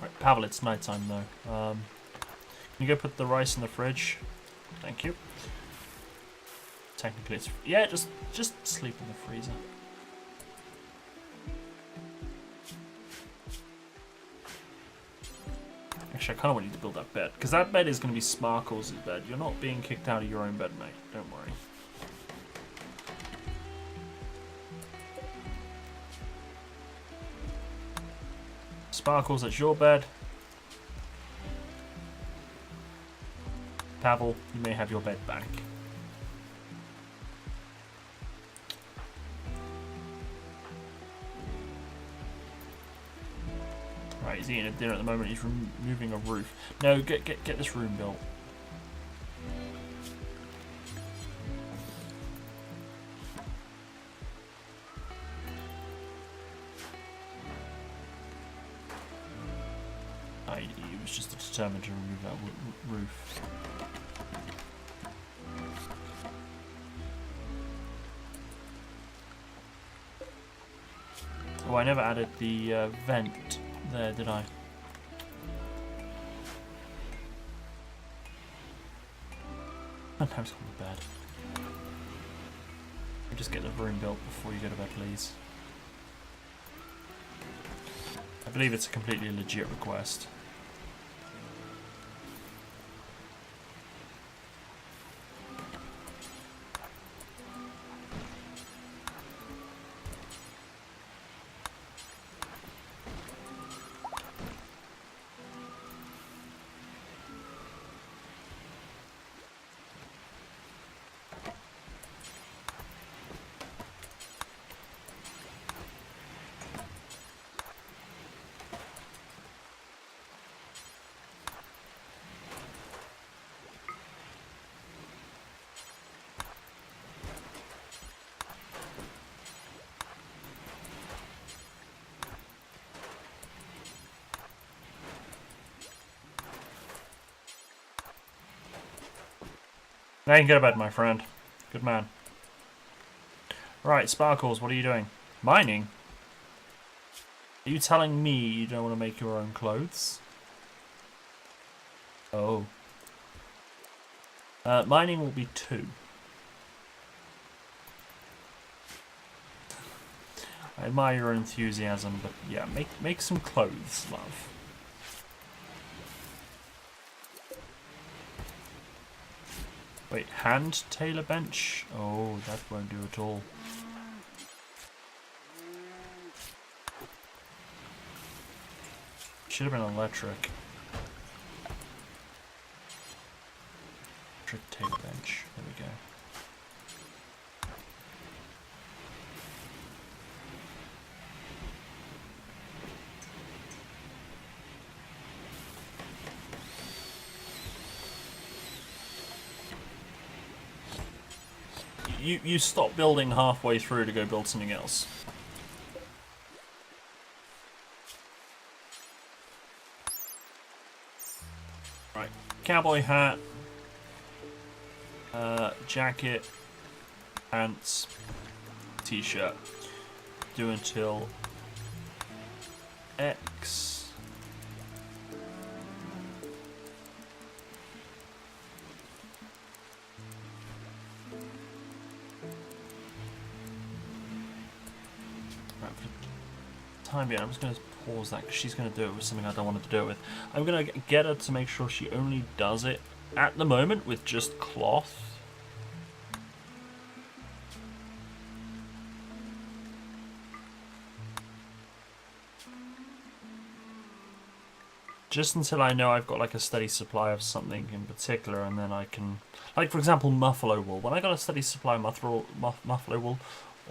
Right, Pavel, it's nighttime though. Can you go put the rice in the fridge? Thank you. Technically it's... yeah, just sleep in the freezer. Actually, I kind of want you to build that bed, because that bed is going to be Sparkles' bed. You're not being kicked out of your own bed, mate. Don't worry. Sparkles, that's your bed. Pavel, you may have your bed back. Right, he's eating a dinner at the moment. He's removing a roof. No, get this room built. He was just determined to remove that roof. Oh, I never added the vent there, did I? And now it's on the bed. Just get the room built before you go to bed, please. I believe it's a completely legit request. Now you can go to bed, my friend. Good man. Right, Sparkles, what are you doing? Mining? Are you telling me you don't want to make your own clothes? Oh. Mining will be 2. I admire your enthusiasm, but yeah, make some clothes, love. Wait, hand tailor bench? Oh, that won't do at all. Should have been electric. Electric table bench. There we go. You stop building halfway through to go build something else. Right, cowboy hat, jacket, pants, t-shirt. Do until X. Time being, I'm just going to pause that because she's going to do it with something I don't want her to do it with. I'm going to get her to make sure she only does it at the moment with just cloth. Just until I know I've got like a steady supply of something in particular, and then I can, like for example, muffalo wool. When I got a steady supply of muffalo wool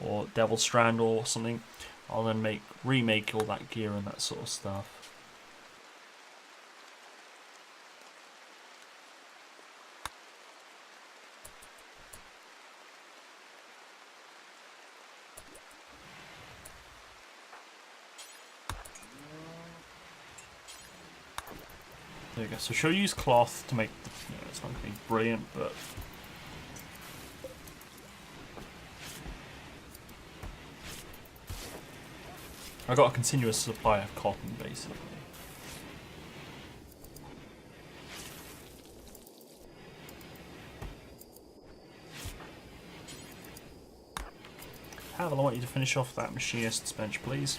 or devil strand or something, I'll then remake all that gear and that sort of stuff. There you go. So she'll use cloth to make, it's not going to be brilliant, but I got a continuous supply of cotton, basically. Havel, I want you to finish off that machinist's bench, please.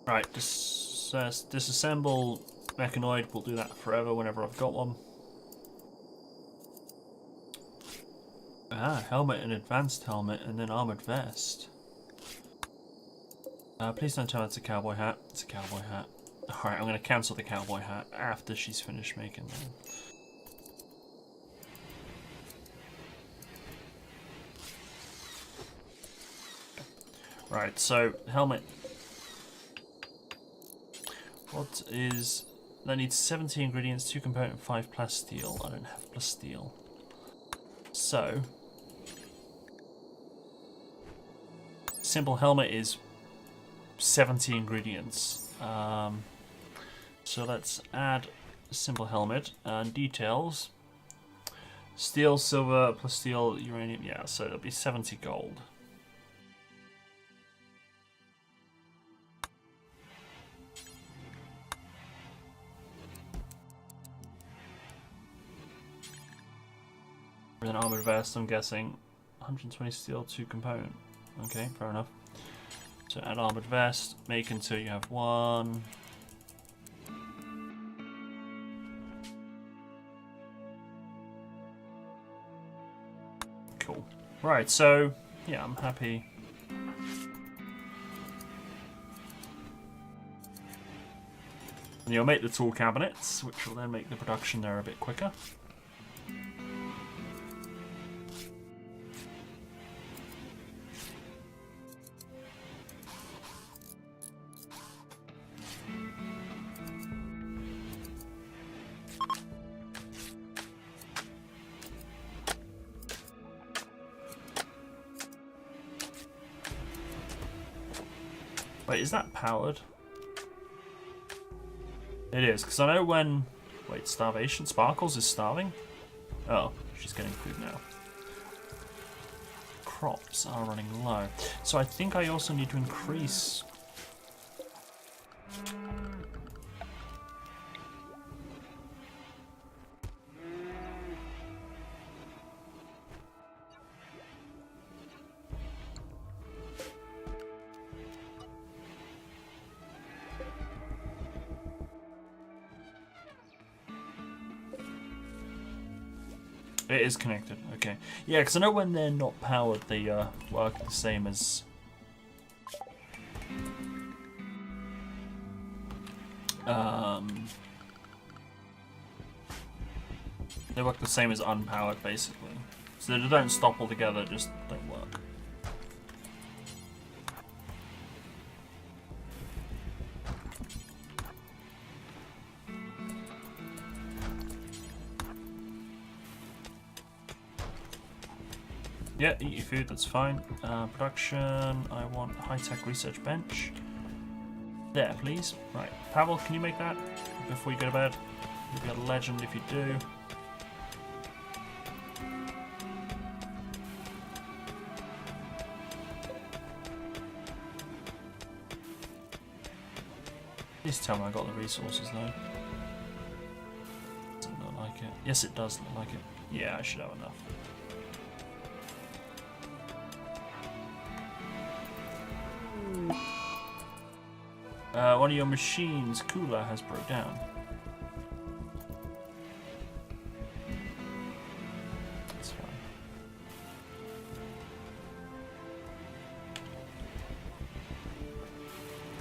Right, disassemble mechanoid. We'll do that forever whenever I've got one. Ah, helmet and advanced helmet, and then armored vest. Please don't tell me it's a cowboy hat. It's a cowboy hat. Alright, I'm going to cancel the cowboy hat after she's finished making them. Right, so helmet. What is... That needs 70 ingredients, 2 component, 5 plasteel. I don't have plasteel. So... Simple helmet is 70 ingredients. So let's add simple helmet and details. Steel, silver, plasteel, uranium. Yeah, so it'll be 70 gold. With an armored vest, I'm guessing 120 steel, 2 component. Okay, fair enough. So add armored vest, make until you have 1. Cool. Right, so yeah, I'm happy. And you'll make the tool cabinets, which will then make the production there a bit quicker. Wait, is that powered? It is, because I know when... Wait, starvation? Sparkles is starving? Oh, she's getting food now. Crops are running low. So I think I also need to increase... It is connected, okay. Yeah, because I know when they're not powered, they work the same as... they work the same as unpowered, basically. So they don't stop altogether, just don't work. Yeah, eat your food, that's fine. Production, I want high-tech research bench. There, please. Right, Pavel, can you make that before you go to bed? You'll be a legend if you do. Please tell me I got the resources though. Doesn't look like it. Yes, it does look like it. Yeah, I should have enough. One of your machines' cooler has broke down. That's fine.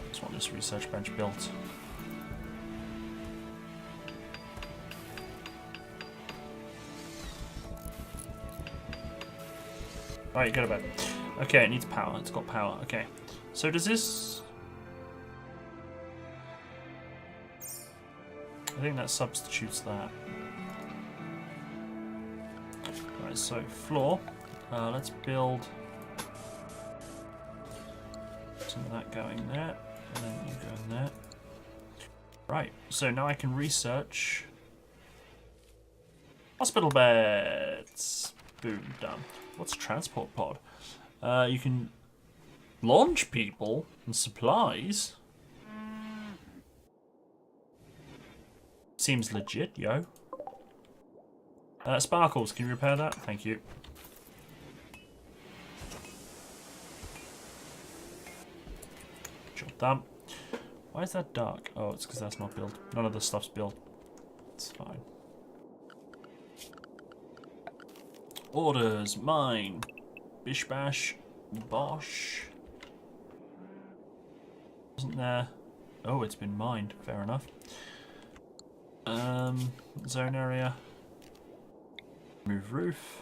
Just want this research bench built. Alright, you go to bed. Okay, it needs power. It's got power. Okay. So does this... I think that substitutes that. Right, so floor. Let's build some of that going there, and then you go in there. Right, so now I can research hospital beds. Boom, done. What's a transport pod? You can launch people and supplies. Seems legit, yo. Sparkles, can you repair that? Thank you. Job done. Why is that dark? Oh, it's because that's not built. None of the stuff's built. It's fine. Orders, mine. Bish bash, bosh. Isn't there? Oh, it's been mined. Fair enough. Zone area. Move roof.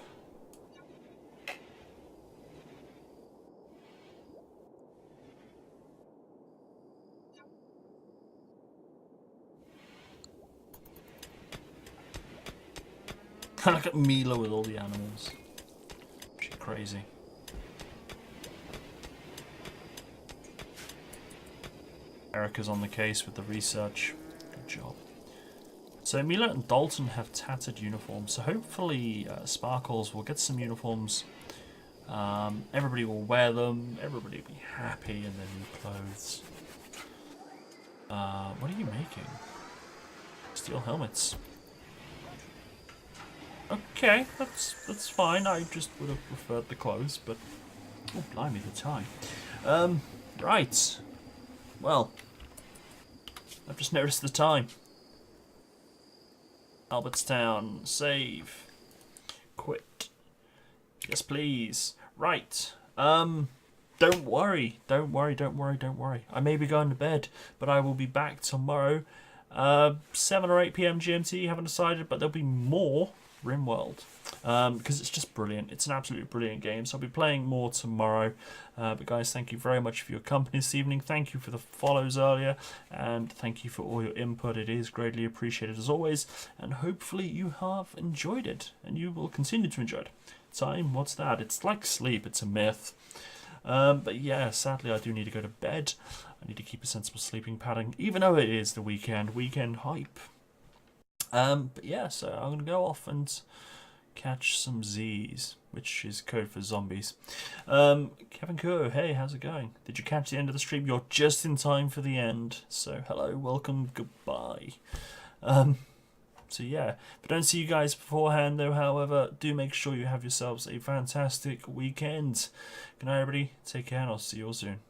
Look at Mila with all the animals. She's crazy. Erica's on the case with the research. Good job. So Mila and Dalton have tattered uniforms, so hopefully Sparkles will get some uniforms. Everybody will wear them, everybody will be happy in their new clothes. What are you making? Steel helmets. Okay, that's fine. I just would have preferred the clothes, but oh blimey, the tie. Right. Well, I've just noticed the time. Albertstown, save, quit. Yes, please. Right. Don't worry. I may be going to bed, but I will be back tomorrow. 7 or 8 p.m. GMT, haven't decided, but there'll be more RimWorld. Because it's just brilliant. It's an absolutely brilliant game. So I'll be playing more tomorrow. But guys, thank you very much for your company this evening. Thank you for the follows earlier. And thank you for all your input. It is greatly appreciated as always. And hopefully you have enjoyed it. And you will continue to enjoy it. Time, what's that? It's like sleep. It's a myth. But yeah, sadly I do need to go to bed. I need to keep a sensible sleeping pattern. Even though it is the weekend. Weekend hype. But yeah, so I'm going to go off and catch some Z's, which is code for zombies. Kevin Kuo, hey, how's it going? Did you catch the end of the stream? You're just in time for the end. So hello, welcome, goodbye. So yeah, if I don't see you guys beforehand though, however, do make sure you have yourselves a fantastic weekend. Good night everybody, take care and I'll see you all soon.